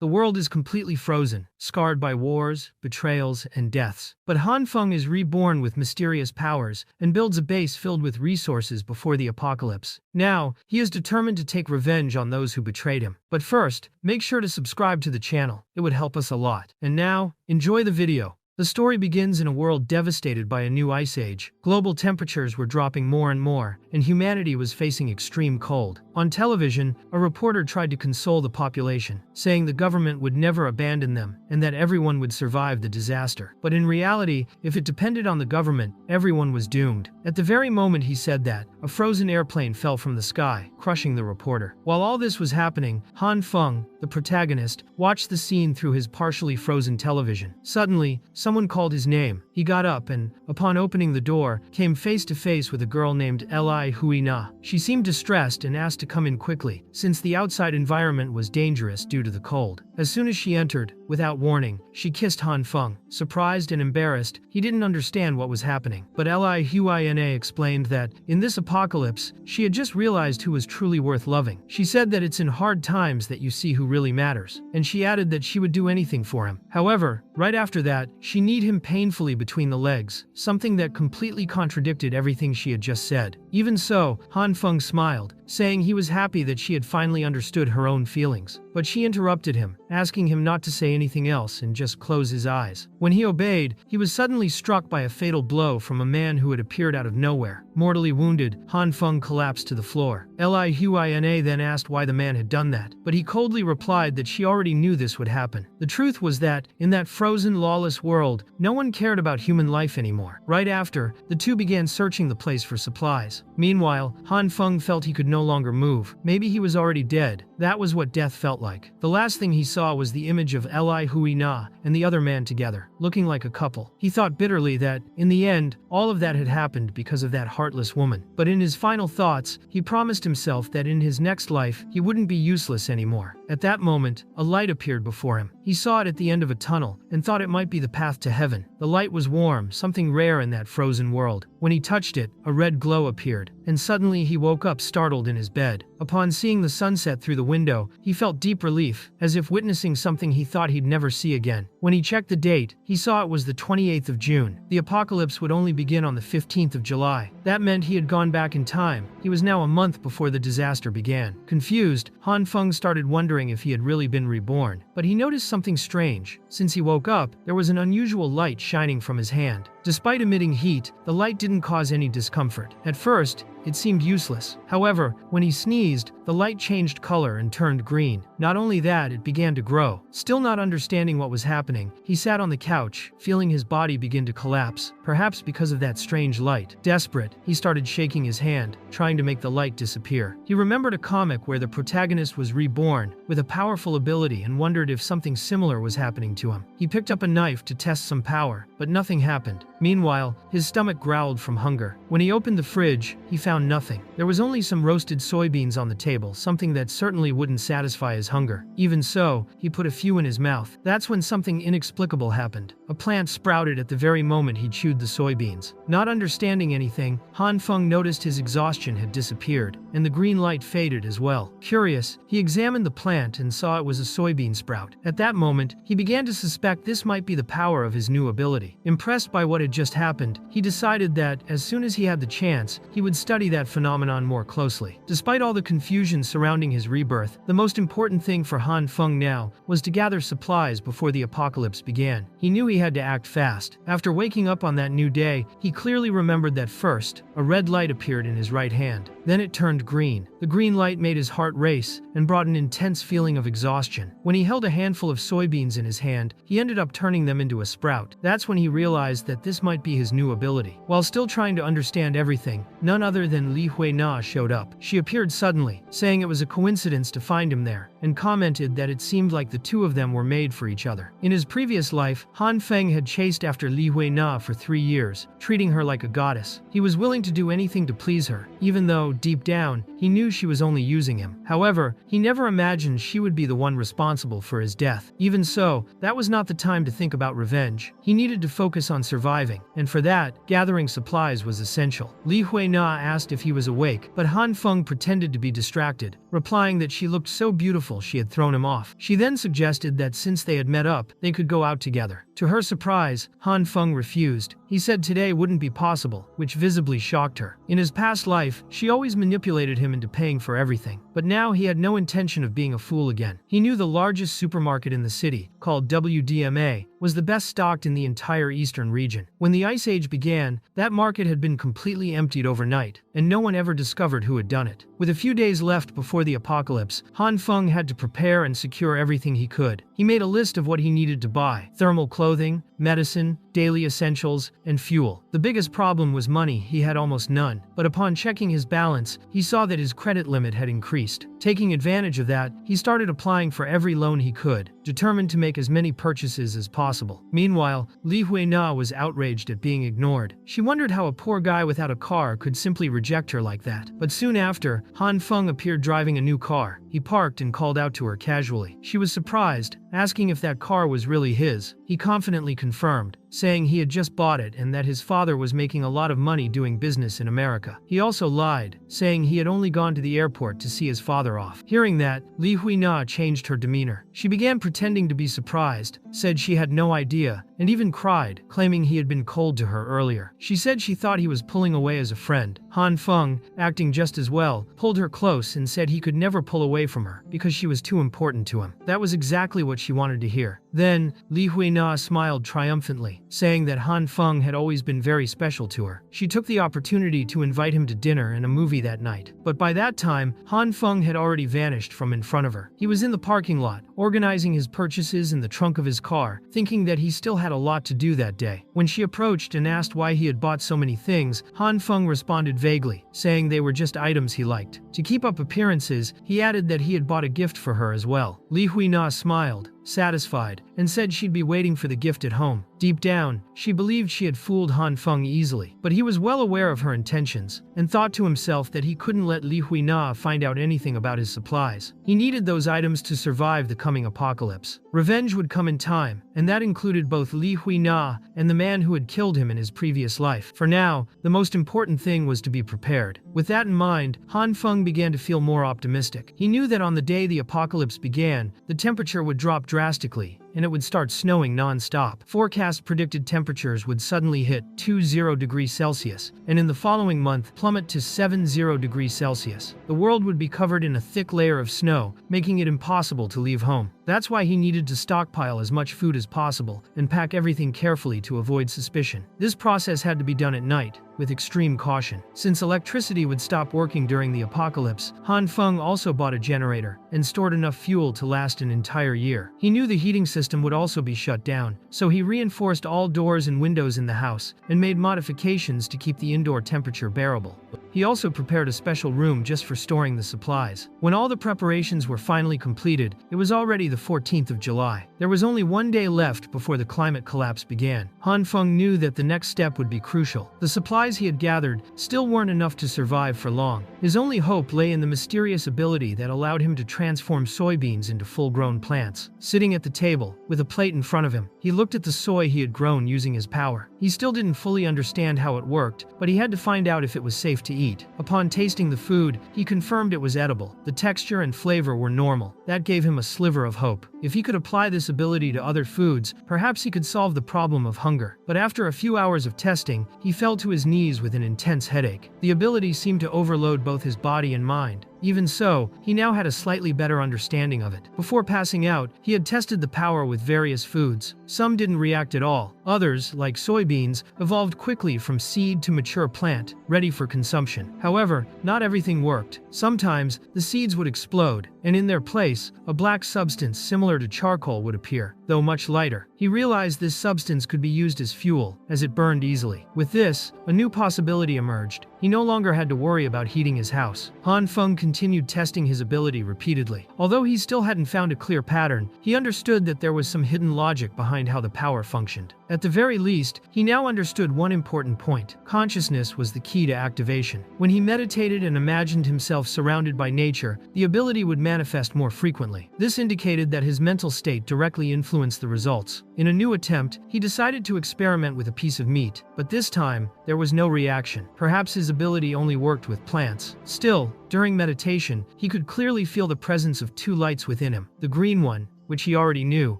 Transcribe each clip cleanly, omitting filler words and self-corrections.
The world is completely frozen, scarred by wars, betrayals, and deaths. But Hanfong is reborn with mysterious powers and builds a base filled with resources before the apocalypse. Now, he is determined to take revenge on those who betrayed him. But first, make sure to subscribe to the channel. It would help us a lot. And now, enjoy the video. The story begins in a world devastated by a new ice age. Global temperatures were dropping more and more, and humanity was facing extreme cold. On television, a reporter tried to console the population, saying the government would never abandon them and that everyone would survive the disaster. But in reality, if it depended on the government, everyone was doomed. At the very moment he said that, a frozen airplane fell from the sky, crushing the reporter. While all this was happening, Hanfong, the protagonist, watched the scene through his partially frozen television. Suddenly, someone called his name. He got up and, upon opening the door, came face to face with a girl named Li Huina. She seemed distressed and asked to come in quickly, since the outside environment was dangerous due to the cold. As soon as she entered, without warning, she kissed Hanfong. Surprised and embarrassed, he didn't understand what was happening. But Li Huina explained that, in this apocalypse, she had just realized who was truly worth loving. She said that it's in hard times that you see who really matters, and she added that she would do anything for him. However, right after that, she kneed him painfully between the legs, something that completely contradicted everything she had just said. Even so, Hanfong smiled, saying he was happy that she had finally understood her own feelings. But she interrupted him, asking him not to say anything else and just close his eyes. When he obeyed, he was suddenly struck by a fatal blow from a man who had appeared out of nowhere. Mortally wounded, Hanfong collapsed to the floor. Li Huina then asked why the man had done that, but he coldly replied that she already knew this would happen. The truth was that, in that frozen, lawless world, no one cared about human life anymore. Right after, the two began searching the place for supplies. Meanwhile, Hanfong felt he could no longer move. Maybe he was already dead. That was what death felt like. The last thing he saw was the image of Li Huina and the other man together, looking like a couple. He thought bitterly that, in the end, all of that had happened because of that heartless woman. But in his final thoughts, he promised himself that in his next life, he wouldn't be useless anymore. At that moment, a light appeared before him. He saw it at the end of a tunnel and thought it might be the path to heaven. The light was warm, something rare in that frozen world. When he touched it, a red glow appeared, and suddenly he woke up startled in his bed. Upon seeing the sunset through the window, he felt deep relief, as if witnessing something he thought he'd never see again. When he checked the date, he saw it was the 28th of June. The apocalypse would only begin on the 15th of July. That meant he had gone back in time. He was now a month before the disaster began. Confused, Hanfong started wondering if he had really been reborn. But he noticed something strange. Since he woke up, there was an unusual light shining from his hand. Despite emitting heat, the light didn't cause any discomfort. At first, it seemed useless. However, when he sneezed, the light changed color and turned green. Not only that, it began to grow. Still not understanding what was happening, he sat on the couch, feeling his body begin to collapse, perhaps because of that strange light. Desperate, he started shaking his hand, trying to make the light disappear. He remembered a comic where the protagonist was reborn with a powerful ability and wondered if something similar was happening to him. He picked up a knife to test some power, but nothing happened. Meanwhile, his stomach growled from hunger. When he opened the fridge, he found nothing. There was only some roasted soybeans on the table, something that certainly wouldn't satisfy his hunger. Even so, he put a few in his mouth. That's when something inexplicable happened. A plant sprouted at the very moment he chewed the soybeans. Not understanding anything, Hanfong noticed his exhaustion had disappeared, and the green light faded as well. Curious, he examined the plant and saw it was a soybean sprout. At that moment, he began to suspect this might be the power of his new ability. Impressed by what had just happened, he decided that, as soon as he had the chance, he would study that phenomenon more closely. Despite all the confusion surrounding his rebirth, the most important thing for Hanfong now was to gather supplies before the apocalypse began. He knew he had to act fast. After waking up on that new day, he clearly remembered that first, a red light appeared in his right hand. Then it turned green. The green light made his heart race and brought an intense feeling of exhaustion. When he held a handful of soybeans in his hand, he ended up turning them into a sprout. That's when he realized that this might be his new ability. While still trying to understand everything, none other than Li Huina showed up. She appeared suddenly, saying it was a coincidence to find him there, and commented that it seemed like the two of them were made for each other. In his previous life, Hanfeng had chased after Li Huina for 3 years, treating her like a goddess. He was willing to do anything to please her, even though, deep down, he knew she was only using him. However, he never imagined she would be the one responsible for his death. Even so, that was not the time to think about revenge. He needed to focus on surviving, and for that, gathering supplies was essential. Li Huina asked if he was awake, but Hanfeng pretended to be distracted, replying that she looked so beautiful she had thrown him off. She then suggested that since they had met up, they could go out together. To her surprise, Hanfong refused. He said today wouldn't be possible, which visibly shocked her. In his past life, she always manipulated him into paying for everything, but now he had no intention of being a fool again. He knew the largest supermarket in the city, called WDMA, was the best stocked in the entire eastern region. When the Ice Age began, that market had been completely emptied overnight, and no one ever discovered who had done it. With a few days left before the apocalypse, Hanfong had to prepare and secure everything he could. He made a list of what he needed to buy: thermal clothing, medicine, daily essentials, and fuel. The biggest problem was money. He had almost none, but upon checking his balance, he saw that his credit limit had increased. Taking advantage of that, he started applying for every loan he could, determined to make as many purchases as possible. Meanwhile, Li Huina was outraged at being ignored. She wondered how a poor guy without a car could simply reject her like that. But soon after, Hanfong appeared driving a new car. He parked and called out to her casually. She was surprised, asking if that car was really his. He confidently confirmed, saying he had just bought it and that his father was making a lot of money doing business in America. He also lied, saying he had only gone to the airport to see his father off. Hearing that, Li Huina changed her demeanor. She began pretending to be surprised, said she had no idea, and even cried, claiming he had been cold to her earlier. She said she thought he was pulling away as a friend. Hanfong, acting just as well, pulled her close and said he could never pull away from her because she was too important to him. That was exactly what she wanted to hear. Then, Li Huina smiled triumphantly, saying that Hanfong had always been very special to her. She took the opportunity to invite him to dinner and a movie that night. But by that time, Hanfong had already vanished from in front of her. He was in the parking lot, organizing his purchases in the trunk of his car, thinking that he still had a lot to do that day. When she approached and asked why he had bought so many things, Hanfong responded vaguely, saying they were just items he liked. To keep up appearances, he added that he had bought a gift for her as well. Li Huina smiled, satisfied, and said she'd be waiting for the gift at home. Deep down, she believed she had fooled Hanfong easily, but he was well aware of her intentions, and thought to himself that he couldn't let Li Huina find out anything about his supplies. He needed those items to survive the coming apocalypse. Revenge would come in time, and that included both Li Huina and the man who had killed him in his previous life. For now, the most important thing was to be prepared. With that in mind, Hanfong began to feel more optimistic. He knew that on the day the apocalypse began, the temperature would drop drastically, and it would start snowing non-stop. Forecast predicted temperatures would suddenly hit 20 degrees Celsius, and in the following month plummet to 70 degrees Celsius. The world would be covered in a thick layer of snow, making it impossible to leave home. That's why he needed to stockpile as much food as possible and pack everything carefully to avoid suspicion. This process had to be done at night, with extreme caution. Since electricity would stop working during the apocalypse, Hanfong also bought a generator and stored enough fuel to last an entire year. He knew the heating system would also be shut down, so he reinforced all doors and windows in the house and made modifications to keep the indoor temperature bearable. He also prepared a special room just for storing the supplies. When all the preparations were finally completed, it was already the 14th of July. There was only one day left before the climate collapse began. Hanfong knew that the next step would be crucial. The supplies he had gathered still weren't enough to survive for long. His only hope lay in the mysterious ability that allowed him to transform soybeans into full-grown plants. Sitting at the table, with a plate in front of him, he looked at the soy he had grown using his power. He still didn't fully understand how it worked, but he had to find out if it was safe to eat. Upon tasting the food, he confirmed it was edible. The texture and flavor were normal. That gave him a sliver of hope. If he could apply this ability to other foods, perhaps he could solve the problem of hunger. But after a few hours of testing, he fell to his knees with an intense headache. The ability seemed to overload both his body and mind. Even so, he now had a slightly better understanding of it. Before passing out, he had tested the power with various foods. Some didn't react at all. Others, like soybeans, evolved quickly from seed to mature plant, ready for consumption. However, not everything worked. Sometimes, the seeds would explode, and in their place, a black substance similar to charcoal would appear, though much lighter. He realized this substance could be used as fuel, as it burned easily. With this, a new possibility emerged. He no longer had to worry about heating his house. Hanfong continued testing his ability repeatedly. Although he still hadn't found a clear pattern, he understood that there was some hidden logic behind how the power functioned. At the very least, he now understood one important point. Consciousness was the key to activation. When he meditated and imagined himself surrounded by nature, the ability would manifest more frequently. This indicated that his mental state directly influenced the results. In a new attempt, he decided to experiment with a piece of meat, but this time, there was no reaction. Perhaps his his ability only worked with plants. Still, during meditation, he could clearly feel the presence of two lights within him, the green one, which he already knew,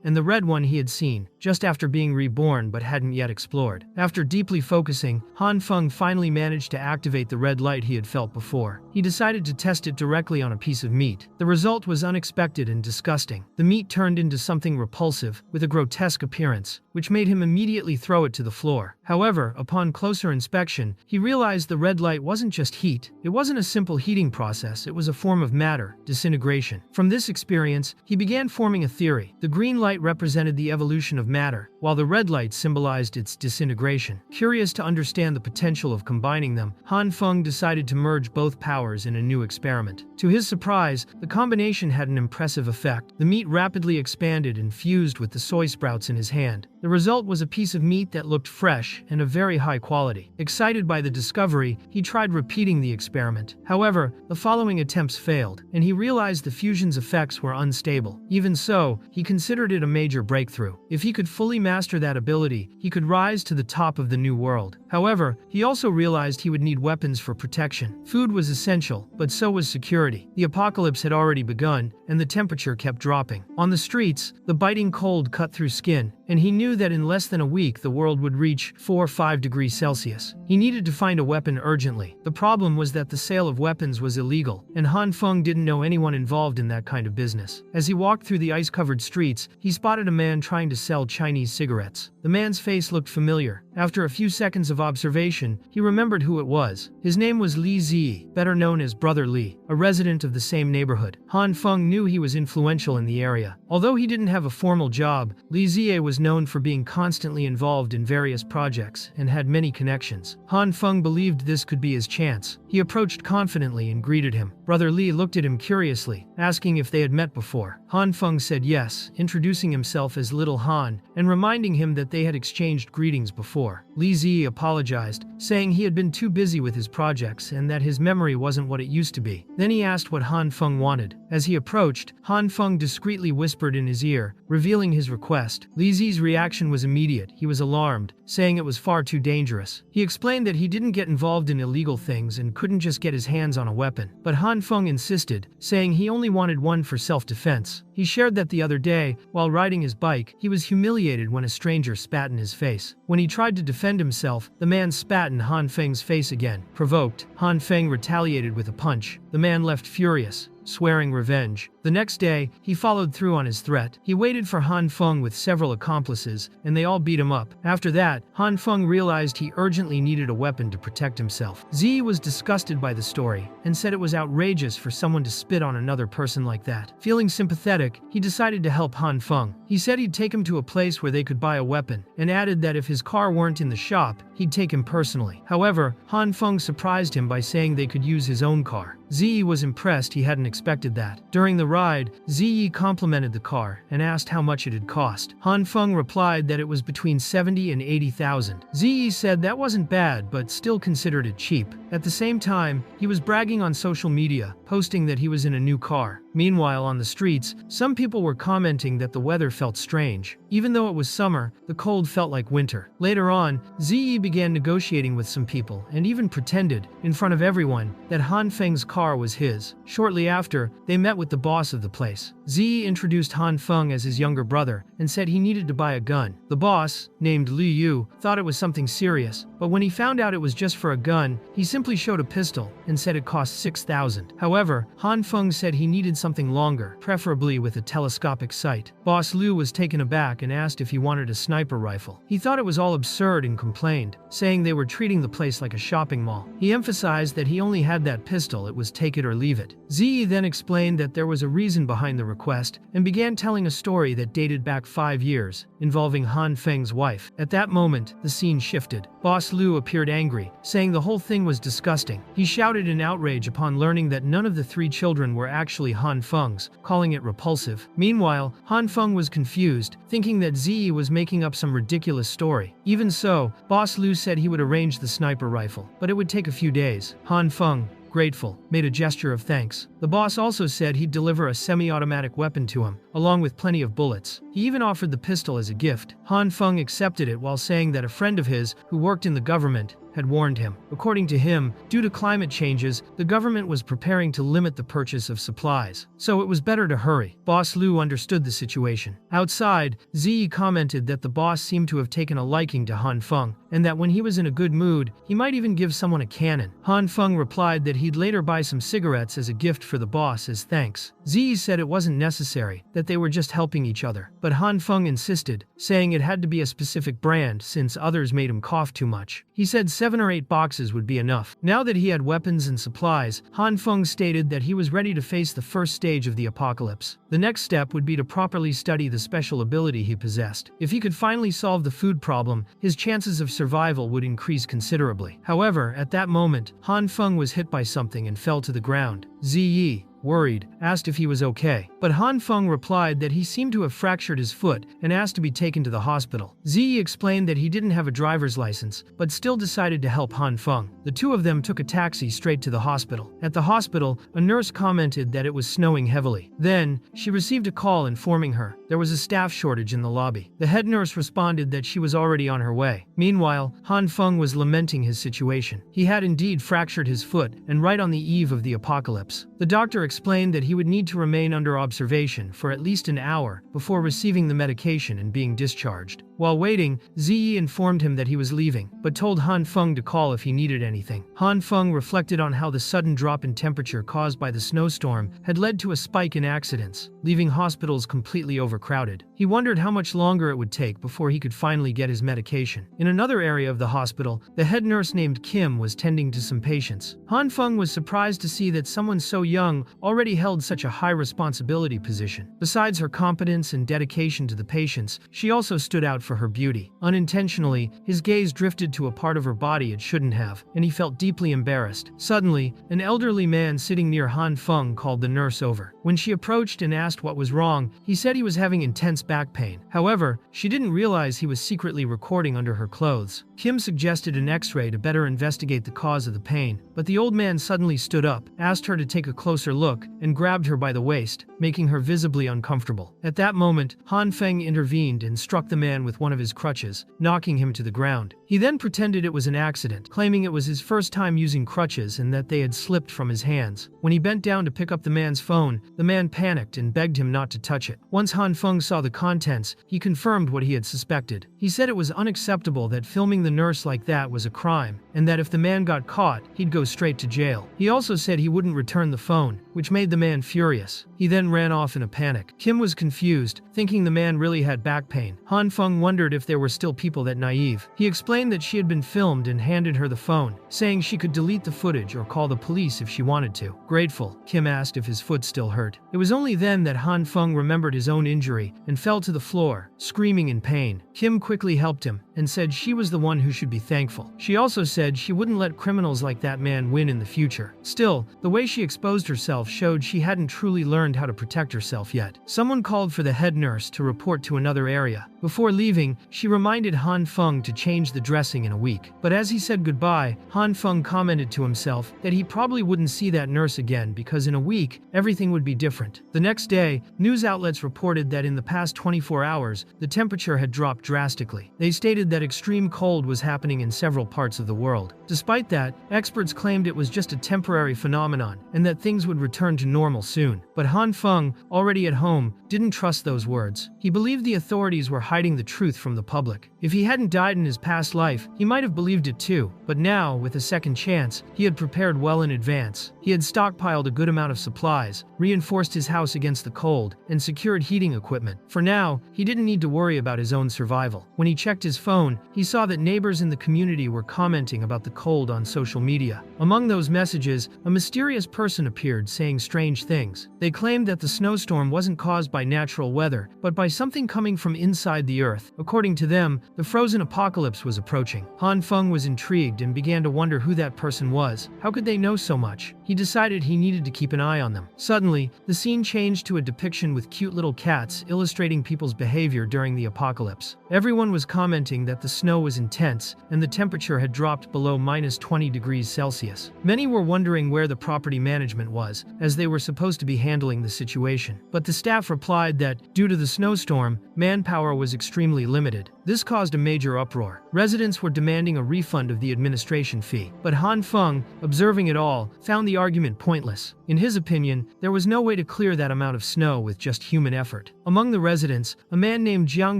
and the red one he had seen, just after being reborn but hadn't yet explored. After deeply focusing, Hanfong finally managed to activate the red light he had felt before. He decided to test it directly on a piece of meat. The result was unexpected and disgusting. The meat turned into something repulsive, with a grotesque appearance, which made him immediately throw it to the floor. However, upon closer inspection, he realized the red light wasn't just heat. It wasn't a simple heating process, it was a form of matter, disintegration. From this experience, he began forming a theory. The green light represented the evolution of matter, while the red light symbolized its disintegration. Curious to understand the potential of combining them, Hanfong decided to merge both powers in a new experiment. To his surprise, the combination had an impressive effect. The meat rapidly expanded and fused with the soy sprouts in his hand. The result was a piece of meat that looked fresh and of very high quality. Excited by the discovery, he tried repeating the experiment. However, the following attempts failed, and he realized the fusion's effects were unstable. Even so, he considered it a major breakthrough. If he could fully master that ability, he could rise to the top of the new world. However, he also realized he would need weapons for protection. Food was essential, but so was security. The apocalypse had already begun, and the temperature kept dropping. On the streets, the biting cold cut through skin, and he knew that in less than a week the world would reach 4 or 5 degrees Celsius. He needed to find a weapon urgently. The problem was that the sale of weapons was illegal, and Hanfong didn't know anyone involved in that kind of business. As he walked through the ice-covered streets, he spotted a man trying to sell Chinese cigarettes. The man's face looked familiar. After a few seconds of observation, he remembered who it was. His name was Li Zi, better known as Brother Li, a resident of the same neighborhood. Hanfong knew he was influential in the area. Although he didn't have a formal job, Li Zi was known for being constantly involved in various projects and had many connections. Hanfong believed this could be his chance. He approached confidently and greeted him. Brother Li looked at him curiously, asking if they had met before. Hanfong said yes, introducing himself as Little Han and reminding him that they had exchanged greetings before. Li Zi apologized, saying he had been too busy with his projects and that his memory wasn't what it used to be. Then he asked what Hanfong wanted. As he approached, Hanfong discreetly whispered in his ear, revealing his request. Li Zi's reaction was immediate. He was alarmed, saying it was far too dangerous. He explained that he didn't get involved in illegal things and couldn't just get his hands on a weapon. But Hanfong insisted, saying he only wanted one for self-defense. He shared that the other day, while riding his bike, he was humiliated when a stranger spat in his face. When he tried to defend himself, the man spat in Hanfeng's face again. Provoked, Hanfeng retaliated with a punch. The man left furious, swearing revenge. The next day, he followed through on his threat. He waited for Hanfong with several accomplices, and they all beat him up. After that, Hanfong realized he urgently needed a weapon to protect himself. Zi was disgusted by the story, and said it was outrageous for someone to spit on another person like that. Feeling sympathetic, he decided to help Hanfong. He said he'd take him to a place where they could buy a weapon, and added that if his car weren't in the shop, he'd take him personally. However, Hanfong surprised him by saying they could use his own car. Zi was impressed. He hadn't expected that. During the ride, Zi complimented the car and asked how much it had cost. Hanfong replied that it was between 70 and 80,000. Zi said that wasn't bad, but still considered it cheap. At the same time, he was bragging on social media, posting that he was in a new car. Meanwhile, on the streets, some people were commenting that the weather felt strange. Even though it was summer, the cold felt like winter. Later on, Zi began negotiating with some people and even pretended, in front of everyone, that Hanfeng's car was his. Shortly after, they met with the boss of the place. Zi introduced Hanfeng as his younger brother and said he needed to buy a gun. The boss, named Li Yu, thought it was something serious, but when he found out it was just for a gun, he simply showed a pistol and said it cost 6,000. However, Hanfeng said he needed something longer, preferably with a telescopic sight. Boss Liu was taken aback and asked if he wanted a sniper rifle. He thought it was all absurd and complained, saying they were treating the place like a shopping mall. He emphasized that he only had that pistol, it was take it or leave it. Zi then explained that there was a reason behind the request and began telling a story that dated back 5 years, involving Hanfeng's wife. At that moment, the scene shifted. Boss Liu appeared angry, saying the whole thing was disgusting. He shouted in outrage upon learning that none of the 3 children were actually Hanfeng's, calling it repulsive. Meanwhile, Hanfeng was confused, thinking that Zi was making up some ridiculous story. Even so, Boss Liu said he would arrange the sniper rifle, but it would take a few days. Hanfeng, grateful, made a gesture of thanks. The boss also said he'd deliver a semi-automatic weapon to him, along with plenty of bullets. He even offered the pistol as a gift. Hanfeng accepted it while saying that a friend of his, who worked in the government, had warned him. According to him, due to climate changes, the government was preparing to limit the purchase of supplies, so it was better to hurry. Boss Lu understood the situation. Outside, Ziyi commented that the boss seemed to have taken a liking to Hanfong, and that when he was in a good mood, he might even give someone a cannon. Hanfong replied that he'd later buy some cigarettes as a gift for the boss as thanks. Ziyi said it wasn't necessary, that they were just helping each other. But Hanfong insisted, saying it had to be a specific brand since others made him cough too much. He said 7 or 8 boxes would be enough. Now that he had weapons and supplies, Hanfong stated that he was ready to face the first stage of the apocalypse. The next step would be to properly study the special ability he possessed. If he could finally solve the food problem, his chances of survival would increase considerably. However, at that moment, Hanfong was hit by something and fell to the ground. Ziyi, worried, asked if he was okay. But Hanfong replied that he seemed to have fractured his foot and asked to be taken to the hospital. Ziyi explained that he didn't have a driver's license, but still decided to help Hanfong. The two of them took a taxi straight to the hospital. At the hospital, a nurse commented that it was snowing heavily. Then, she received a call informing her there was a staff shortage in the lobby. The head nurse responded that she was already on her way. Meanwhile, Hanfong was lamenting his situation. He had indeed fractured his foot, and right on the eve of the apocalypse. The doctor explained that he would need to remain under observation for at least an hour before receiving the medication and being discharged. While waiting, Ziyi informed him that he was leaving, but told Hanfong to call if he needed anything. Hanfong reflected on how the sudden drop in temperature caused by the snowstorm had led to a spike in accidents, leaving hospitals completely overcrowded. He wondered how much longer it would take before he could finally get his medication. In another area of the hospital, the head nurse named Kim was tending to some patients. Hanfong was surprised to see that someone so young already held such a high responsibility position. Besides her competence and dedication to the patients, she also stood out for her beauty. Unintentionally, his gaze drifted to a part of her body it shouldn't have, and he felt deeply embarrassed. Suddenly, an elderly man sitting near Hanfong called the nurse over. When she approached and asked what was wrong, he said he was having intense back pain. However, she didn't realize he was secretly recording under her clothes. Kim suggested an X-ray to better investigate the cause of the pain, but the old man suddenly stood up, asked her to take a closer look, and grabbed her by the waist, making her visibly uncomfortable. At that moment, Hanfeng intervened and struck the man with one of his crutches, knocking him to the ground. He then pretended it was an accident, claiming it was his first time using crutches and that they had slipped from his hands. When he bent down to pick up the man's phone, the man panicked and begged him not to touch it. Once Hanfeng saw the contents, he confirmed what he had suspected. He said it was unacceptable that filming the nurse like that was a crime, and that if the man got caught, he'd go straight to jail. He also said he wouldn't return the phone, which made the man furious. He then ran off in a panic. Kim was confused, thinking the man really had back pain. Hanfeng wondered if there were still people that naive. He explained that she had been filmed and handed her the phone, saying she could delete the footage or call the police if she wanted to. Grateful, Kim asked if his foot still hurt. It was only then that Hanfeng remembered his own injury and fell to the floor, screaming in pain. Kim quickly helped him and said she was the one who should be thankful. She also said she wouldn't let criminals like that man win in the future. Still, the way she exposed herself showed she hadn't truly learned how to protect herself yet. Someone called for the head nurse to report to another area. Before leaving, she reminded Hanfeng to change the dressing in a week. But as he said goodbye, Hanfeng commented to himself that he probably wouldn't see that nurse again because in a week, everything would be different. The next day, news outlets reported that in the past 24 hours, the temperature had dropped drastically. They stated that extreme cold was happening in several parts of the world. Despite that, experts claimed it was just a temporary phenomenon and that things would return to normal soon. But Hanfeng, already at home, didn't trust those words. He believed the authorities were hiding the truth from the public. If he hadn't died in his past life, he might have believed it too. But now, with a second chance, he had prepared well in advance. He had stockpiled a good amount of supplies, reinforced his house against the cold, and secured heating equipment. For now, he didn't need to worry about his own survival. When he checked his phone, he saw that neighbors in the community were commenting about the cold on social media. Among those messages, a mysterious person appeared saying strange things. They claimed that the snowstorm wasn't caused by natural weather, but by something coming from inside the earth. According to them, the frozen apocalypse was approaching. Hanfeng was intrigued and began to wonder who that person was. How could they know so much? He decided he needed to keep an eye on them. Suddenly, the scene changed to a depiction with cute little cats illustrating people's behavior during the apocalypse. Everyone was commenting that the snow was intense and the temperature had dropped below -20 degrees Celsius. Many were wondering where the property management was, as they were supposed to be handling the situation. But the staff replied that, due to the snowstorm, manpower was extremely limited. This caused a major uproar. Residents were demanding a refund of the administration fee. But Hanfong, observing it all, found the argument pointless. In his opinion, there was no way to clear that amount of snow with just human effort. Among the residents, a man named Jiang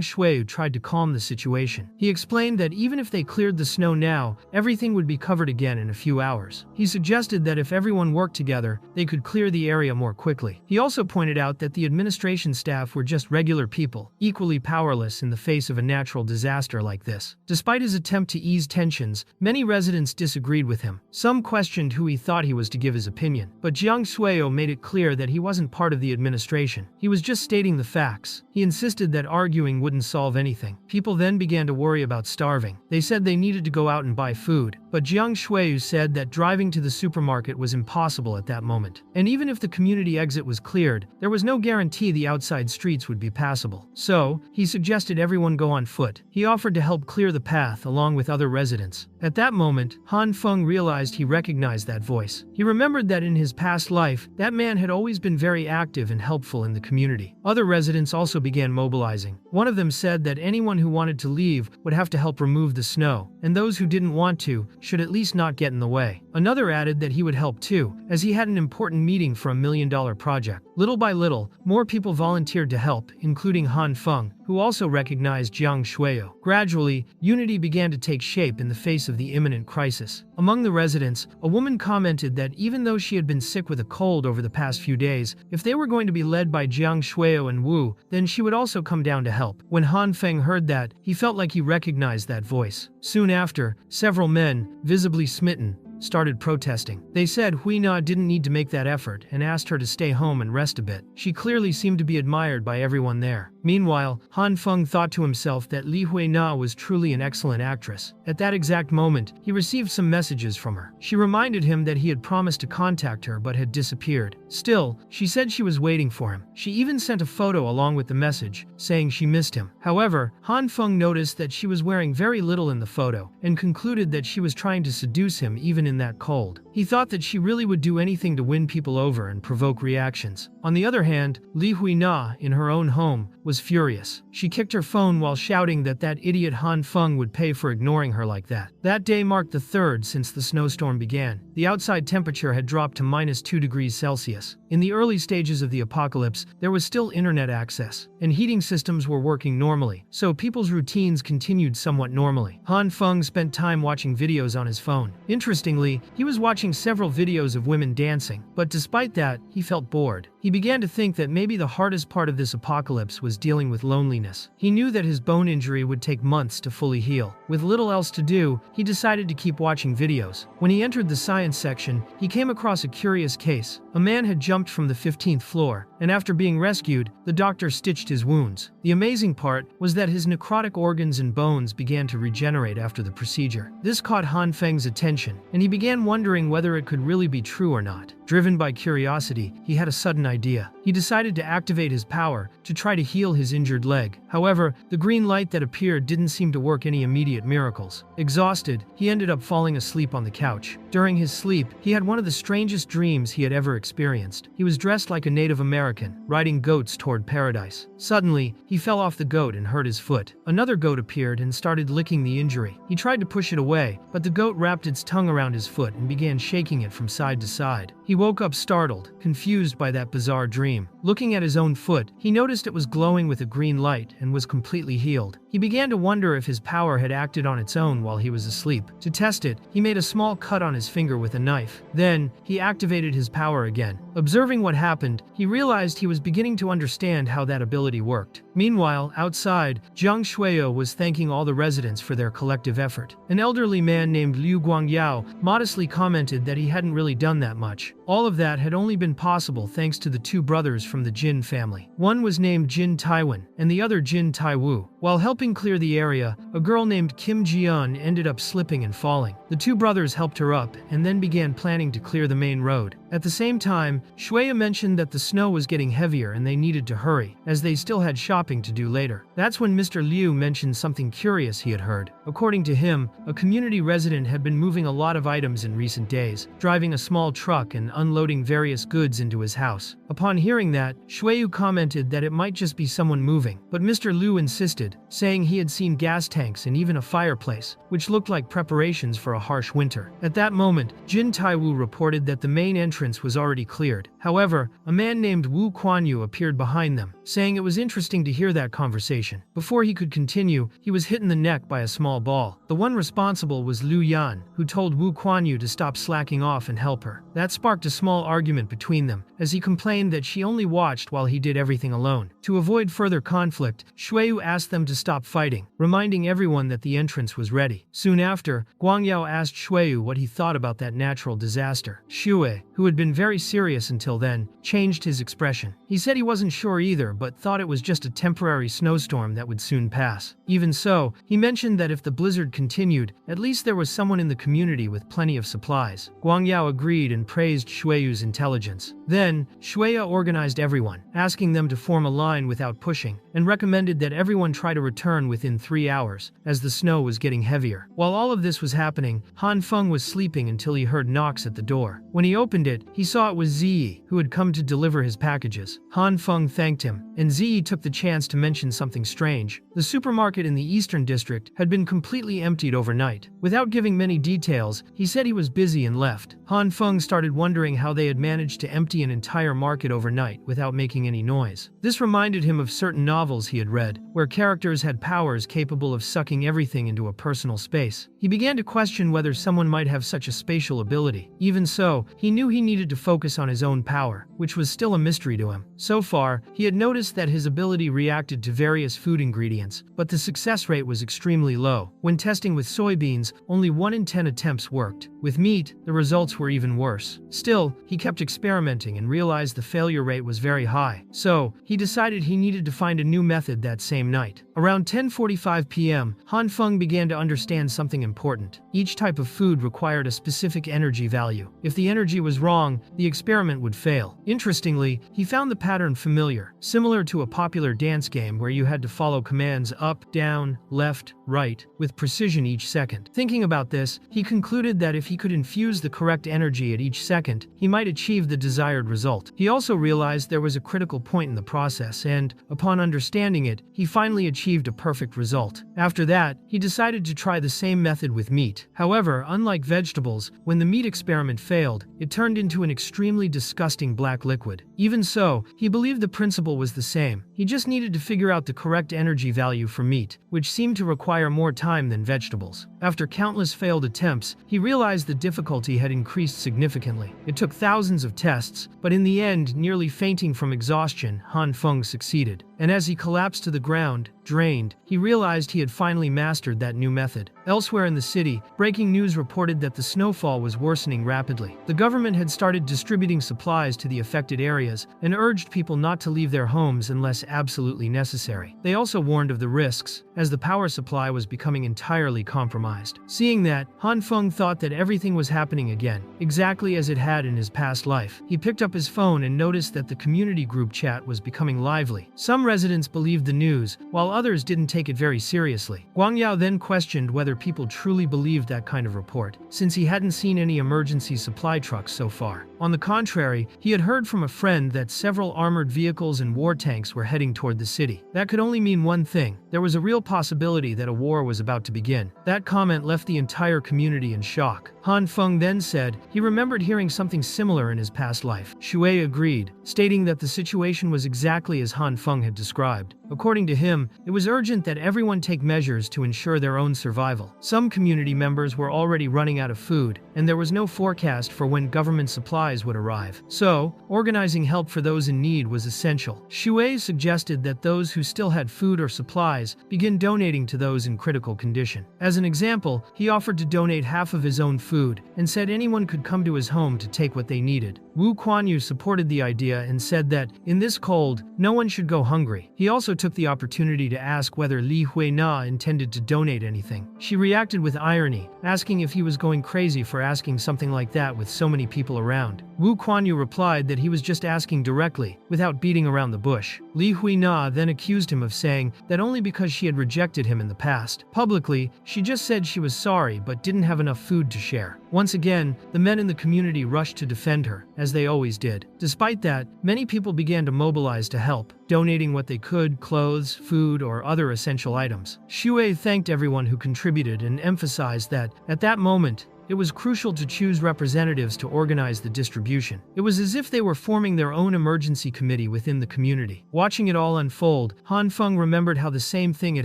Shui tried to calm the situation. He explained that even if they cleared the snow now, everything would be covered again in a few hours. He suggested that if everyone worked together, they could clear the area more quickly. He also pointed out that the administration staff were just regular people, equally powerless in the face of a natural disaster like this. Despite his attempt to ease tensions, many residents disagreed with him. Some questioned who he thought he was to give his opinion, but Jiang Shui made it clear that he wasn't part of the administration. He was just stating the facts. He insisted that arguing wouldn't solve anything. People then began to worry about starving. They said they needed to go out and buy food, but Jiang Shui said that driving to the supermarket was impossible at that moment. And even if the community exit was cleared, there was no guarantee the outside streets would be passable. So, he suggested everyone go on foot. He offered to help clear the path along with other residents. At that moment, Hanfong realized he recognized that voice. He remembered that in his past life, that man had always been very active and helpful in the community. Other residents also began mobilizing. One of them said that anyone who wanted to leave would have to help remove the snow, and those who didn't want to should at least not get in the way. Another added that he would help too, as he had an important meeting for a $1 million project. Little by little, more people volunteered to help, including Hanfong, who also recognized Jiang Shui. Gradually, unity began to take shape in the face of the imminent crisis. Among the residents, a woman commented that even though she had been sick with a cold over the past few days, if they were going to be led by Jiang Shui and Wu, then she would also come down to help. When Hanfeng heard that, he felt like he recognized that voice. Soon after, several men, visibly smitten, started protesting. They said Huina didn't need to make that effort and asked her to stay home and rest a bit. She clearly seemed to be admired by everyone there. Meanwhile, Hanfeng thought to himself that Li Huina was truly an excellent actress. At that exact moment, he received some messages from her. She reminded him that he had promised to contact her but had disappeared. Still, she said she was waiting for him. She even sent a photo along with the message, saying she missed him. However, Hanfeng noticed that she was wearing very little in the photo and concluded that she was trying to seduce him even in that cold. He thought that she really would do anything to win people over and provoke reactions. On the other hand, Li Huina, in her own home, was furious. She kicked her phone while shouting that idiot Hanfeng would pay for ignoring her like that. That day marked the third since the snowstorm began. The outside temperature had dropped to -2 degrees Celsius. In the early stages of the apocalypse, there was still internet access, and heating systems were working normally, so people's routines continued somewhat normally. Hanfeng spent time watching videos on his phone. Interestingly, he was watching several videos of women dancing, but despite that, he felt bored. He began to think that maybe the hardest part of this apocalypse was dealing with loneliness. He knew that his bone injury would take months to fully heal. With little else to do, he decided to keep watching videos. When he entered the science section, he came across a curious case. A man had jumped from the 15th floor, and after being rescued, the doctor stitched his wounds. The amazing part was that his necrotic organs and bones began to regenerate after the procedure. This caught Hanfeng's attention, and he began wondering whether it could really be true or not. Driven by curiosity, he had a sudden idea. He decided to activate his power to try to heal his injured leg. However, the green light that appeared didn't seem to work any immediate miracles. Exhausted, he ended up falling asleep on the couch. During his sleep, he had one of the strangest dreams he had ever experienced. He was dressed like a Native American, riding goats toward paradise. Suddenly, he fell off the goat and hurt his foot. Another goat appeared and started licking the injury. He tried to push it away, but the goat wrapped its tongue around his foot and began shaking it from side to side. He woke up startled, confused by that bizarre dream. Looking at his own foot, he noticed it was glowing with a green light and was completely healed. He began to wonder if his power had acted on its own while he was asleep. To test it, he made a small cut on his finger with a knife. Then, he activated his power again. Observing what happened, he realized he was beginning to understand how that ability worked. Meanwhile, outside, Jiang Shui was thanking all the residents for their collective effort. An elderly man named Liu Guangyao modestly commented that he hadn't really done that much. All of that had only been possible thanks to the two brothers from the Jin family. One was named Jin Taiwan, and the other Jin Taiwu. While helping clear the area, a girl named Kim Jian ended up slipping and falling. The two brothers helped her up and then began planning to clear the main road. At the same time, Shuya mentioned that the snow was getting heavier and they needed to hurry, as they still had shopping to do later. That's when Mr. Liu mentioned something curious he had heard. According to him, a community resident had been moving a lot of items in recent days, driving a small truck and unloading various goods into his house. Upon hearing that, Shuyu commented that it might just be someone moving, but Mr. Liu insisted, saying he had seen gas tanks and even a fireplace, which looked like preparations for a harsh winter. At that moment, Jin Taiwu reported that the main entrance was already cleared. However, a man named Wu Kuanyu appeared behind them, saying it was interesting to hear that conversation. Before he could continue, he was hit in the neck by a small ball. The one responsible was Liu Yan, who told Wu Kuanyu to stop slacking off and help her. That sparked a small argument between them, as he complained that she only watched while he did everything alone. To avoid further conflict, Shuyu asked them to stop fighting, reminding everyone that the entrance was ready. Soon after, Guangyao asked Shuyu what he thought about that natural disaster. Shuyu, who had been very serious until then, changed his expression. He said he wasn't sure either, but thought it was just a temporary snowstorm that would soon pass. Even so, he mentioned that if the blizzard continued, at least there was someone in the community with plenty of supplies. Guangyao agreed and praised Shueyu's intelligence. Then, Shueya organized everyone, asking them to form a line without pushing, and recommended that everyone try to return within 3 hours, as the snow was getting heavier. While all of this was happening, Hanfong was sleeping until he heard knocks at the door. When he opened it, he saw it was Ziyi, who had come to deliver his packages. Hanfong thanked him, and Ziyi took the chance to mention something strange. The supermarket in the Eastern District had been completely emptied overnight. Without giving many details, he said he was busy and left. Hanfong started wondering how they had managed to empty an entire market overnight without making any noise. This reminded him of certain novels he had read, where characters had powers capable of sucking everything into a personal space. He began to question whether someone might have such a spatial ability. Even so, he knew he needed to focus on his own power, which was still a mystery to him. So far, he had noticed that his ability reacted to various food ingredients, but the success rate was extremely low. When testing with soybeans, only 1 in 10 attempts worked. With meat, the results were even worse. Still, he kept experimenting and realized the failure rate was very high. So, he decided he needed to find a new method that same night. Around 10:45 p.m., Hanfeng began to understand something important. Each type of food required a specific energy value. If the energy was wrong, the experiment would fail. Interestingly, he found the pattern familiar, similar to a popular dance game where you had to follow commands up, down, left, right, with precision each second. Thinking about this, he concluded that if he could infuse the correct energy at each second, he might achieve the desired result. He also realized there was a critical point in the process, and, upon understanding it, he finally achieved a perfect result. After that, he decided to try the same method with meat. However, unlike vegetables, when the meat experiment failed, it turned into an extremely disgusting black liquid. Even so, he believed the principle was the same. He just needed to figure out the correct energy value for meat, which seemed to require more time than vegetables. After countless failed attempts, he realized the difficulty had increased significantly. It took thousands of tests, but in the end, nearly fainting from exhaustion, Hanfeng succeeded. And as he collapsed to the ground, drained, he realized he had finally mastered that new method. Elsewhere in the city, breaking news reported that the snowfall was worsening rapidly. The government had started distributing supplies to the affected areas and urged people not to leave their homes unless absolutely necessary. They also warned of the risks, as the power supply was becoming entirely compromised. Seeing that, Hanfeng thought that everything was happening again, exactly as it had in his past life. He picked up his phone and noticed that the community group chat was becoming lively. Some residents believed the news, while others didn't take it very seriously. Guangyao then questioned whether people truly believed that kind of report, since he hadn't seen any emergency supply trucks so far. On the contrary, he had heard from a friend that several armored vehicles and war tanks were heading toward the city. That could only mean one thing: there was a real possibility that a war was about to begin. That comment left the entire community in shock. Hanfeng then said he remembered hearing something similar in his past life. Shuei agreed, stating that the situation was exactly as Hanfeng had described. According to him, it was urgent that everyone take measures to ensure their own survival. Some community members were already running out of food, and there was no forecast for when government supplies would arrive. So, organizing help for those in need was essential. Shuei suggested that those who still had food or supplies begin donating to those in critical condition. As an example, he offered to donate half of his own food, and said anyone could come to his home to take what they needed. Wu Kuanyu supported the idea and said that, in this cold, no one should go hungry. He also took the opportunity to ask whether Li Huina intended to donate anything. She reacted with irony, asking if he was going crazy for asking something like that with so many people around. Wu Kuanyu replied that he was just asking directly, without beating around the bush. Li Huina then accused him of saying that only because she had rejected him in the past. Publicly, she just said she was sorry but didn't have enough food to share. Once again, the men in the community rushed to defend her, as they always did. Despite that, many people began to mobilize to help, donating what they could, clothes, food, or other essential items. Shua thanked everyone who contributed and emphasized that, at that moment, it was crucial to choose representatives to organize the distribution. It was as if they were forming their own emergency committee within the community. Watching it all unfold, Hanfong remembered how the same thing had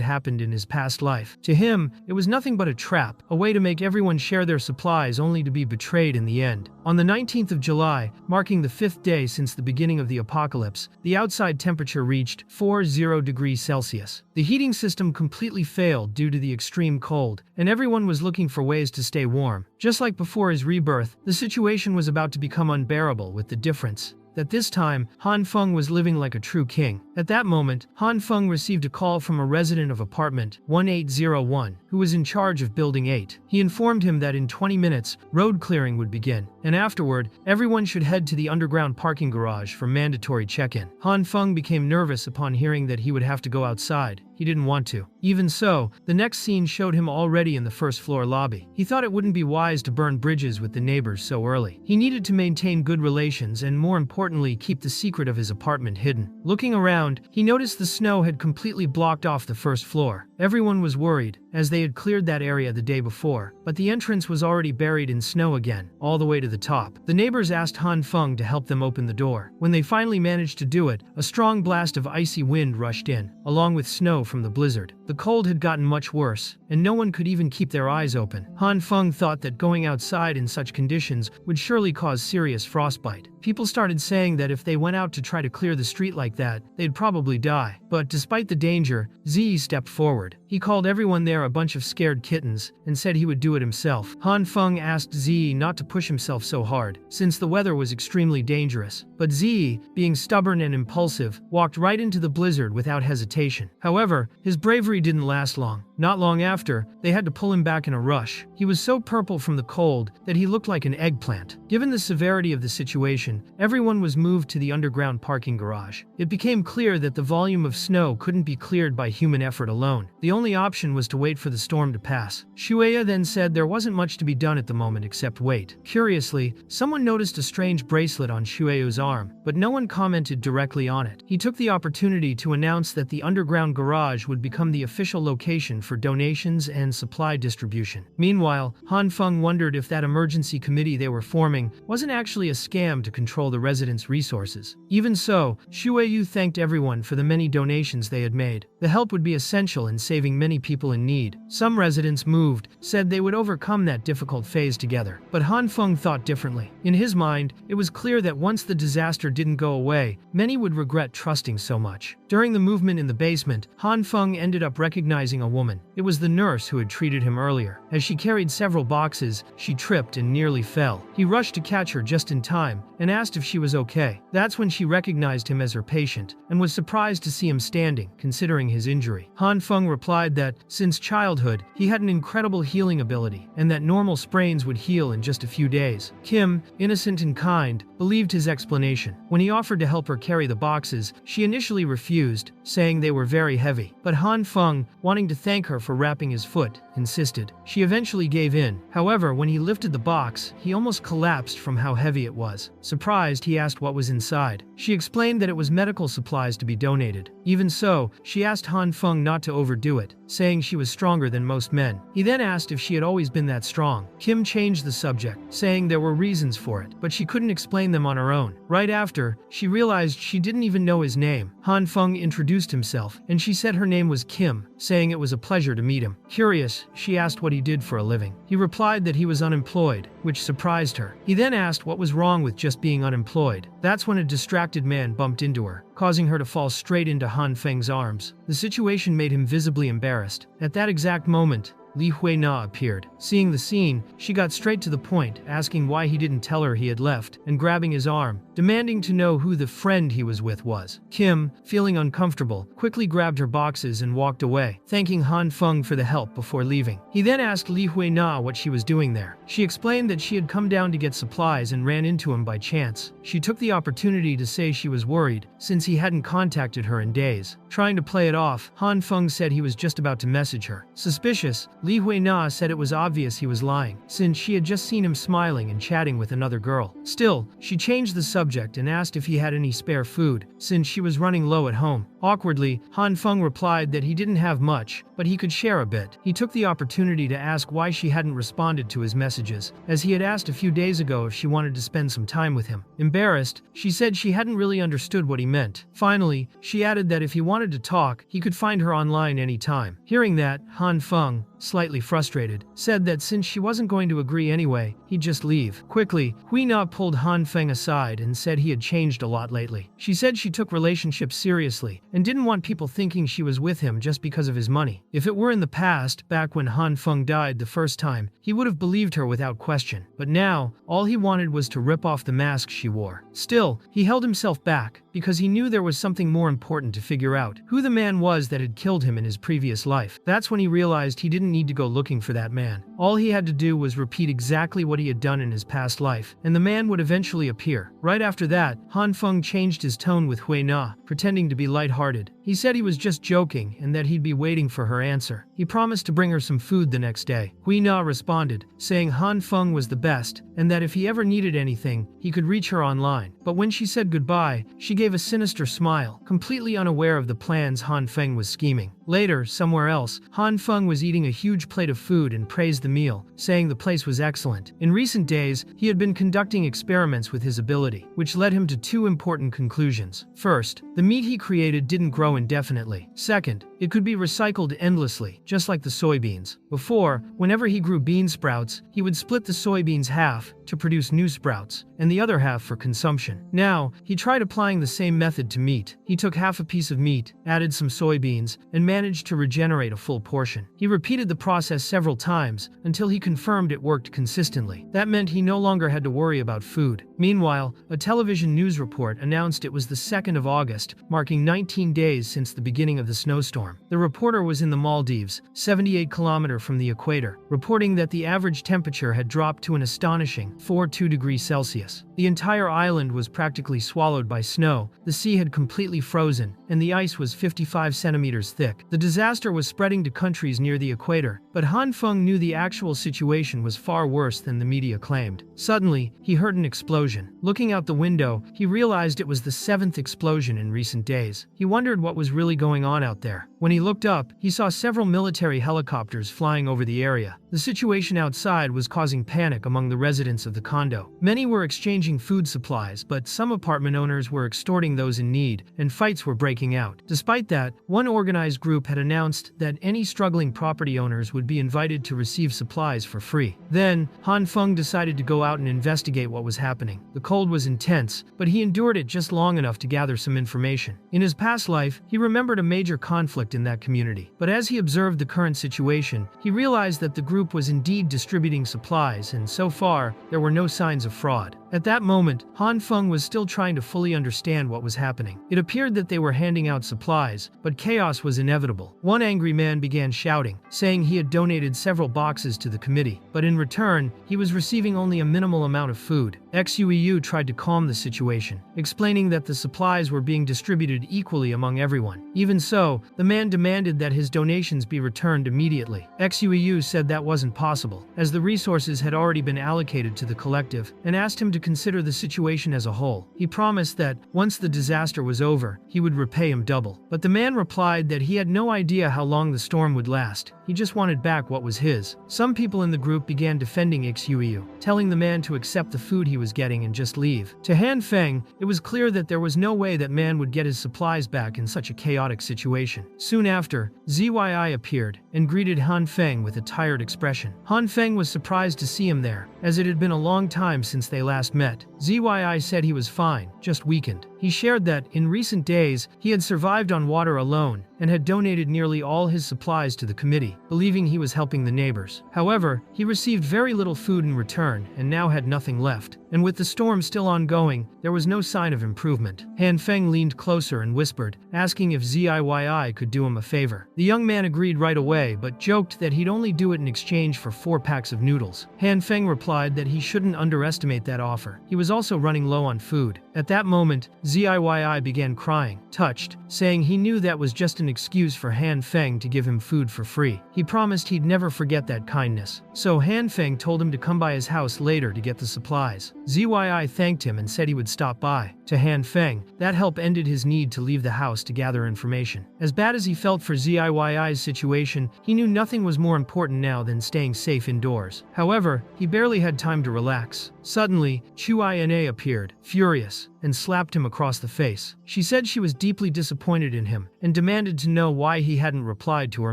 happened in his past life. To him, it was nothing but a trap, a way to make everyone share their supplies only to be betrayed in the end. On the 19th of July, marking the 5th day since the beginning of the apocalypse, the outside temperature reached 40 degrees Celsius. The heating system completely failed due to the extreme cold, and everyone was looking for ways to stay warm. Just like before his rebirth, the situation was about to become unbearable, with the difference that this time, Hanfong was living like a true king. At that moment, Hanfong received a call from a resident of apartment 1801, who was in charge of Building 8. He informed him that in 20 minutes, road clearing would begin, and afterward, everyone should head to the underground parking garage for mandatory check-in. Hanfong became nervous upon hearing that he would have to go outside. He didn't want to. Even so, the next scene showed him already in the first-floor lobby. He thought it wouldn't be wise to burn bridges with the neighbors so early. He needed to maintain good relations and, more importantly, keep the secret of his apartment hidden. Looking around, he noticed the snow had completely blocked off the first floor. Everyone was worried, as they had cleared that area the day before, but the entrance was already buried in snow again, all the way to the top. The neighbors asked Hanfong to help them open the door. When they finally managed to do it, a strong blast of icy wind rushed in, along with snow from the blizzard. The cold had gotten much worse, and no one could even keep their eyes open. Hanfong thought that going outside in such conditions would surely cause serious frostbite. People started saying that if they went out to try to clear the street like that, they'd probably die. But despite the danger, Zi stepped forward. He called everyone there a bunch of scared kittens and said he would do it himself. Hanfong asked Zi not to push himself so hard, since the weather was extremely dangerous. But Zi, being stubborn and impulsive, walked right into the blizzard without hesitation. However, his bravery didn't last long. Not long after, they had to pull him back in a rush. He was so purple from the cold that he looked like an eggplant. Given the severity of the situation, everyone was moved to the underground parking garage. It became clear that the volume of snow couldn't be cleared by human effort alone. The only option was to wait for the storm to pass. Shua then said there wasn't much to be done at the moment except wait. Curiously, someone noticed a strange bracelet on Shue's arm, but no one commented directly on it. He took the opportunity to announce that the underground garage would become the official location for donations and supply distribution. Meanwhile, Hanfong wondered if that emergency committee they were forming wasn't actually a scam to control the residents' resources. Even so, Shua thanked everyone for the many donations they had made. The help would be essential in saving many people in need. Some residents moved, said they would overcome that difficult phase together. But Hanfong thought differently. In his mind, it was clear that once the disaster didn't go away, many would regret trusting so much. During the movement in the basement, Hanfong ended up recognizing a woman. It was the nurse who had treated him earlier. As she carried several boxes, she tripped and nearly fell. He rushed to catch her just in time and asked if she was okay. That's when she recognized him as her patient and was surprised to see him standing, considering his injury. Hanfong replied that, since childhood, he had an incredible healing ability and that normal sprains would heal in just a few days. Kim, innocent and kind, believed his explanation. When he offered to help her carry the boxes, she initially refused, saying they were very heavy. But Hanfong, wanting to thank her for wrapping his foot, insisted. She eventually gave in. However, when he lifted the box, he almost collapsed from how heavy it was. Surprised, he asked what was inside. She explained that it was medical supplies to be donated. Even so, she asked Hanfong not to overdo it, saying she was stronger than most men. He then asked if she had always been that strong. Kim changed the subject, saying there were reasons for it, but she couldn't explain them on her own. Right after, she realized she didn't even know his name. Hanfong introduced himself, and she said her name was Kim, saying it was a pleasure to meet him. Curious, she asked what he did for a living. He replied that he was unemployed, which surprised her. He then asked what was wrong with just being unemployed. That's when a distracted man bumped into her, causing her to fall straight into Hanfeng's arms. The situation made him visibly embarrassed. At that exact moment, Li Huina appeared. Seeing the scene, she got straight to the point, asking why he didn't tell her he had left, and grabbing his arm, demanding to know who the friend he was with was. Kim, feeling uncomfortable, quickly grabbed her boxes and walked away, thanking Hanfong for the help before leaving. He then asked Li Huina what she was doing there. She explained that she had come down to get supplies and ran into him by chance. She took the opportunity to say she was worried, since he hadn't contacted her in days. Trying to play it off, Hanfong said he was just about to message her. Suspicious, Li Huina said it was obvious he was lying, since she had just seen him smiling and chatting with another girl. Still, she changed the subject and asked if he had any spare food, since she was running low at home. Awkwardly, Hanfong replied that he didn't have much, but he could share a bit. He took the opportunity to ask why she hadn't responded to his messages, as he had asked a few days ago if she wanted to spend some time with him. Embarrassed, she said she hadn't really understood what he meant. Finally, she added that if he wanted to talk, he could find her online anytime. Hearing that, Hanfong, slightly frustrated, said that since she wasn't going to agree anyway, he'd just leave. Quickly, Huina pulled Hanfeng aside and said he had changed a lot lately. She said she took relationships seriously and didn't want people thinking she was with him just because of his money. If it were in the past, back when Hanfeng died the first time, he would have believed her without question. But now, all he wanted was to rip off the mask she wore. Still, he held himself back because he knew there was something more important to figure out: who the man was that had killed him in his previous life. That's when he realized he didn't need to go looking for that man. All he had to do was repeat exactly what he had done in his past life, and the man would eventually appear. Right after that, Hanfeng changed his tone with Huina, pretending to be lighthearted. He said he was just joking and that he'd be waiting for her answer. He promised to bring her some food the next day. Huina responded, saying Hanfeng was the best, and that if he ever needed anything, he could reach her online. But when she said goodbye, she gave a sinister smile, completely unaware of the plans Hanfeng was scheming. Later, somewhere else, Hanfeng was eating a huge plate of food and praised the meal, saying the place was excellent. In recent days, he had been conducting experiments with his ability, which led him to two important conclusions. First, the meat he created didn't grow indefinitely. Second, it could be recycled endlessly, just like the soybeans. Before, whenever he grew bean sprouts, he would split the soybeans half to produce new sprouts, and the other half for consumption. Now, he tried applying the same method to meat. He took half a piece of meat, added some soybeans, and managed to regenerate a full portion. He repeated the process several times until he confirmed it worked consistently. That meant he no longer had to worry about food. Meanwhile, a television news report announced it was the 2nd of August, marking 19 days since the beginning of the snowstorm. The reporter was in the Maldives, 78 kilometers from the equator, reporting that the average temperature had dropped to an astonishing 4.2 degrees Celsius. The entire island was practically swallowed by snow, the sea had completely frozen, and the ice was 55 centimeters thick. The disaster was spreading to countries near the equator, but Hanfeng knew the actual situation was far worse than the media claimed. Suddenly, he heard an explosion. Looking out the window, he realized it was the 7th explosion in recent days. He wondered what was really going on out there. When he looked up, he saw several military helicopters flying over the area. The situation outside was causing panic among the residents of the condo. Many were exchanging food supplies, but some apartment owners were extorting those in need, and fights were breaking out. Despite that, one organized group had announced that any struggling property owners would be invited to receive supplies for free. Then, Hanfeng decided to go out and investigate what was happening. The cold was intense, but he endured it just long enough to gather some information. In his past life, he remembered a major conflict in that community. But as he observed the current situation, he realized that the group was indeed distributing supplies, and so far, there were no signs of fraud. At that moment, Hanfeng was still trying to fully understand what was happening. It appeared that they were handing out supplies, but chaos was inevitable. One angry man began shouting, saying he had donated several boxes to the committee, but in return, he was receiving only a minimal amount of food. Xueu tried to calm the situation, explaining that the supplies were being distributed equally among everyone. Even so, the man demanded that his donations be returned immediately. Xueu said that wasn't possible, as the resources had already been allocated to the collective, and asked him to consider the situation as a whole. He promised that, once the disaster was over, he would repay him double. But the man replied that he had no idea how long the storm would last. He just wanted back what was his. Some people in the group began defending Xueu, telling the man to accept the food he was getting and just leave. To Hanfeng, it was clear that there was no way that man would get his supplies back in such a chaotic situation. Soon after, Zyi appeared and greeted Hanfeng with a tired expression. Hanfeng was surprised to see him there, as it had been a long time since they last met. ZYI said he was fine, just weakened. He shared that, in recent days, he had survived on water alone and had donated nearly all his supplies to the committee, believing he was helping the neighbors. However, he received very little food in return and now had nothing left. And with the storm still ongoing, there was no sign of improvement. Hanfeng leaned closer and whispered, asking if ZIYI could do him a favor. The young man agreed right away, but joked that he'd only do it in exchange for 4 packs of noodles. Hanfeng replied that he shouldn't underestimate that offer. He was also running low on food. At that moment, ZIYI began crying, touched, saying he knew that was just an excuse for Hanfeng to give him food for free. He promised he'd never forget that kindness. So Hanfeng told him to come by his house later to get the supplies. ZYI thanked him and said he would stop by. To Hanfeng, that help ended his need to leave the house to gather information. As bad as he felt for ZIYI's situation, he knew nothing was more important now than staying safe indoors. However, he barely had time to relax. Suddenly, Chuina appeared, furious, and slapped him across the face. She said she was deeply disappointed in him and demanded to know why he hadn't replied to her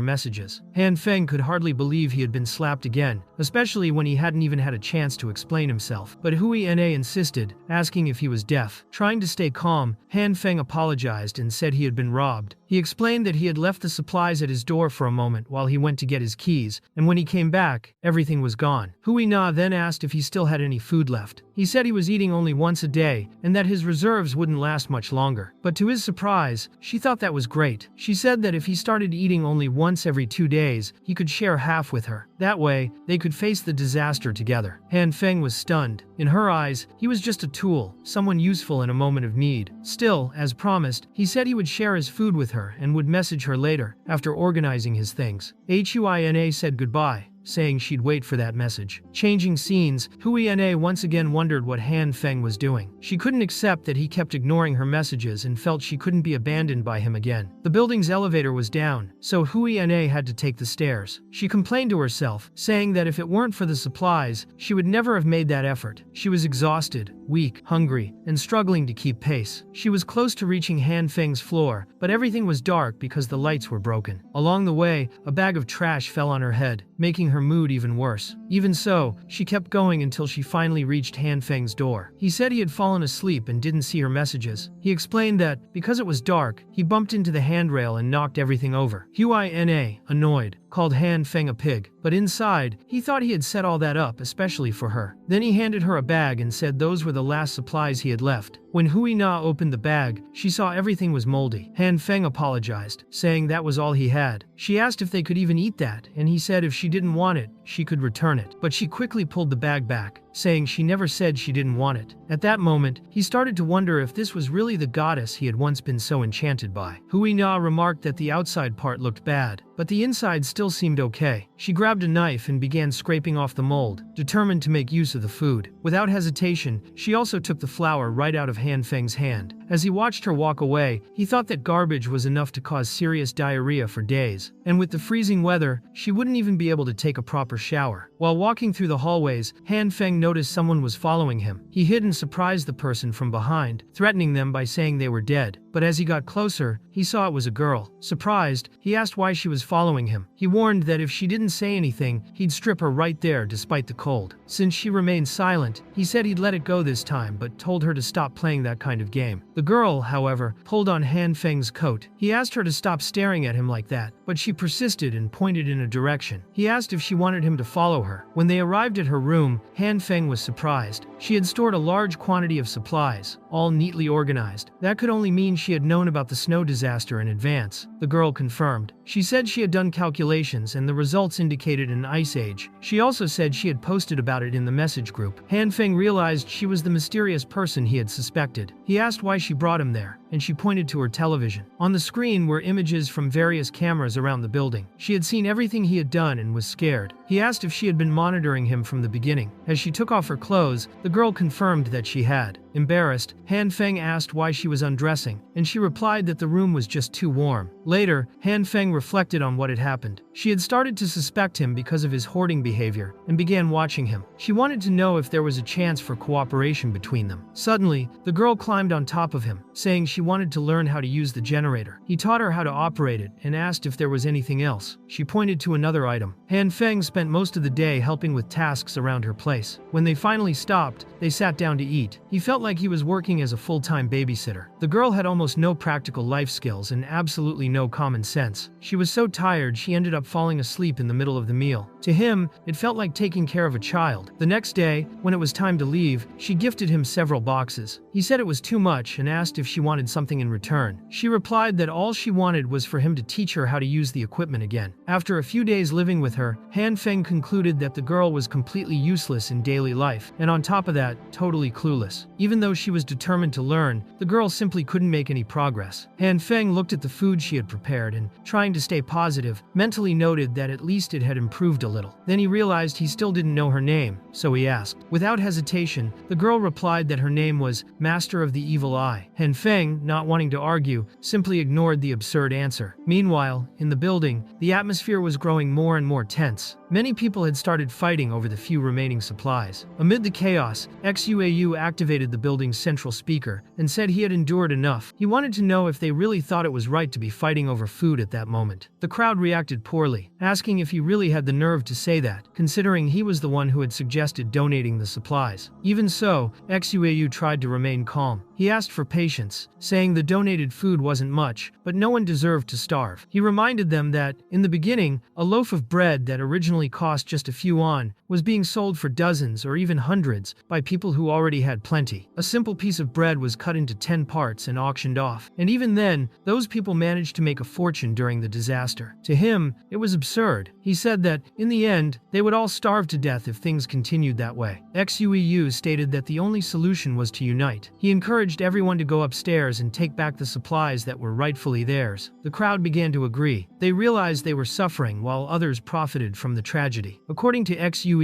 messages. Hanfeng could hardly believe he had been slapped again, especially when he hadn't even had a chance to explain himself. But Huina insisted, asking if he was deaf. Trying to stay calm, Hanfeng apologized and said he had been robbed. He explained that he had left the supplies at his door for a moment while he went to get his keys, and when he came back, everything was gone. Huina then asked if he still had any food left. He said he was eating only once a day, and that his reserves wouldn't last much longer. But to his surprise, she thought that was great. She said that if he started eating only once every 2 days, he could share half with her. That way, they could face the disaster together. Hanfeng was stunned. In her eyes, he was just a tool, someone useful in a moment of need. Still, as promised, he said he would share his food with her and would message her later, after organizing his things. Huina said goodbye, saying she'd wait for that message. Changing scenes, Huina once again wondered what Hanfeng was doing. She couldn't accept that he kept ignoring her messages and felt she couldn't be abandoned by him again. The building's elevator was down, so Huina had to take the stairs. She complained to herself, saying that if it weren't for the supplies, she would never have made that effort. She was exhausted, weak, hungry, and struggling to keep pace. She was close to reaching Hanfeng's floor, but everything was dark because the lights were broken. Along the way, a bag of trash fell on her head, making her mood even worse. Even so, she kept going until she finally reached Hanfeng's door. He said he had fallen asleep and didn't see her messages. He explained that, because it was dark, he bumped into the handrail and knocked everything over. Huina, annoyed, called Hanfeng a pig, but inside, he thought he had set all that up especially for her. Then he handed her a bag and said those were the last supplies he had left. When Huina opened the bag, she saw everything was moldy. Hanfeng apologized, saying that was all he had. She asked if they could even eat that, and he said if she didn't want it, she could return it. But she quickly pulled the bag back, saying she never said she didn't want it. At that moment, he started to wonder if this was really the goddess he had once been so enchanted by. Huina remarked that the outside part looked bad, but the inside still seemed okay. She grabbed a knife and began scraping off the mold, determined to make use of the food. Without hesitation, she also took the flour right out of Hanfeng's hand. As he watched her walk away, he thought that garbage was enough to cause serious diarrhea for days. And with the freezing weather, she wouldn't even be able to take a proper shower. While walking through the hallways, Hanfeng noticed someone was following him. He hid and surprised the person from behind, threatening them by saying they were dead. But as he got closer, he saw it was a girl. Surprised, he asked why she was following him. He warned that if she didn't say anything, he'd strip her right there despite the cold. Since she remained silent, he said he'd let it go this time but told her to stop playing that kind of game. The girl, however, pulled on Hanfeng's coat. He asked her to stop staring at him like that, but she persisted and pointed in a direction. He asked if she wanted him to follow her. When they arrived at her room, Hanfeng was surprised. She had stored a large quantity of supplies, all neatly organized. That could only mean she had known about the snow disaster in advance. The girl confirmed. She said she had done calculations and the results indicated an ice age. She also said she had posted about it in the message group. Hanfeng realized she was the mysterious person he had suspected. He asked why she brought him there, and she pointed to her television. On the screen were images from various cameras around the building. She had seen everything he had done and was scared. He asked if she had been monitoring him from the beginning. As she took off her clothes, the girl confirmed that she had. Embarrassed, Hanfong asked why she was undressing, and she replied that the room was just too warm. Later, Hanfong reflected on what had happened. She had started to suspect him because of his hoarding behavior and began watching him. She wanted to know if there was a chance for cooperation between them. Suddenly, the girl climbed on top of him, saying she wanted to learn how to use the generator. He taught her how to operate it and asked if there was anything else. She pointed to another item. Hanfong spent most of the day helping with tasks around her place. When they finally stopped, they sat down to eat. He felt like he was working as a full-time babysitter. The girl had almost no practical life skills and absolutely no common sense. She was so tired she ended up falling asleep in the middle of the meal. To him, it felt like taking care of a child. The next day, when it was time to leave, she gifted him several boxes. He said it was too much and asked if she wanted something in return. She replied that all she wanted was for him to teach her how to use the equipment again. After a few days living with her, Hanfong concluded that the girl was completely useless in daily life, and on top of that, totally clueless. Even though she was determined to learn, the girl simply couldn't make any progress. Hanfong looked at the food she had prepared and, trying to stay positive, mentally noted that at least it had improved a little. Then he realized he still didn't know her name, so he asked. Without hesitation, the girl replied that her name was Master of the Evil Eye. Hanfong, not wanting to argue, simply ignored the absurd answer. Meanwhile, in the building, the atmosphere was growing more and more tense. Many people had started fighting over the few remaining supplies. Amid the chaos, Xuau activated the building's central speaker and said he had endured enough. He wanted to know if they really thought it was right to be fighting over food at that moment. The crowd reacted poorly, asking if he really had the nerve to say that, considering he was the one who had suggested donating the supplies. Even so, Xuau tried to remain calm. He asked for patience, saying the donated food wasn't much, but no one deserved to starve. He reminded them that, in the beginning, a loaf of bread that originally cost just a few won was being sold for dozens or even hundreds by people who already had plenty. A simple piece of bread was cut into 10 parts and auctioned off. And even then, those people managed to make a fortune during the disaster. To him, it was absurd. He said that, in the end, they would all starve to death if things continued that way. Xuau stated that the only solution was to unite. He encouraged everyone to go upstairs and take back the supplies that were rightfully theirs. The crowd began to agree. They realized they were suffering while others profited from the tragedy. According to Xuau,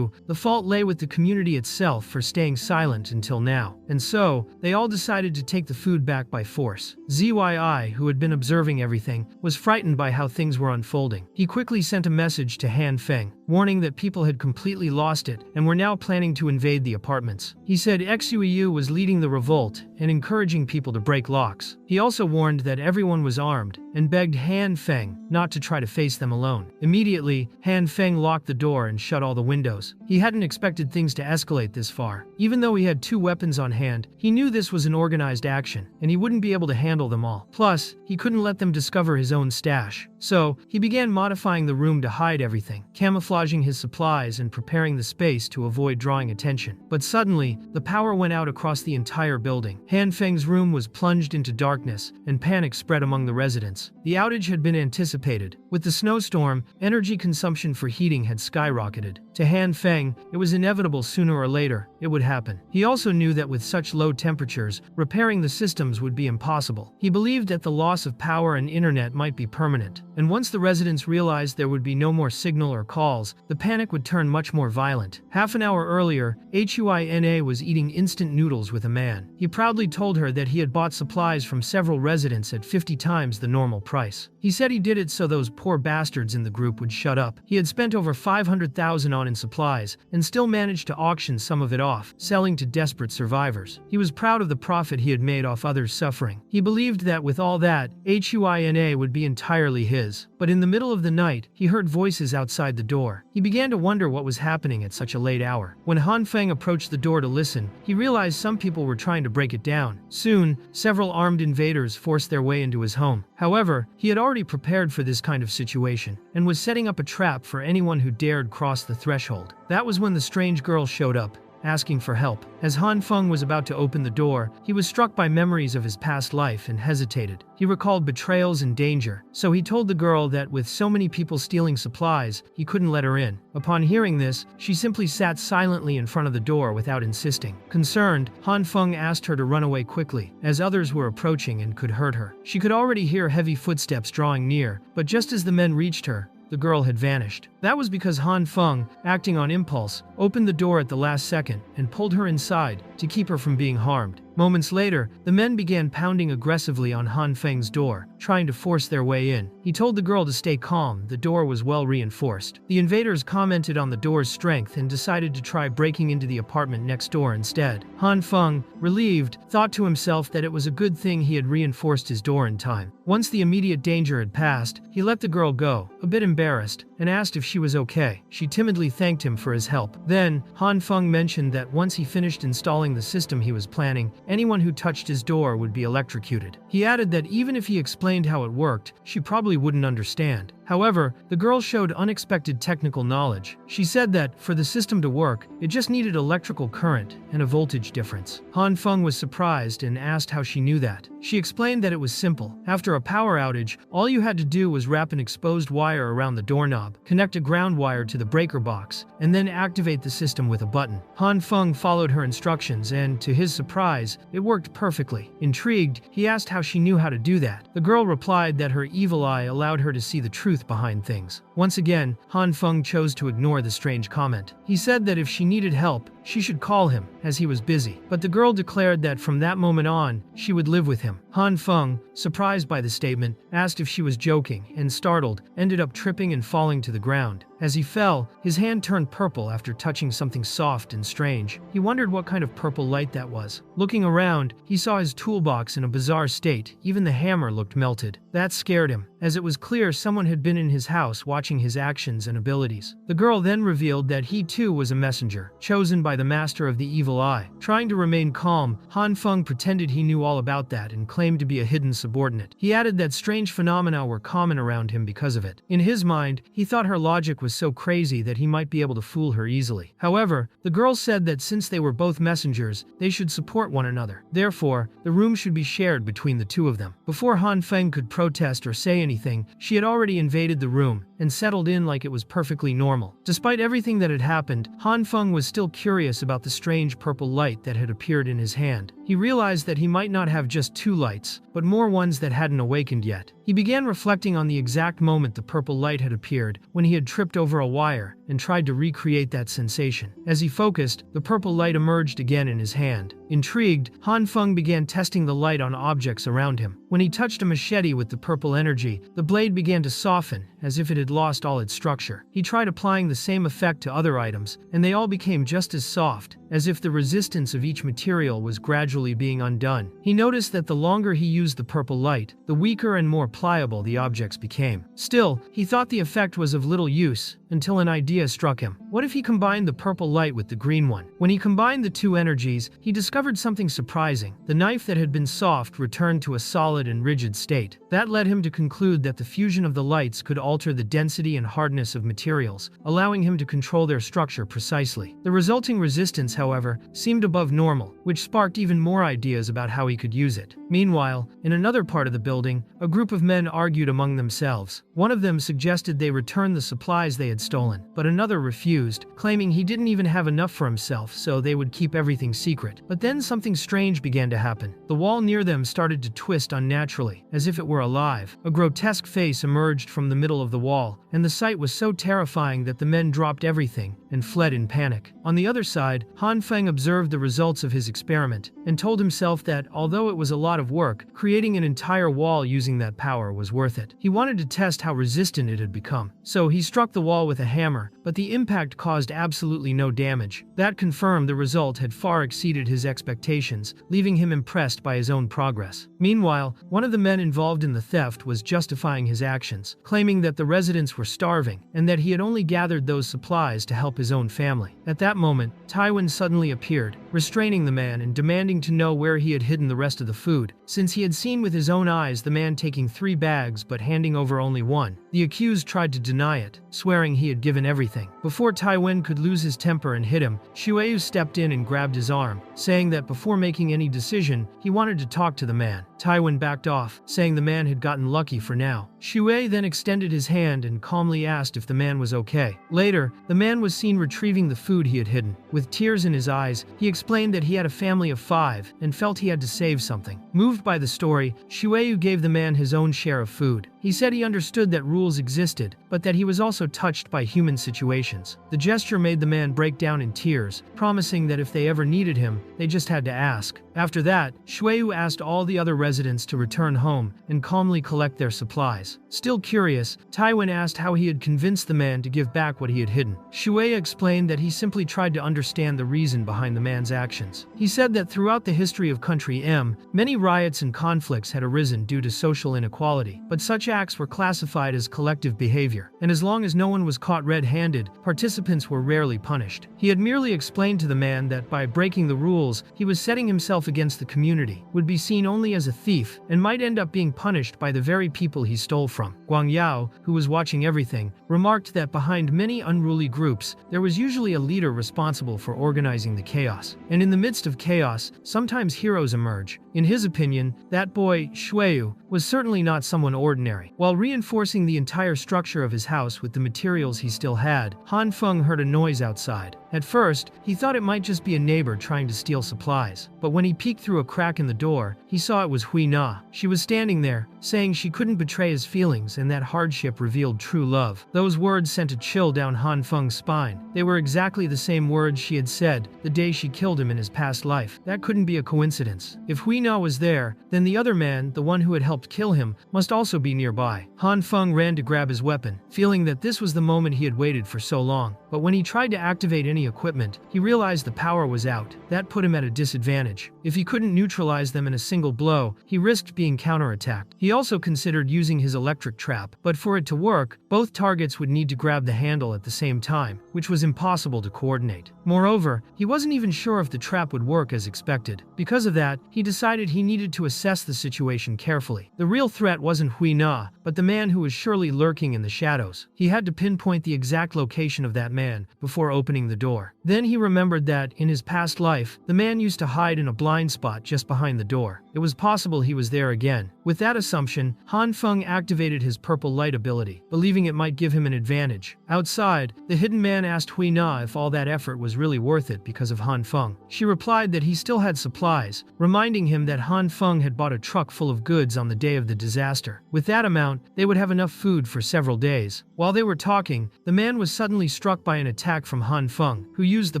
the fault lay with the community itself for staying silent until now. And so, they all decided to take the food back by force. Zyi, who had been observing everything, was frightened by how things were unfolding. He quickly sent a message to Hanfong, warning that people had completely lost it and were now planning to invade the apartments. He said Xuau was leading the revolt and encouraging people to break locks. He also warned that everyone was armed and begged Hanfong not to try to face them alone. Immediately, Hanfong locked the door and shut all the windows. He hadn't expected things to escalate this far. Even though he had 2 weapons on hand, he knew this was an organized action, and he wouldn't be able to handle them all. Plus, he couldn't let them discover his own stash. So, he began modifying the room to hide everything, camouflaging his supplies and preparing the space to avoid drawing attention. But suddenly, the power went out across the entire building. Hanfeng's room was plunged into darkness, and panic spread among the residents. The outage had been anticipated. With the snowstorm, energy consumption for heating had skyrocketed. To Hanfong, it was inevitable sooner or later it would happen. He also knew that with such low temperatures, repairing the systems would be impossible. He believed that the loss of power and internet might be permanent. And once the residents realized there would be no more signal or calls, the panic would turn much more violent. Half an hour earlier, Huina was eating instant noodles with a man. He proudly told her that he had bought supplies from several residents at 50 times the normal price. He said he did it so those poor bastards in the group would shut up. He had spent over 500,000 in supplies and still managed to auction some of it off, selling to desperate survivors. He was proud of the profit he had made off others' suffering. He believed that with all that, Huina would be entirely his. But in the middle of the night, he heard voices outside the door. He began to wonder what was happening at such a late hour. When Hanfong approached the door to listen, he realized some people were trying to break it down. Soon, several armed invaders forced their way into his home. However, he had already prepared for this kind of situation and was setting up a trap for anyone who dared cross the threshold. That was when the strange girl showed up, asking for help. As Hanfong was about to open the door, he was struck by memories of his past life and hesitated. He recalled betrayals and danger, so he told the girl that with so many people stealing supplies, he couldn't let her in. Upon hearing this, she simply sat silently in front of the door without insisting. Concerned, Hanfong asked her to run away quickly, as others were approaching and could hurt her. She could already hear heavy footsteps drawing near, but just as the men reached her, the girl had vanished. That was because Hanfong, acting on impulse, opened the door at the last second and pulled her inside to keep her from being harmed. Moments later, the men began pounding aggressively on Hanfeng's door, trying to force their way in. He told the girl to stay calm, the door was well reinforced. The invaders commented on the door's strength and decided to try breaking into the apartment next door instead. Hanfeng, relieved, thought to himself that it was a good thing he had reinforced his door in time. Once the immediate danger had passed, he let the girl go, a bit embarrassed, and asked if she was okay. She timidly thanked him for his help. Then, Hanfeng mentioned that once he finished installing the system he was planning, anyone who touched his door would be electrocuted. He added that even if he explained how it worked, she probably wouldn't understand. However, the girl showed unexpected technical knowledge. She said that, for the system to work, it just needed electrical current and a voltage difference. Hanfeng was surprised and asked how she knew that. She explained that it was simple. After a power outage, all you had to do was wrap an exposed wire around the doorknob, connect a ground wire to the breaker box, and then activate the system with a button. Hanfeng followed her instructions and, to his surprise, it worked perfectly. Intrigued, he asked how she knew how to do that. The girl replied that her evil eye allowed her to see the truth behind things. Once again, Hanfeng chose to ignore the strange comment. He said that if she needed help, she should call him, as he was busy. But the girl declared that from that moment on, she would live with him. Hanfeng, surprised by the statement, asked if she was joking, and startled, ended up tripping and falling to the ground. As he fell, his hand turned purple after touching something soft and strange. He wondered what kind of purple light that was. Looking around, he saw his toolbox in a bizarre state. Even the hammer looked melted. That scared him, as it was clear someone had been in his house watching his actions and abilities. The girl then revealed that he too was a messenger, chosen by the master of the evil eye. Trying to remain calm, Hanfeng pretended he knew all about that and claimed to be a hidden subordinate. He added that strange phenomena were common around him because of it. In his mind, he thought her logic was so crazy that he might be able to fool her easily. However, the girl said that since they were both messengers, they should support one another. Therefore, the room should be shared between the two of them. Before Hanfeng could protest or say anything, she had already invaded the room and settled in like it was perfectly normal. Despite everything that had happened, Hanfeng was still curious about the strange purple light that had appeared in his hand. He realized that he might not have just two lights, but more ones that hadn't awakened yet. He began reflecting on the exact moment the purple light had appeared, when he had tripped over a wire and tried to recreate that sensation. As he focused, the purple light emerged again in his hand. Intrigued, Hanfeng began testing the light on objects around him. When he touched a machete with the purple energy, the blade began to soften, as if it had lost all its structure. He tried applying the same effect to other items, and they all became just as soft, as if the resistance of each material was gradually being undone. He noticed that the longer he used the purple light, the weaker and more pliable the objects became. Still, he thought the effect was of little use, until an idea struck him. What if he combined the purple light with the green one? When he combined the two energies, he discovered something surprising. The knife that had been soft returned to a solid and rigid state. That led him to conclude that the fusion of the lights could alter the density and hardness of materials, allowing him to control their structure precisely. The resulting resistance, however, seemed above normal, which sparked even more ideas about how he could use it. Meanwhile, in another part of the building, a group of men argued among themselves. One of them suggested they return the supplies they had stolen, but another refused, claiming he didn't even have enough for himself, so they would keep everything secret. But then something strange began to happen. The wall near them started to twist unnaturally, as if it were alive. A grotesque face emerged from the middle of the wall, and the sight was so terrifying that the men dropped everything and fled in panic. On the other side, Hanfeng observed the results of his experiment and told himself that, although it was a lot of work, creating an entire wall using that power was worth it. He wanted to test how resistant it had become. So he struck the wall with a hammer, but the impact caused absolutely no damage. That confirmed the result had far exceeded his expectations, leaving him impressed by his own progress. Meanwhile, one of the men involved in the theft was justifying his actions, claiming that the residents were starving and that he had only gathered those supplies to help his own family. At that moment, Tywin suddenly appeared, restraining the man and demanding to know where he had hidden the rest of the food. Since he had seen with his own eyes the man taking 3 bags but handing over only 1, the accused tried to deny it, swearing he had given everything. Before Tywin could lose his temper and hit him, Shuayu stepped in and grabbed his arm, saying that before making any decision, he wanted to talk to the man. Tywin backed off, saying the man had gotten lucky for now. Shuai then extended his hand and calmly asked if the man was okay. Later, the man was seen retrieving the food he had hidden. With tears in his eyes, he explained that he had a family of 5 and felt he had to save something. Moved by the story, Shuayu gave the man his own share of food. He said he understood that rules rules existed, but that he was also touched by human situations. The gesture made the man break down in tears, promising that if they ever needed him, they just had to ask. After that, Shuyu asked all the other residents to return home and calmly collect their supplies. Still curious, Taiwan asked how he had convinced the man to give back what he had hidden. Shuya explained that he simply tried to understand the reason behind the man's actions. He said that throughout the history of Country M, many riots and conflicts had arisen due to social inequality, but such acts were classified as collective behavior, and as long as no one was caught red-handed, participants were rarely punished. He had merely explained to the man that by breaking the rules, he was setting himself against the community, would be seen only as a thief, and might end up being punished by the very people he stole from. Guang Yao, who was watching everything, remarked that behind many unruly groups, there was usually a leader responsible for organizing the chaos. And in the midst of chaos, sometimes heroes emerge. In his opinion, that boy, Shuyu, was certainly not someone ordinary. While reinforcing the entire structure of his house with the materials he still had, Hanfong heard a noise outside. At first, he thought it might just be a neighbor trying to steal supplies, but when he peeked through a crack in the door, he saw it was Huina. She was standing there, saying she couldn't betray his feelings and that hardship revealed true love. Those words sent a chill down Hanfeng's spine. They were exactly the same words she had said the day she killed him in his past life. That couldn't be a coincidence. If Huina was there, then the other man, the one who had helped kill him, must also be nearby. Hanfeng ran to grab his weapon, feeling that this was the moment he had waited for so long. But when he tried to activate any equipment, he realized the power was out. That put him at a disadvantage. If he couldn't neutralize them in a single blow, he risked being counterattacked. He also considered using his electric trap, but for it to work, both targets would need to grab the handle at the same time, which was impossible to coordinate. Moreover, he wasn't even sure if the trap would work as expected. Because of that, he decided he needed to assess the situation carefully. The real threat wasn't Huina, but the man who was surely lurking in the shadows. He had to pinpoint the exact location of that man before opening the door. Then he remembered that, in his past life, the man used to hide in a blind spot just behind the door. It was possible he was there again. With that assumption, Hanfeng activated his purple light ability, believing it might give him an advantage. Outside, the hidden man asked Huina if all that effort was really worth it because of Hanfeng. She replied that he still had supplies, reminding him that Hanfeng had bought a truck full of goods on the day of the disaster. With that amount, they would have enough food for several days. While they were talking, the man was suddenly struck by an attack from Hanfeng, who used the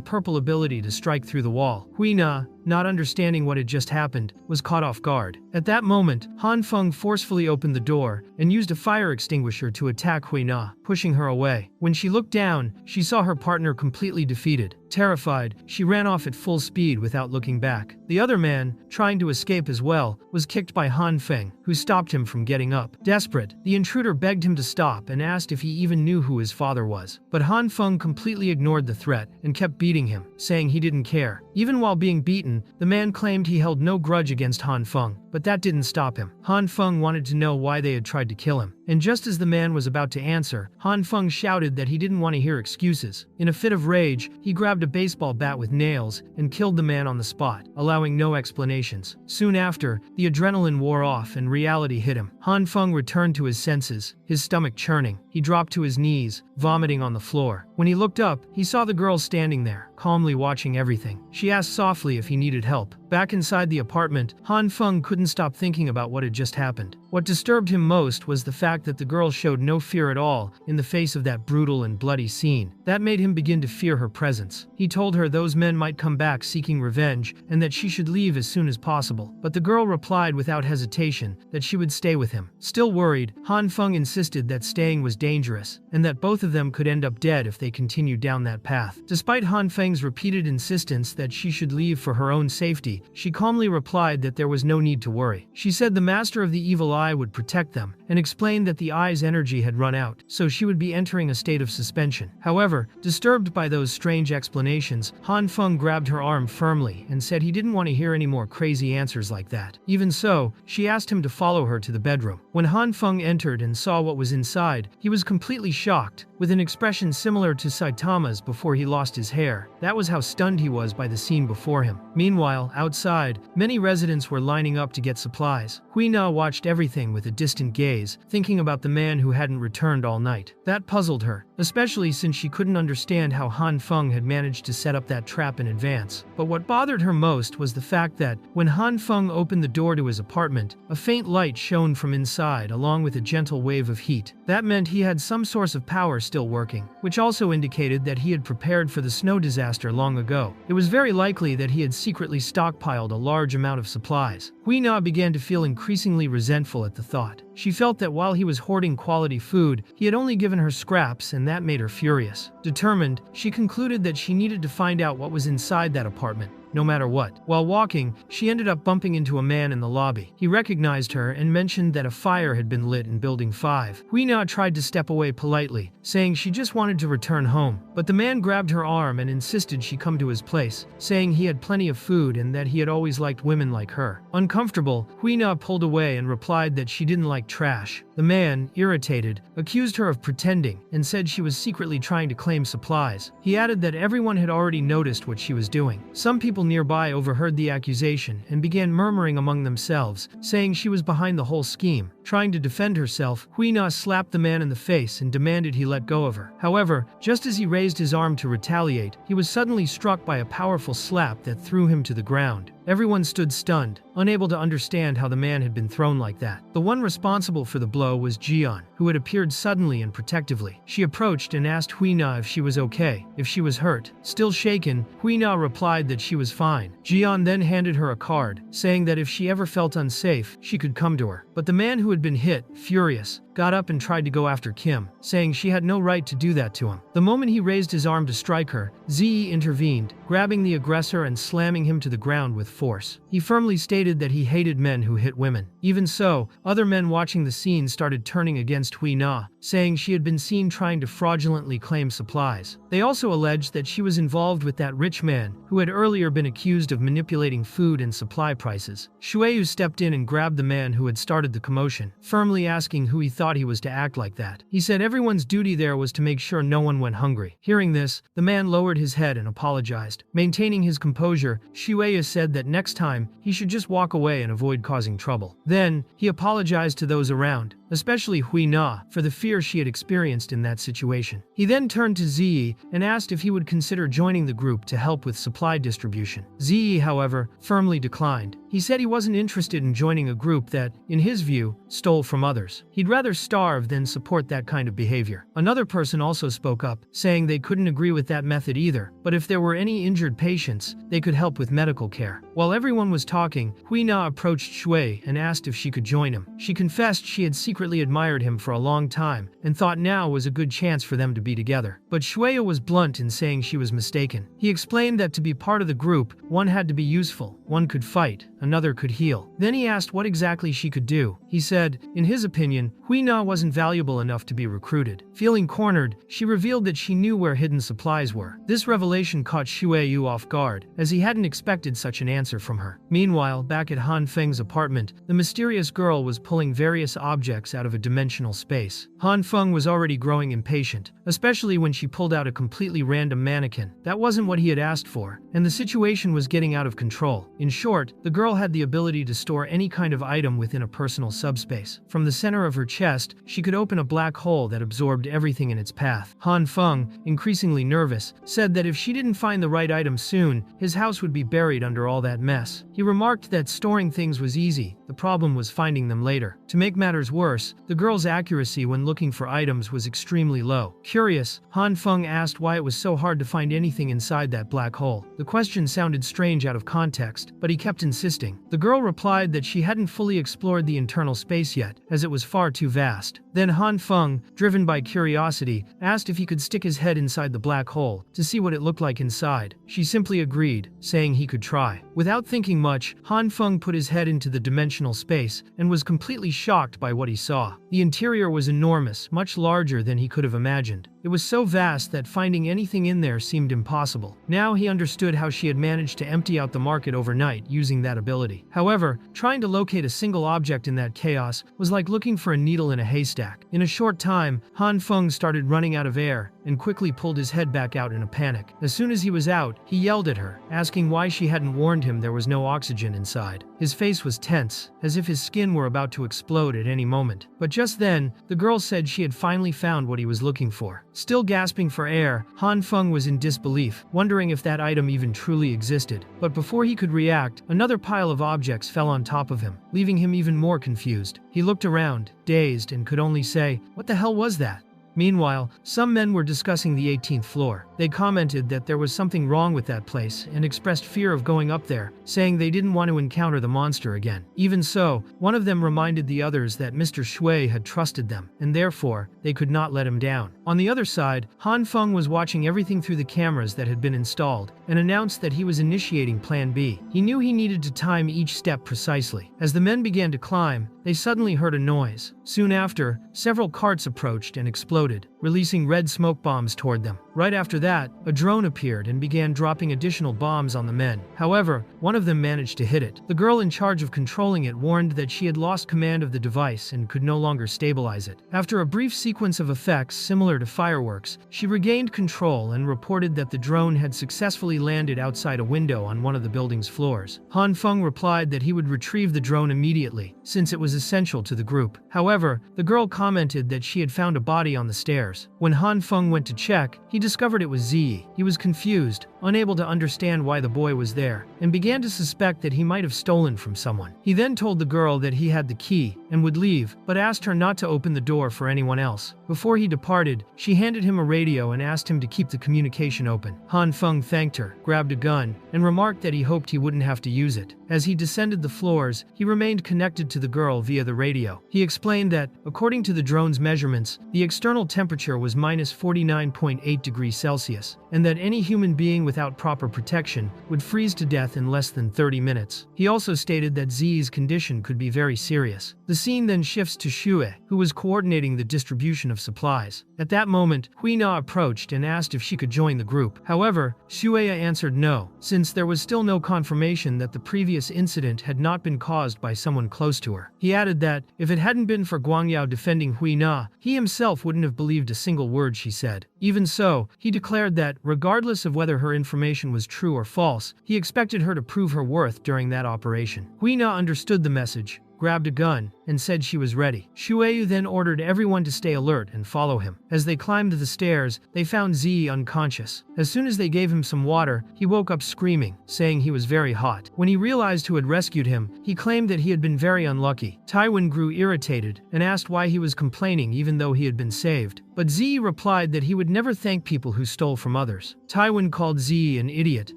purple ability to strike through the wall. Huina, not understanding what had just happened, was caught off guard. At that moment, Hanfeng forcefully opened the door and used a fire extinguisher to attack Huina, pushing her away. When she looked down, she saw her partner completely defeated. Terrified, she ran off at full speed without looking back. The other man, trying to escape as well, was kicked by Hanfeng, who stopped him from getting up. Desperate, the intruder begged him to stop and asked if he even knew who his father was. But Hanfeng completely ignored the threat and kept beating him, saying he didn't care. Even while being beaten, the man claimed he held no grudge against Hanfeng, but that didn't stop him. Hanfeng wanted to know why they had tried to kill him. And just as the man was about to answer, Hanfeng shouted that he didn't want to hear excuses. In a fit of rage, he grabbed a baseball bat with nails and killed the man on the spot, allowing no explanations. Soon after, the adrenaline wore off and reality hit him. Hanfeng returned to his senses, his stomach churning. He dropped to his knees, vomiting on the floor. When he looked up, he saw the girl standing there, calmly watching everything. She asked softly if he needed help. Back inside the apartment, Hanfeng couldn't stop thinking about what had just happened. What disturbed him most was the fact that the girl showed no fear at all in the face of that brutal and bloody scene. That made him begin to fear her presence. He told her those men might come back seeking revenge and that she should leave as soon as possible. But the girl replied without hesitation that she would stay with him. Still worried, Hanfeng insisted that staying was dangerous and that both of them could end up dead if they continued down that path. Despite Hanfeng's repeated insistence that she should leave for her own safety, she calmly replied that there was no need to worry. She said the master of the evil eye would protect them and explained that the eye's energy had run out, so she would be entering a state of suspension. However, disturbed by those strange explanations, Hanfeng grabbed her arm firmly and said he didn't want to hear any more crazy answers like that. Even so, she asked him to follow her to the bedroom. When Hanfeng entered and saw what was inside, he was completely shocked. with an expression similar to Saitama's before he lost his hair. That was how stunned he was by the scene before him. Meanwhile, outside, many residents were lining up to get supplies. Huina watched everything with a distant gaze, thinking about the man who hadn't returned all night. That puzzled her, especially since she couldn't understand how Hanfong had managed to set up that trap in advance. But what bothered her most was the fact that, when Hanfong opened the door to his apartment, a faint light shone from inside along with a gentle wave of heat. That meant he had some source of power still working, which also indicated that he had prepared for the snow disaster long ago. It was very likely that he had secretly stockpiled a large amount of supplies. Huina began to feel increasingly resentful at the thought. She felt that while he was hoarding quality food, he had only given her scraps, and that made her furious. Determined, she concluded that she needed to find out what was inside that apartment, no matter what. While walking, she ended up bumping into a man in the lobby. He recognized her and mentioned that a fire had been lit in Building 5. Huina tried to step away politely, saying she just wanted to return home, but the man grabbed her arm and insisted she come to his place, saying he had plenty of food and that he had always liked women like her. Uncomfortable, Huina pulled away and replied that she didn't like trash. The man, irritated, accused her of pretending and said she was secretly trying to claim supplies. He added that everyone had already noticed what she was doing. Some people nearby overheard the accusation and began murmuring among themselves, saying she was behind the whole scheme. Trying to defend herself, Huina slapped the man in the face and demanded he let go of her. However, just as he raised his arm to retaliate, he was suddenly struck by a powerful slap that threw him to the ground. Everyone stood stunned, unable to understand how the man had been thrown like that. The one responsible for the blow was Jing, who had appeared suddenly and protectively. She approached and asked Huina if she was okay, if she was hurt. Still shaken, Huina replied that she was fine. Jing then handed her a card, saying that if she ever felt unsafe, she could come to her. But the man who had been hit, furious, got up and tried to go after Kim, saying she had no right to do that to him. The moment he raised his arm to strike her, Zi intervened, grabbing the aggressor and slamming him to the ground with force. He firmly stated that he hated men who hit women. Even so, other men watching the scene started turning against Huina, saying she had been seen trying to fraudulently claim supplies. They also alleged that she was involved with that rich man, who had earlier been accused of manipulating food and supply prices. Shueyu stepped in and grabbed the man who had started the commotion, firmly asking who he thought he was to act like that. He said everyone's duty there was to make sure no one went hungry. Hearing this, the man lowered his head and apologized. Maintaining his composure, Shueyu said that next time, he should just walk away and avoid causing trouble. Then, he apologized to those around, especially Huina, for the fear she had experienced in that situation. He then turned to Zi and asked if he would consider joining the group to help with supply distribution. Zi, however, firmly declined. He said he wasn't interested in joining a group that, in his view, stole from others. He'd rather starve than support that kind of behavior. Another person also spoke up, saying they couldn't agree with that method either, but if there were any injured patients, they could help with medical care. While everyone was talking, Huina approached Shui and asked if she could join him. She confessed she had secretly admired him for a long time and thought now was a good chance for them to be together. But Shueyu was blunt in saying she was mistaken. He explained that to be part of the group, one had to be useful, one could fight, another could heal. Then he asked what exactly she could do. He said, in his opinion, Huina wasn't valuable enough to be recruited. Feeling cornered, she revealed that she knew where hidden supplies were. This revelation caught Shueyu off guard, as he hadn't expected such an answer from her. Meanwhile, back at Hanfeng's apartment, the mysterious girl was pulling various objects out of a dimensional space. Hanfeng was already growing impatient, especially when she pulled out a completely random mannequin. That wasn't what he had asked for, and the situation was getting out of control. In short, the girl had the ability to store any kind of item within a personal subspace. From the center of her chest, she could open a black hole that absorbed everything in its path. Hanfeng, increasingly nervous, said that if she didn't find the right item soon, his house would be buried under all that mess. He remarked that storing things was easy, the problem was finding them later. To make matters worse, the girl's accuracy when looking for items was extremely low. Curious, Hanfeng asked why it was so hard to find anything inside that black hole. The question sounded strange out of context, but he kept insisting. The girl replied that she hadn't fully explored the internal space yet, as it was far too vast. Then Hanfeng, driven by curiosity, asked if he could stick his head inside the black hole to see what it looked like inside. She simply agreed, saying he could try. Without thinking much, Hanfeng put his head into the dimensional space and was completely shocked by what he saw. The interior was enormous, much larger than he could have imagined. It was so vast that finding anything in there seemed impossible. Now he understood how she had managed to empty out the market overnight using that ability. However, trying to locate a single object in that chaos was like looking for a needle in a haystack. In a short time, Hanfong started running out of air and quickly pulled his head back out in a panic. As soon as he was out, he yelled at her, asking why she hadn't warned him there was no oxygen inside. His face was tense, as if his skin were about to explode at any moment. But just then, the girl said she had finally found what he was looking for. Still gasping for air, Hanfong was in disbelief, wondering if that item even truly existed. But before he could react, another pile of objects fell on top of him, leaving him even more confused. He looked around, dazed, and could only say, "What the hell was that?" Meanwhile, some men were discussing the 18th floor. They commented that there was something wrong with that place and expressed fear of going up there, saying they didn't want to encounter the monster again. Even so, one of them reminded the others that Mr. Shui had trusted them, and therefore, they could not let him down. On the other side, Hanfong was watching everything through the cameras that had been installed and announced that he was initiating Plan B. He knew he needed to time each step precisely. As the men began to climb, they suddenly heard a noise. Soon after, several carts approached and exploded, releasing red smoke bombs toward them. Right after that, a drone appeared and began dropping additional bombs on the men. However, one of them managed to hit it. The girl in charge of controlling it warned that she had lost command of the device and could no longer stabilize it. After a brief sequence of effects similar to fireworks, she regained control and reported that the drone had successfully landed outside a window on one of the building's floors. Hanfong replied that he would retrieve the drone immediately, since it was essential to the group. However, the girl commented that she had found a body on the stairs. When Hanfong went to check, he discovered it was Zi. He was confused, unable to understand why the boy was there, and began to suspect that he might have stolen from someone. He then told the girl that he had the key and would leave, but asked her not to open the door for anyone else. Before he departed, she handed him a radio and asked him to keep the communication open. Hanfong thanked her, grabbed a gun, and remarked that he hoped he wouldn't have to use it. As he descended the floors, he remained connected to the girl via the radio. He explained that, according to the drone's measurements, the external temperature was minus 49.8 degrees Celsius, and that any human being without proper protection would freeze to death in less than 30 minutes. He also stated that Zi's condition could be very serious. The scene then shifts to Shui, who was coordinating the distribution of supplies. At that moment, Huina approached and asked if she could join the group. However, Shui answered no, since there was still no confirmation that the previous incident had not been caused by someone close to her. He added that, if it hadn't been for Guangyao defending Huina, he himself wouldn't have believed a single word she said. Even so, he declared that, regardless of whether her information was true or false, he expected her to prove her worth during that operation. Huina understood the message, grabbed a gun, and said she was ready. Shueyu then ordered everyone to stay alert and follow him. As they climbed the stairs, they found Zi unconscious. As soon as they gave him some water, he woke up screaming, saying he was very hot. When he realized who had rescued him, he claimed that he had been very unlucky. Taiwan grew irritated and asked why he was complaining even though he had been saved. But Zi replied that he would never thank people who stole from others. Taiwan called Zi an idiot,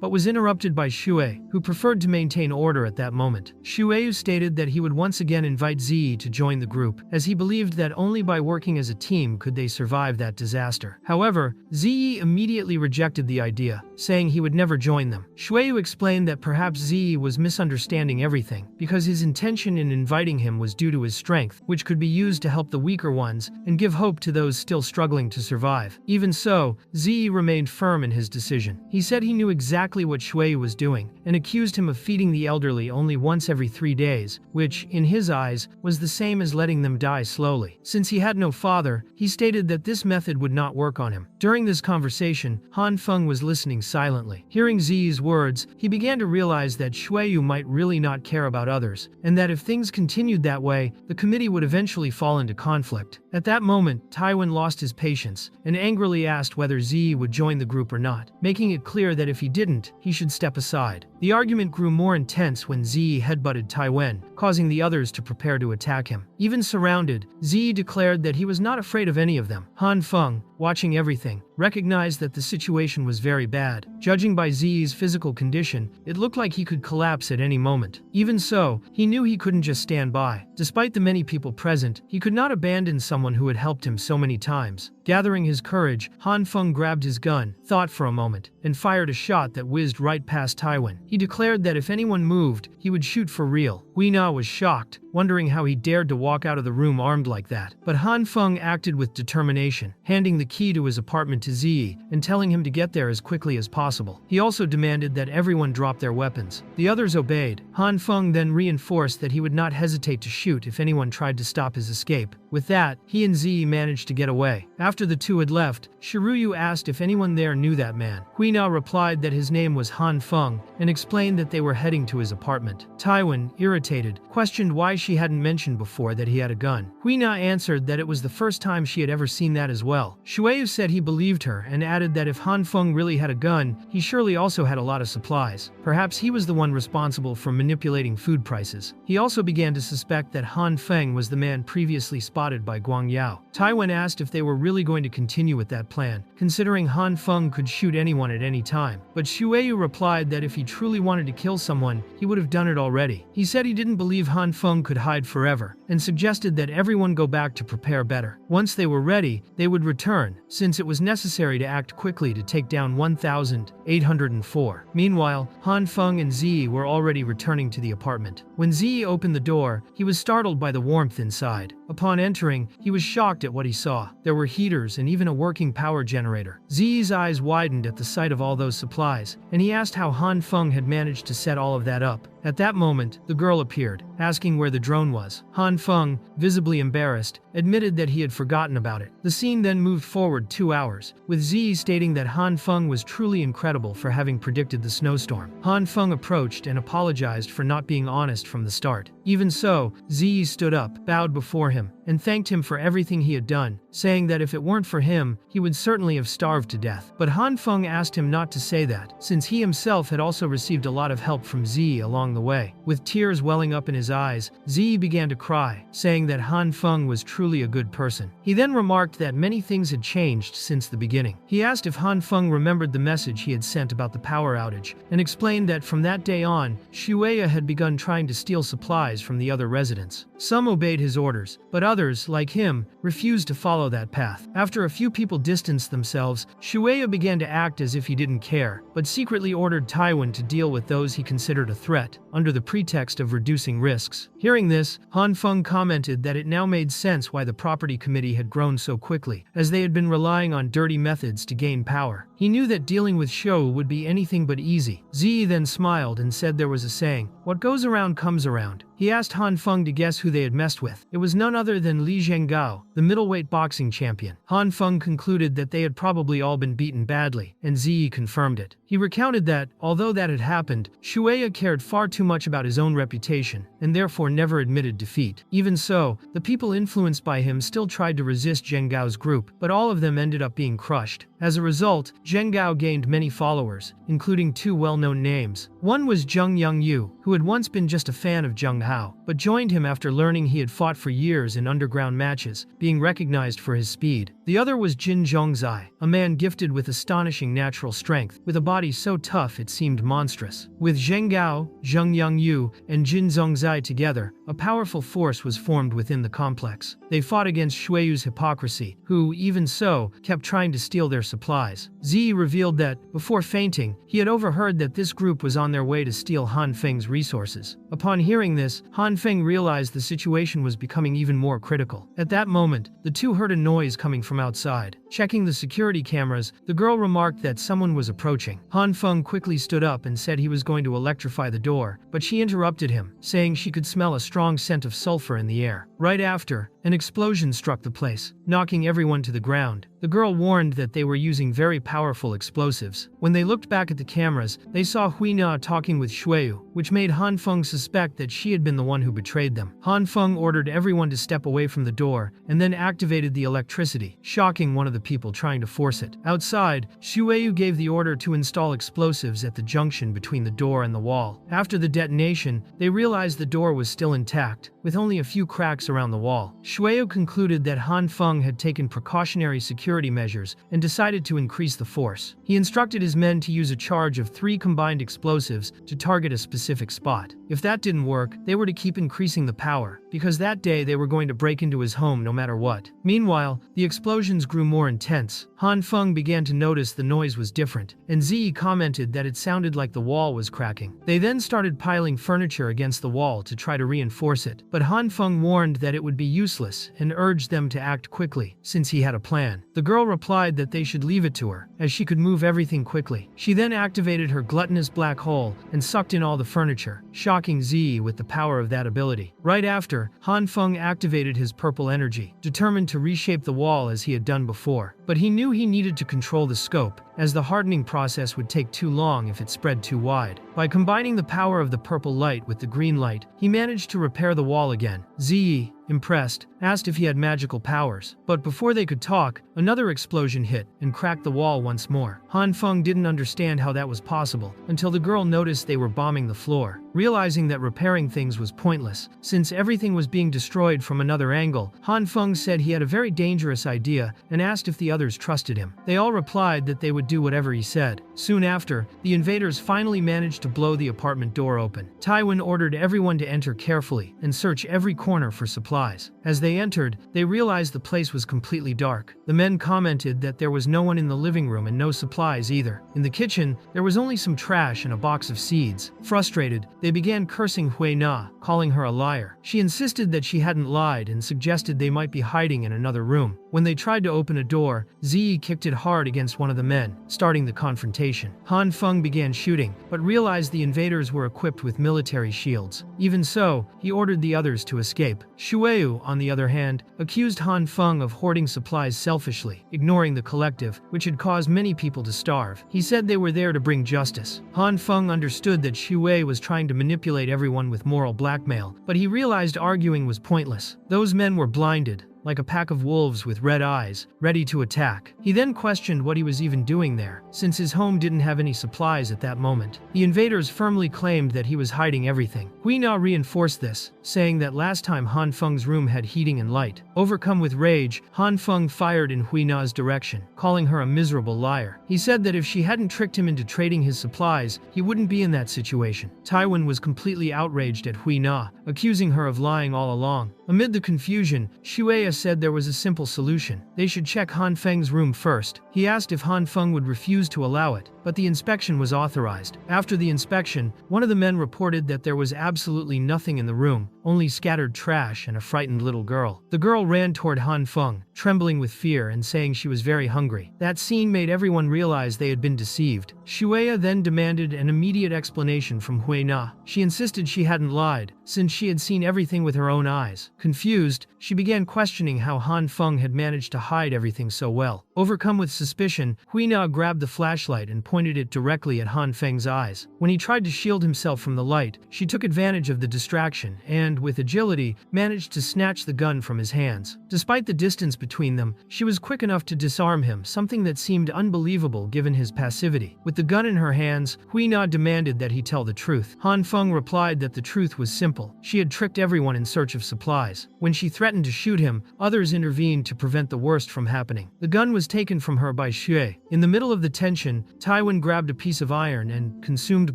but was interrupted by Shui, who preferred to maintain order at that moment. Shueyu stated that he would once again invite Zi to join the group, as he believed that only by working as a team could they survive that disaster. However, Zi immediately rejected the idea, saying he would never join them. Shueyu explained that perhaps Zi was misunderstanding everything, because his intention in inviting him was due to his strength, which could be used to help the weaker ones and give hope to those still struggling to survive. Even so, Zi remained firm in his decision. He said he knew exactly what Shueyu was doing, and accused him of feeding the elderly only once every 3 days, which, in his eyes, was the same as letting them die slowly. Since he had no father, he stated that this method would not work on him. During this conversation, Hanfong was listening silently. Hearing Zi's words, he began to realize that Shueyu might really not care about others, and that if things continued that way, the committee would eventually fall into conflict. At that moment, Taiwan lost his patience and angrily asked whether Zi would join the group or not, making it clear that if he didn't, he should step aside. The argument grew more intense when Zi headbutted Taiwan, causing the others to prepare to attack him. Even surrounded, Zi declared that he was not afraid of any of them. Hanfong, watching everything, recognized that the situation was very bad. Judging by Ziyi's physical condition, it looked like he could collapse at any moment. Even so, he knew he couldn't just stand by. Despite the many people present, he could not abandon someone who had helped him so many times. Gathering his courage, Hanfong grabbed his gun, thought for a moment, and fired a shot that whizzed right past Taiwan. He declared that if anyone moved, he would shoot for real. Huina was shocked, wondering how he dared to walk out of the room armed like that. But Hanfong acted with determination, handing the key to his apartment to Ziyi and telling him to get there as quickly as possible. He also demanded that everyone drop their weapons. The others obeyed. Hanfong then reinforced that he would not hesitate to shoot if anyone tried to stop his escape. With that, he and Ziyi managed to get away. After the two had left, Shiruyu asked if anyone there knew that man. Huina replied that his name was Hanfong and explained that they were heading to his apartment. Taiwan, irritated, questioned why she hadn't mentioned before that he had a gun. Huina answered that it was the first time she had ever seen that as well. Shueyu said he believed her and added that if Hanfong really had a gun, he surely also had a lot of supplies. Perhaps he was the one responsible for manipulating food prices. He also began to suspect that Hanfeng was the man previously spotted by Guangyao. Taiwan asked if they were really going to continue with that plan, considering Hanfeng could shoot anyone at any time. But Shueyu replied that if he truly wanted to kill someone, he would have done it already. He said he didn't believe Hanfeng could hide forever, and suggested that everyone go back to prepare better. Once they were ready, they would return, since it was necessary to act quickly to take down 1,804. Meanwhile, Hanfeng and Ziyi were already returning to the apartment. When Ziyi opened the door, he was startled by the warmth inside. Upon entering, he was shocked at what he saw. There were heaters and even a working power generator. Ziyi's eyes widened at the sight of all those supplies, and he asked how Hanfeng had managed to set all of that up. At that moment, the girl appeared, asking where the drone was. Hanfeng, visibly embarrassed, admitted that he had forgotten about it. The scene then moved forward 2 hours, with Ziyi stating that Hanfeng was truly incredible for having predicted the snowstorm. Hanfeng approached and apologized for not being honest from the start. Even so, Ziyi stood up, bowed before him, and thanked him for everything he had done, saying that if it weren't for him, he would certainly have starved to death. But Hanfeng asked him not to say that, since he himself had also received a lot of help from Ziyi along the way. With tears welling up in his eyes, Ziyi began to cry, saying that Hanfeng was truly a good person. He then remarked that many things had changed since the beginning. He asked if Hanfeng remembered the message he had sent about the power outage, and explained that from that day on, Shueya had begun trying to steal supplies from the other residents. Some obeyed his orders, but others, like him, refused to follow that path. After a few people distanced themselves, Shueya began to act as if he didn't care, but secretly ordered Taiwan to deal with those he considered a threat, under the pretext of reducing risks. Hearing this, Hanfeng commented that it now made sense why the property committee had grown so quickly, as they had been relying on dirty methods to gain power. He knew that dealing with Shou would be anything but easy. Ziyi then smiled and said there was a saying, "What goes around comes around." He asked Hanfeng to guess who they had messed with. It was none other than Li Zhenggao, the middleweight boxing champion. Hanfeng concluded that they had probably all been beaten badly, and Ziyi confirmed it. He recounted that, although that had happened, Shueya cared far too much about his own reputation, and therefore never admitted defeat. Even so, the people influenced by him still tried to resist Zhenggao's group, but all of them ended up being crushed. As a result, Zhenggao gained many followers, including 2 well-known names. One was Zheng Yongyu, who had once been just a fan of Zheng Hao, but joined him after learning he had fought for years in underground matches, being recognized for his speed. The other was Jin Zhongzai, a man gifted with astonishing natural strength, with a body so tough it seemed monstrous. With Zhenggao, Zheng Yongyu, and Jin Zhongzai together, a powerful force was formed within the complex. They fought against Shueyu's hypocrisy, who, even so, kept trying to steal their supplies. Ziyi revealed that, before fainting, he had overheard that this group was on their way to steal Hanfeng's resources. Upon hearing this, Hanfeng realized the situation was becoming even more critical. At that moment, the two heard a noise coming from outside. Checking the security cameras, the girl remarked that someone was approaching. Hanfeng quickly stood up and said he was going to electrify the door, but she interrupted him, saying she could smell a strong scent of sulfur in the air. Right after, an explosion struck the place, knocking everyone to the ground. The girl warned that they were using very powerful explosives. When they looked back at the cameras, they saw Huina talking with Shueyu, which made Hanfeng suspect that she had been the one who betrayed them. Hanfeng ordered everyone to step away from the door, and then activated the electricity, shocking one of the people trying to force it. Outside, Shueyu gave the order to install explosives at the junction between the door and the wall. After the detonation, they realized the door was still intact, with only a few cracks around the wall. Shueyu concluded that Hanfeng had taken precautionary security security measures and decided to increase the force. He instructed his men to use a charge of 3 combined explosives to target a specific spot. If that didn't work, they were to keep increasing the power, because that day they were going to break into his home no matter what. Meanwhile, the explosions grew more intense. Hanfong began to notice the noise was different, and Zi commented that it sounded like the wall was cracking. They then started piling furniture against the wall to try to reinforce it, but Hanfong warned that it would be useless and urged them to act quickly, since he had a plan. The girl replied that they should leave it to her, as she could move everything quickly. She then activated her gluttonous black hole and sucked in all the furniture, shocking Zi with the power of that ability. Right after, Hanfong activated his purple energy, determined to reshape the wall as he had done before. But he knew he needed to control the scope, as the hardening process would take too long if it spread too wide. By combining the power of the purple light with the green light, he managed to repair the wall again. Zi, impressed, asked if he had magical powers, but before they could talk, another explosion hit and cracked the wall once more. Hanfong didn't understand how that was possible until the girl noticed they were bombing the floor. Realizing that repairing things was pointless, since everything was being destroyed from another angle, Hanfong said he had a very dangerous idea and asked if the others trusted him. They all replied that they would do whatever he said. Soon after, the invaders finally managed to blow the apartment door open. Tywin ordered everyone to enter carefully and search every corner for supplies. As they entered, they realized the place was completely dark. The men commented that there was no one in the living room and no supplies either. In the kitchen, there was only some trash and a box of seeds. Frustrated, they began cursing Huina, calling her a liar. She insisted that she hadn't lied and suggested they might be hiding in another room. When they tried to open a door, Zi kicked it hard against one of the men, starting the confrontation. Hanfong began shooting, but realized the invaders were equipped with military shields. Even so, he ordered the others to escape. Shueu, on the other hand, accused Hanfong of hoarding supplies selfishly, ignoring the collective, which had caused many people to starve. He said they were there to bring justice. Hanfong understood that Shuei was trying to manipulate everyone with moral blackmail, but he realized arguing was pointless. Those men were blinded, like a pack of wolves with red eyes, ready to attack. He then questioned what he was even doing there, since his home didn't have any supplies at that moment. The invaders firmly claimed that he was hiding everything. Huina reinforced this, saying that last time Hanfeng's room had heating and light. Overcome with rage, Hanfeng fired in Huina's direction, calling her a miserable liar. He said that if she hadn't tricked him into trading his supplies, he wouldn't be in that situation. Tywin was completely outraged at Huina, accusing her of lying all along. Amid the confusion, Shuei said there was a simple solution. They should check Hanfeng's room first. He asked if Hanfeng would refuse to allow it, but the inspection was authorized. After the inspection, one of the men reported that there was absolutely nothing in the room, only scattered trash and a frightened little girl. The girl ran toward Hanfeng, trembling with fear and saying she was very hungry. That scene made everyone realize they had been deceived. Shuei then demanded an immediate explanation from Huina. She insisted she hadn't lied, since she had seen everything with her own eyes. Confused, she began questioning how Hanfeng had managed to hide everything so well. Overcome with suspicion, Huina grabbed the flashlight and pointed it directly at Hanfeng's eyes. When he tried to shield himself from the light, she took advantage of the distraction and, with agility, managed to snatch the gun from his hands. Despite the distance between them, she was quick enough to disarm him, something that seemed unbelievable given his passivity. With the gun in her hands, Huina demanded that he tell the truth. Hanfeng replied that the truth was simple. She had tricked everyone in search of supplies. When she threatened to shoot him, others intervened to prevent the worst from happening. The gun was taken from her by Shuei. In the middle of the tension, Tywin grabbed a piece of iron and, consumed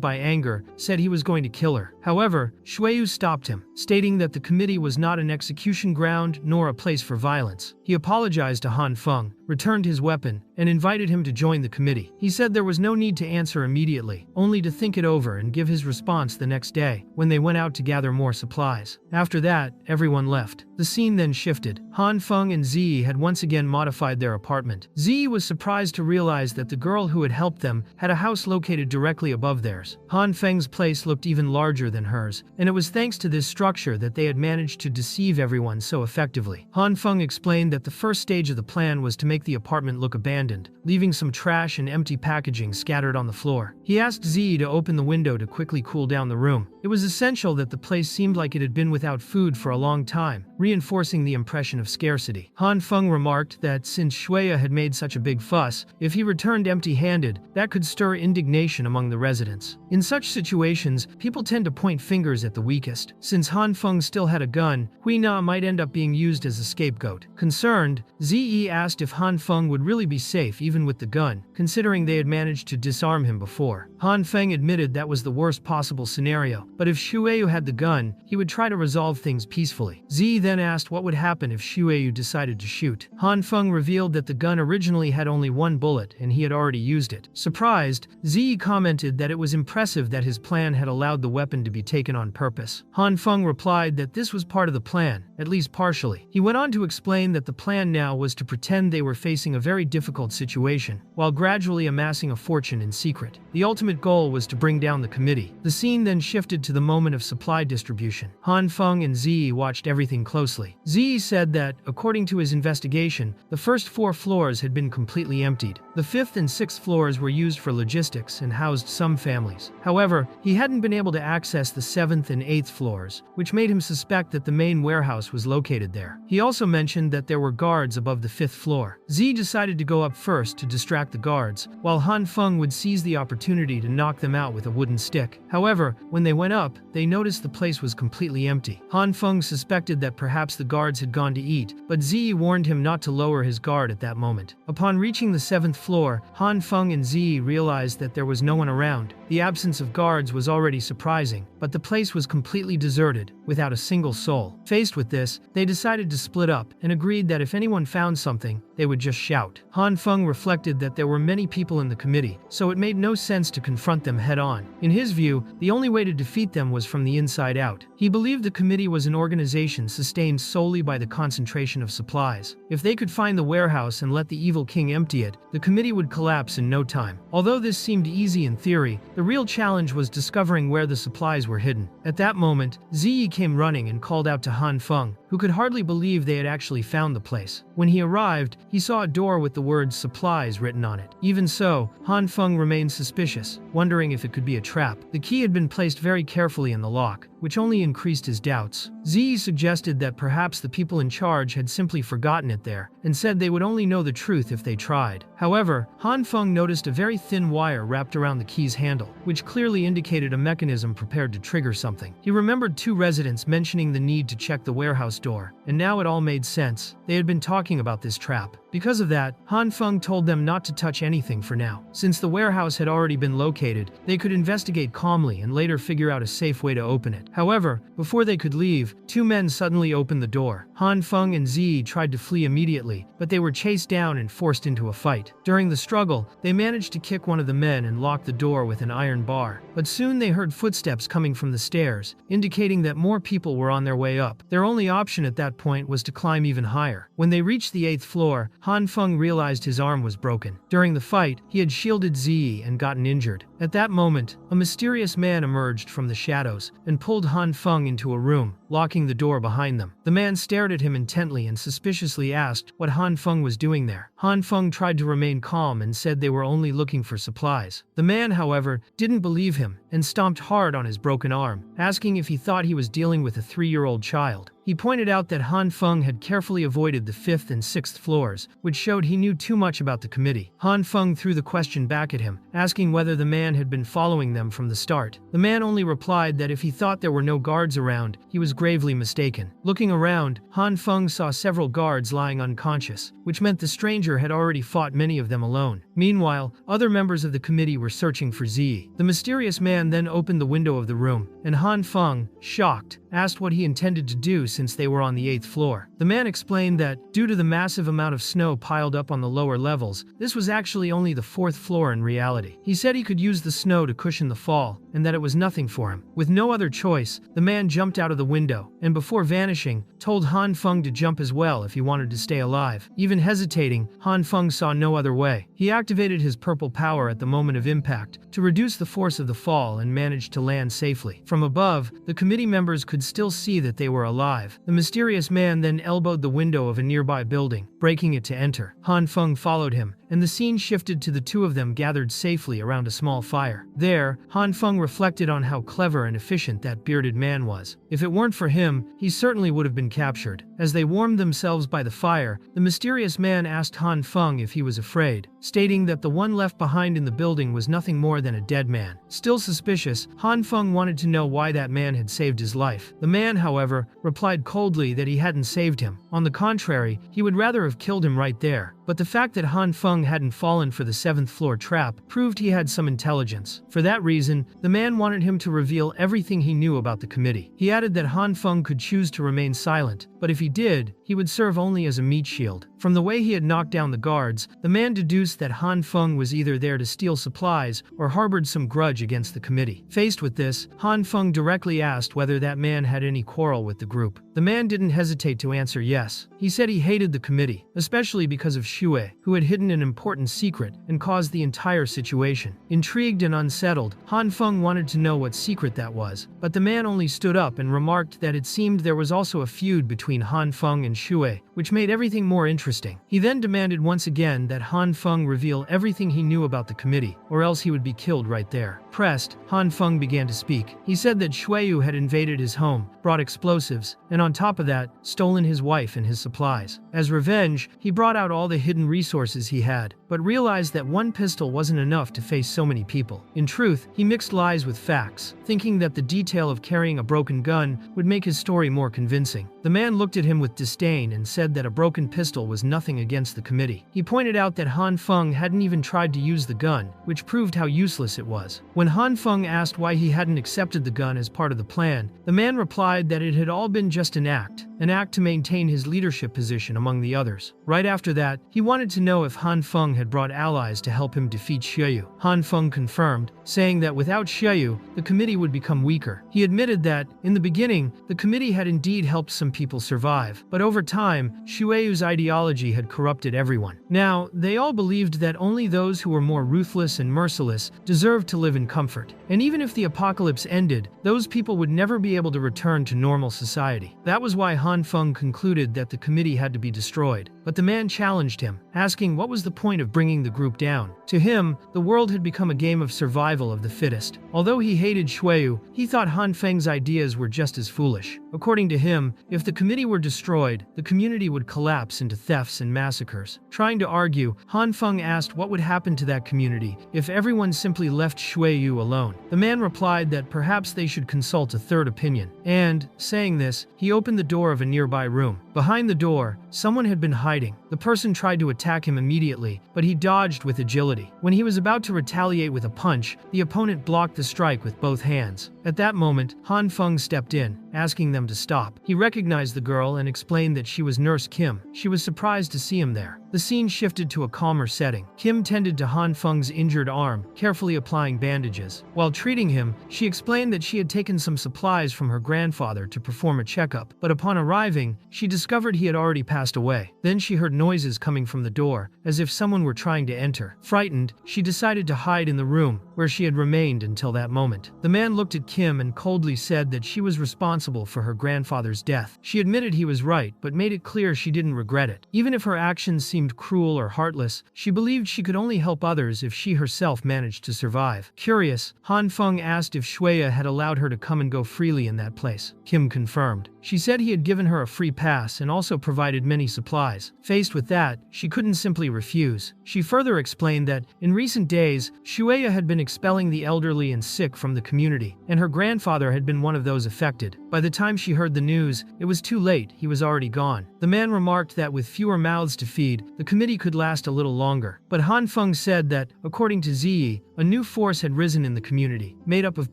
by anger, said he was going to kill her. However, Shuei stopped him, stating that the committee was not an execution ground nor a place for violence. He apologized to Hanfeng, returned his weapon, and invited him to join the committee. He said there was no need to answer immediately, only to think it over and give his response the next day, when they went out to gather more supplies. After that, everyone left. The scene then shifted. Hanfeng and Zi had once again modified their apartment. Zi was surprised to realize that the girl who had helped them had a house located directly above theirs. Hanfeng's place looked even larger than hers, and it was thanks to this structure that they had managed to deceive everyone so effectively. Hanfeng explained that the first stage of the plan was to make the apartment look abandoned, leaving some trash and empty packaging scattered on the floor. He asked Zi to open the window to quickly cool down the room. It was essential that the place seemed like it had been without food for a long time, reinforcing the impression of scarcity. Hanfeng remarked that since Shuei had made such a big fuss, if he returned empty-handed, that could stir indignation among the residents. In such situations, people tend to point fingers at the weakest. Since Hanfeng still had a gun, Huina might end up being used as a scapegoat. Concerned, Zi asked if Hanfong would really be safe even with the gun, considering they had managed to disarm him before. Hanfeng admitted that was the worst possible scenario, but if Shueyu had the gun, he would try to resolve things peacefully. Zi then asked what would happen if Shueyu decided to shoot. Hanfeng revealed that the gun originally had only one bullet and he had already used it. Surprised, Zi commented that it was impressive that his plan had allowed the weapon to be taken on purpose. Hanfeng replied that this was part of the plan, at least partially. He went on to explain that the plan now was to pretend they were facing a very difficult situation, while gradually amassing a fortune in secret. The ultimate goal was to bring down the committee. The scene then shifted to the moment of supply distribution. Hanfeng and Zi watched everything closely. Zi said that, according to his investigation, the first 4 floors had been completely emptied. The 5th and 6th floors were used for logistics and housed some families. However, he hadn't been able to access the 7th and 8th floors, which made him suspect that the main warehouse was located there. He also mentioned that there were guards above the 5th floor. Zi decided to go up first to distract the guards, while Hanfeng would seize the opportunity to knock them out with a wooden stick. However, when they went up, they noticed the place was completely empty. Hanfeng suspected that perhaps the guards had gone to eat, but Zi warned him not to lower his guard at that moment. Upon reaching the 7th floor, Hanfeng and Zi realized that there was no one around. The absence of guards was already surprising, but the place was completely deserted, without a single soul. Faced with this, they decided to split up and agreed that if anyone found something, they would just shout. Hanfeng reflected that there were many people in the committee, so it made no sense to confront them head-on. In his view, the only way to defeat them was from the inside out. He believed the committee was an organization sustained solely by the concentration of supplies. If they could find the warehouse and let the evil king empty it, the committee would collapse in no time. Although this seemed easy in theory, the real challenge was discovering where the supplies were hidden. At that moment, Zi came running and called out to Hanfeng, who could hardly believe they had actually found the place. When he arrived, he saw a door with the words supplies written on it. Even so, Hanfeng remained suspicious, wondering if it could be a trap. The key had been placed very carefully in the lock, which only increased his doubts. Zi suggested that perhaps the people in charge had simply forgotten it there, and said they would only know the truth if they tried. However, Hanfeng noticed a very thin wire wrapped around the key's handle, which clearly indicated a mechanism prepared to trigger something. He remembered 2 residents mentioning the need to check the warehouse door, and now it all made sense. They had been talking about this trap. Because of that, Hanfeng told them not to touch anything for now. Since the warehouse had already been located, they could investigate calmly and later figure out a safe way to open it. However, before they could leave, 2 men suddenly opened the door. Hanfeng and Zi tried to flee immediately, but they were chased down and forced into a fight. During the struggle, they managed to kick one of the men and lock the door with an iron bar. But soon they heard footsteps coming from the stairs, indicating that more people were on their way up. Their only option at that point was to climb even higher. When they reached the 8th floor, Hanfeng realized his arm was broken. During the fight, he had shielded Zi and gotten injured. At that moment, a mysterious man emerged from the shadows and pulled Hanfeng into a room, locking the door behind them. The man stared at him intently and suspiciously asked what Hanfeng was doing there. Hanfeng tried to remain calm and said they were only looking for supplies. The man, however, didn't believe him and stomped hard on his broken arm, asking if he thought he was dealing with a 3-year-old child. He pointed out that Hanfeng had carefully avoided the 5th and 6th floors, which showed he knew too much about the committee. Hanfeng threw the question back at him, asking whether the man had been following them from the start. The man only replied that if he thought there were no guards around, he was gravely mistaken. Looking around, Hanfeng saw several guards lying unconscious, which meant the stranger had already fought many of them alone. Meanwhile, other members of the committee were searching for Zi. The mysterious man then opened the window of the room, and Hanfeng, shocked, asked what he intended to do since they were on the 8th floor. The man explained that, due to the massive amount of snow piled up on the lower levels, this was actually only the 4th floor in reality. He said he could use the snow to cushion the fall, and that it was nothing for him. With no other choice, the man jumped out of the window, and before vanishing, told Hanfeng to jump as well if he wanted to stay alive. Even hesitating, Hanfeng saw no other way. He activated his purple power at the moment of impact to reduce the force of the fall and managed to land safely. From above, the committee members could still see that they were alive. The mysterious man then elbowed the window of a nearby building, breaking it to enter. Hanfeng followed him, and the scene shifted to the 2 of them gathered safely around a small fire. There, Hanfeng reflected on how clever and efficient that bearded man was. If it weren't for him, he certainly would have been captured. As they warmed themselves by the fire, the mysterious man asked Hanfeng if he was afraid, stating that the one left behind in the building was nothing more than a dead man. Still suspicious, Hanfeng wanted to know why that man had saved his life. The man, however, replied coldly that he hadn't saved him. On the contrary, he would rather have killed him right there. but the fact that Hanfong hadn't fallen for the 7th floor trap proved he had some intelligence. For that reason, the man wanted him to reveal everything he knew about the committee. He added that Hanfong could choose to remain silent, but if he did, he would serve only as a meat shield. From the way he had knocked down the guards, the man deduced that Hanfong was either there to steal supplies or harbored some grudge against the committee. Faced with this, Hanfong directly asked whether that man had any quarrel with the group. The man didn't hesitate to answer yes. He said he hated the committee, especially because of Shue, who had hidden an important secret and caused the entire situation. Intrigued and unsettled, Hanfong wanted to know what secret that was, but the man only stood up and remarked that it seemed there was also a feud between Hanfong and Shue, which made everything more interesting. He then demanded once again that Hanfong reveal everything he knew about the committee, or else he would be killed right there. Pressed, Hanfong began to speak. He said that Shueyu had invaded his home, brought explosives, and on top of that, stolen his wife and his supplies. As revenge, he brought out all the hidden resources he had, but realized that one pistol wasn't enough to face so many people. In truth, he mixed lies with facts, thinking that the detail of carrying a broken gun would make his story more convincing. The man looked at him with disdain and said that a broken pistol was nothing against the committee. He pointed out that Hanfong hadn't even tried to use the gun, which proved how useless it was. When Hanfong asked why he hadn't accepted the gun as part of the plan, the man replied that it had all been just an act to maintain his leadership position among the others. Right after that, he wanted to know if Hanfong had brought allies to help him defeat Shueyu. Hanfong confirmed, saying that without Shueyu, the committee would become weaker. He admitted that, in the beginning, the committee had indeed helped some people survive, but over time, Shueyu's ideology had corrupted everyone. Now, they all believed that only those who were more ruthless and merciless deserved to live in comfort. And even if the apocalypse ended, those people would never be able to return to normal society. That was why Hanfong concluded that the committee had to be destroyed. But the man challenged him, asking what was the point of bringing the group down. To him, the world had become a game of survival of the fittest. Although he hated Shueyu, he thought Hanfeng's ideas were just as foolish. According to him, if the committee were destroyed, the community would collapse into thefts and massacres. Trying to argue, Hanfong asked what would happen to that community if everyone simply left Shueyu alone. The man replied that perhaps they should consult a third opinion. And, saying this, he opened the door of a nearby room. Behind the door, someone had been hiding. The person tried to attack him immediately, but he dodged with agility. When he was about to retaliate with a punch, the opponent blocked the strike with both hands. At that moment, Hanfong stepped in, asking them to stop. He recognized the girl and explained that she was Nurse Kim. She was surprised to see him there. The scene shifted to a calmer setting. Kim tended to Hanfeng's injured arm, carefully applying bandages. While treating him, she explained that she had taken some supplies from her grandfather to perform a checkup, but upon arriving, she discovered he had already passed away. Then she heard noises coming from the door, as if someone were trying to enter. Frightened, she decided to hide in the room, where she had remained until that moment. The man looked at Kim and coldly said that she was responsible for her grandfather's death. She admitted he was right, but made it clear she didn't regret it. Even if her actions seemed cruel or heartless, she believed she could only help others if she herself managed to survive. Curious, Hanfong asked if Shueya had allowed her to come and go freely in that place. Kim confirmed. She said he had given her a free pass and also provided many supplies. Faced with that, she couldn't simply refuse. She further explained that, in recent days, Shueya had been expelling the elderly and sick from the community, and her grandfather had been one of those affected. By the time she heard the news, it was too late, he was already gone. The man remarked that with fewer mouths to feed, the committee could last a little longer. But Hanfong said that, according to Ziyi, a new force had risen in the community, made up of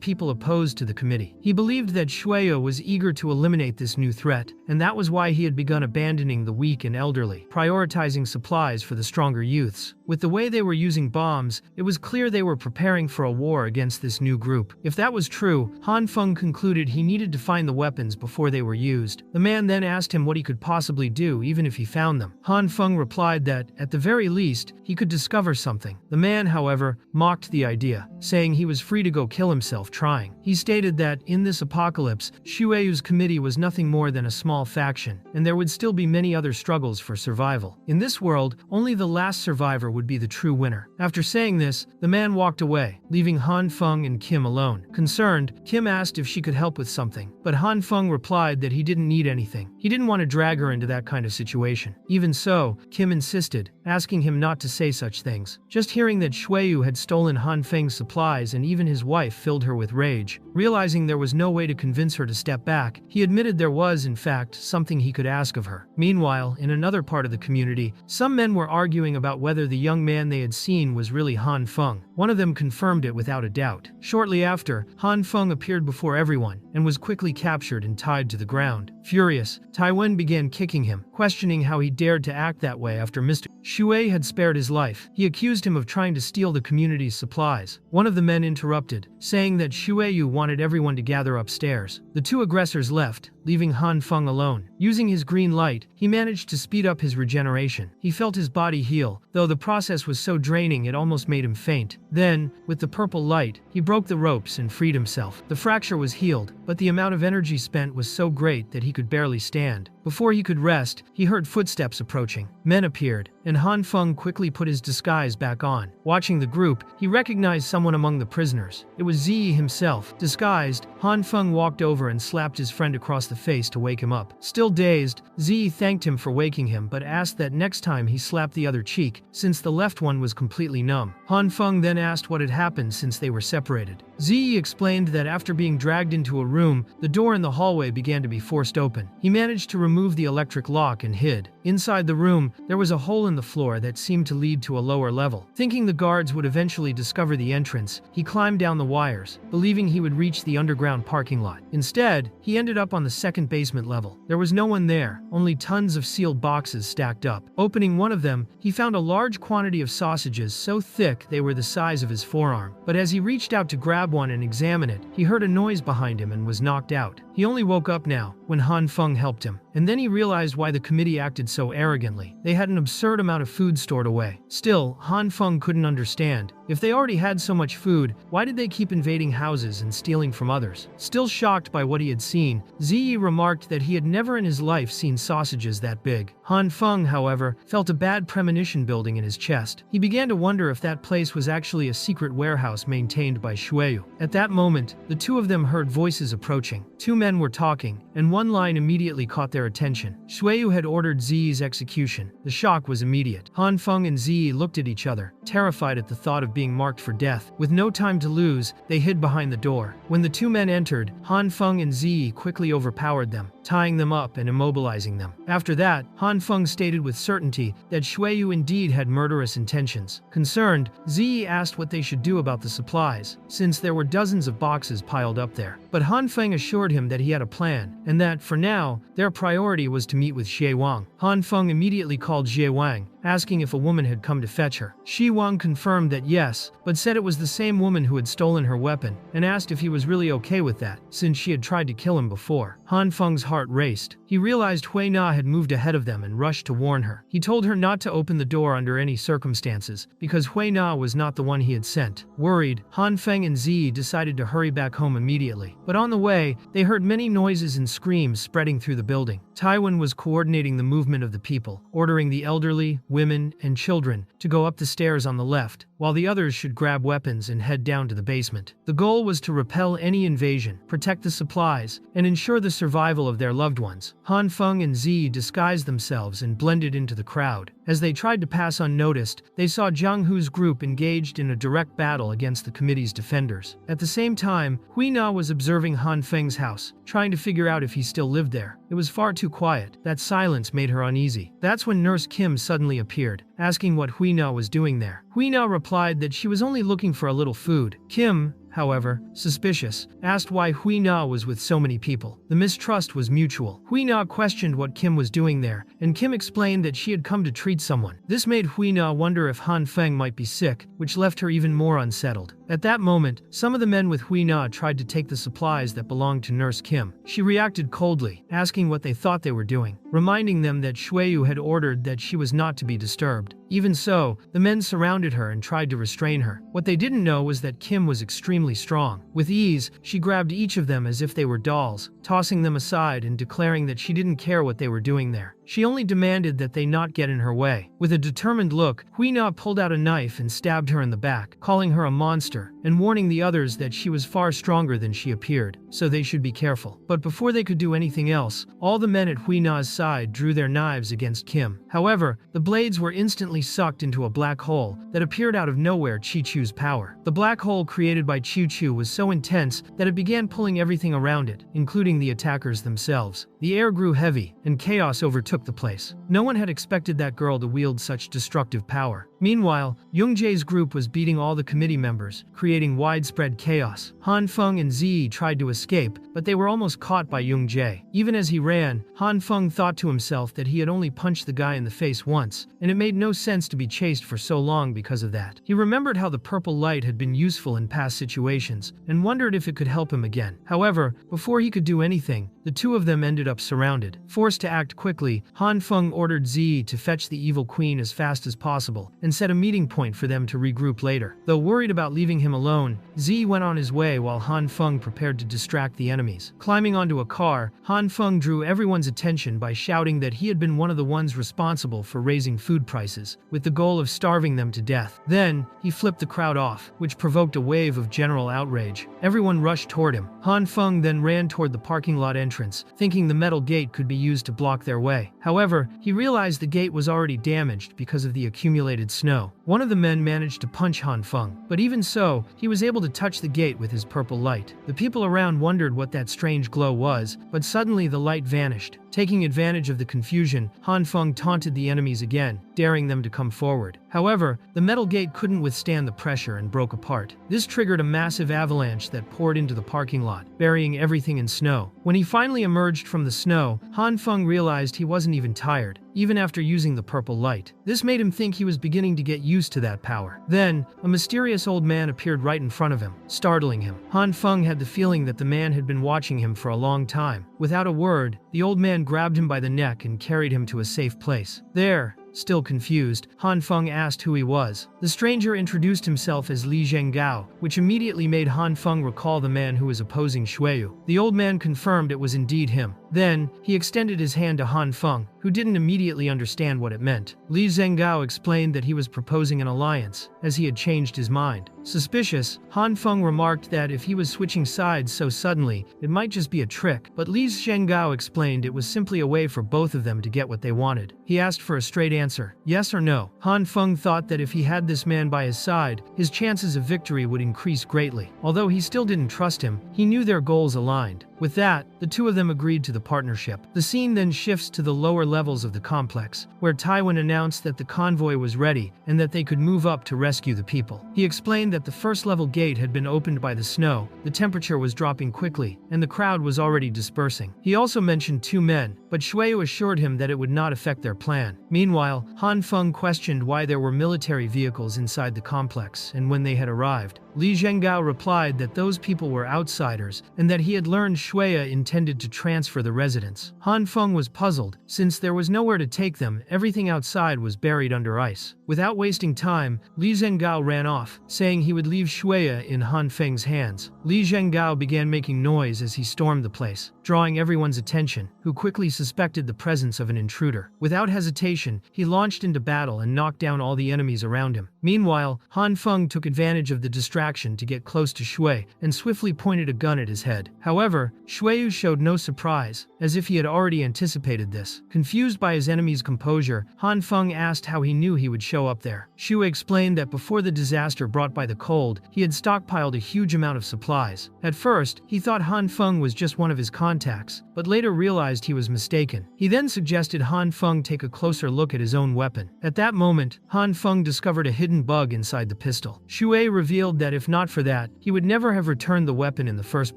people opposed to the committee. He believed that Shueya was eager to eliminate this new threat, and that was why he had begun abandoning the weak and elderly, prioritizing supplies for the stronger youths. With the way they were using bombs, it was clear they were preparing for a war against this new group. If that was true, Hanfong concluded he needed to find the weapons before they were used. The man then asked him what he could possibly do even if he found them. Hanfong replied that, at the very least, he could discover something. The man, however, mocked the idea, saying he was free to go kill himself trying. He stated that, in this apocalypse, Shueyu's committee was nothing more than a small faction, and there would still be many other struggles for survival. In this world, only the last survivor would be the true winner. After saying this, the man walked away, leaving Hanfong and Kim alone. Concerned, Kim asked if she could help with something, but Hanfong replied that he didn't need anything. He didn't want to drag her into that kind of situation. Even so, Kim insisted, asking him not to say such things. Just hearing that Shuyu had stolen Hanfeng's supplies and even his wife filled her with rage. Realizing there was no way to convince her to step back, he admitted there was, in fact, something he could ask of her. Meanwhile, in another part of the community, some men were arguing about whether the young man they had seen was really Hanfeng. One of them confirmed it without a doubt. Shortly after, Hanfeng appeared before everyone and was quickly captured and tied to the ground. Furious, Taiwan began kicking him, questioning how he dared to act that way after Mr. Shui had spared his life. He accused him of trying to steal the community's supplies. One of the men interrupted, saying that Shuyu wanted everyone to gather upstairs. The two aggressors left, leaving Hanfeng alone. Using his green light, he managed to speed up his regeneration. He felt his body heal, though the process was so draining it almost made him faint. Then, with the purple light, he broke the ropes and freed himself. The fracture was healed, but the amount of energy spent was so great that he could barely stand. Before he could rest, he heard footsteps approaching. Men appeared, and Hanfeng quickly put his disguise back on. Watching the group, he recognized someone among the prisoners. It was Ziyi himself. Disguised, Hanfeng walked over and slapped his friend across the face to wake him up. Still dazed, Ziyi thanked him for waking him but asked that next time he slap the other cheek, since the left one was completely numb. Hanfeng then asked what had happened since they were separated. Ziyi explained that after being dragged into a room, the door in the hallway began to be forced open. He managed to remove the electric lock and hid. Inside the room, there was a hole in the floor that seemed to lead to a lower level. Thinking the guards would eventually discover the entrance, he climbed down the wires, believing he would reach the underground parking lot. Instead, he ended up on the second basement level. There was no one there, only tons of sealed boxes stacked up. Opening one of them, he found a large quantity of sausages so thick they were the size of his forearm. But as he reached out to grab one and examine it, he heard a noise behind him and was knocked out. He only woke up now, when Hanfeng helped him. And then he realized why the committee acted so arrogantly. They had an absurd amount of food stored away. Still, Hanfeng couldn't understand. If they already had so much food, why did they keep invading houses and stealing from others? Still shocked by what he had seen, Ziyi remarked that he had never in his life seen sausages that big. Hanfeng, however, felt a bad premonition building in his chest. He began to wonder if that place was actually a secret warehouse maintained by Shuyu. At that moment, the two of them heard voices approaching. Two men were talking, and one line immediately caught their attention. Shuyu had ordered Ziyi's execution. The shock was immediate. Hanfeng and Ziyi looked at each other, terrified at the thought of being marked for death. With no time to lose, they hid behind the door. When the two men entered, Hanfeng and Ziyi quickly overpowered them, tying them up and immobilizing them. After that, Hanfeng stated with certainty that Shuyu indeed had murderous intentions. Concerned, Ziyi asked what they should do about the supplies, since there were dozens of boxes piled up there. But Hanfeng assured him that he had a plan, and that, for now, their priority was to meet with Xie Wang. Hanfeng immediately called Xie Wang, asking if a woman had come to fetch her. Xie Wang confirmed that yes, but said it was the same woman who had stolen her weapon, and asked if he was really okay with that, since she had tried to kill him before. Hanfeng's heart raced. He realized Huina had moved ahead of them and rushed to warn her. He told her not to open the door under any circumstances, because Huina was not the one he had sent. Worried, Hanfeng and Ziyi decided to hurry back home immediately. But on the way, they heard many noises and screams spreading through the building. Taiwan was coordinating the movement of the people, ordering the elderly, women, and children to go up the stairs on the left, while the others should grab weapons and head down to the basement. The goal was to repel any invasion, protect the supplies, and ensure the survival of their loved ones. Hanfeng and Ziyi disguised themselves and blended into the crowd. As they tried to pass unnoticed, they saw Zhang Hu's group engaged in a direct battle against the committee's defenders. At the same time, Huina was observing Hanfeng's house, trying to figure out if he still lived there. It was far too quiet. That silence made her uneasy. That's when Nurse Kim suddenly appeared, asking what Huina was doing there. Huina replied that she was only looking for a little food. Kim, however, suspicious, asked why Huina was with so many people. The mistrust was mutual. Huina questioned what Kim was doing there, and Kim explained that she had come to treat someone. This made Huina wonder if Hanfeng might be sick, which left her even more unsettled. At that moment, some of the men with Huina tried to take the supplies that belonged to Nurse Kim. She reacted coldly, asking what they thought they were doing, reminding them that Shuyu had ordered that she was not to be disturbed. Even so, the men surrounded her and tried to restrain her. What they didn't know was that Kim was extremely strong. With ease, she grabbed each of them as if they were dolls, tossing them aside and declaring that she didn't care what they were doing there. She only demanded that they not get in her way. With a determined look, Huina pulled out a knife and stabbed her in the back, calling her a monster and warning the others that she was far stronger than she appeared, so they should be careful. But before they could do anything else, all the men at Huina's side drew their knives against Kim. However, the blades were instantly sucked into a black hole that appeared out of nowhere. Chi-Chu's power. The black hole created by Chi-Chu was so intense that it began pulling everything around it, including the attackers themselves. The air grew heavy, and chaos overtook the place. No one had expected that girl to wield such destructive power. Meanwhile, Youngjae's group was beating all the committee members, creating widespread chaos. Hanfong and Zi tried to escape, but they were almost caught by Youngjae. Even as he ran, Hanfong thought to himself that he had only punched the guy in the face once, and it made no sense to be chased for so long because of that. He remembered how the purple light had been useful in past situations, and wondered if it could help him again. However, before he could do anything, the two of them ended up surrounded. Forced to act quickly, Hanfong ordered Zi to fetch the evil queen as fast as possible, and set a meeting point for them to regroup later. Though worried about leaving him alone, Zi went on his way while Hanfong prepared to distract the enemies. Climbing onto a car, Hanfong drew everyone's attention by shouting that he had been one of the ones responsible for raising food prices, with the goal of starving them to death. Then, he flipped the crowd off, which provoked a wave of general outrage. Everyone rushed toward him. Hanfong then ran toward the parking lot entrance, thinking the metal gate could be used to block their way. However, he realized the gate was already damaged because of the accumulated snow. One of the men managed to punch Hanfong, but even so, he was able to touch the gate with his purple light. The people around wondered what that strange glow was, but suddenly the light vanished. Taking advantage of the confusion, Hanfong taunted the enemies again, daring them to come forward. However, the metal gate couldn't withstand the pressure and broke apart. This triggered a massive avalanche that poured into the parking lot, burying everything in snow. When he finally emerged from the snow, Hanfong realized he wasn't even tired, even after using the purple light. This made him think he was beginning to get used to that power. Then, a mysterious old man appeared right in front of him, startling him. Hanfong had the feeling that the man had been watching him for a long time. Without a word, the old man grabbed him by the neck and carried him to a safe place. There, still confused, Hanfong asked who he was. The stranger introduced himself as Li Zhenggao, which immediately made Hanfong recall the man who was opposing Shuyu. The old man confirmed it was indeed him. Then, he extended his hand to Hanfong, who didn't immediately understand what it meant. Li Zhenggao explained that he was proposing an alliance, as he had changed his mind. Suspicious, Hanfong remarked that if he was switching sides so suddenly, it might just be a trick, but Li Zhenggao explained it was simply a way for both of them to get what they wanted. He asked for a straight answer, yes or no. Hanfong thought that if he had this man by his side, his chances of victory would increase greatly. Although he still didn't trust him, he knew their goals aligned. With that, the two of them agreed to the partnership. The scene then shifts to the lower levels of the complex, where Taiwan announced that the convoy was ready and that they could move up to rescue the people. He explained that the first level gate had been opened by the snow, the temperature was dropping quickly, and the crowd was already dispersing. He also mentioned 2 men, but Shuyu assured him that it would not affect their plan. Meanwhile, Hanfong questioned why there were military vehicles inside the complex and when they had arrived. Li Zhenggao replied that those people were outsiders and that he had learned Shuyu intended to transfer the residents. Hanfong was puzzled. Since there was nowhere to take them, everything outside was buried under ice. Without wasting time, Li Zhenggao ran off, saying he would leave Shuyu in Hanfeng's hands. Li Zhenggao began making noise as he stormed the place, drawing everyone's attention, who quickly suspected the presence of an intruder. Without hesitation, he launched into battle and knocked down all the enemies around him. Meanwhile, Hanfong took advantage of the distraction to get close to Shuyu and swiftly pointed a gun at his head. However, Shuyu showed no surprise, as if he had already anticipated this. Confused by his enemy's composure, Hanfong asked how he knew he would show up there. Shuyu explained that before the disaster brought by the cold, he had stockpiled a huge amount of supplies. At first, he thought Hanfong was just one of his contacts, but later realized he was mistaken. He then suggested Hanfong take a closer look at his own weapon. At that moment, Hanfong discovered a hidden bug inside the pistol. Shuyu revealed that if not for that, he would never have returned the weapon in the first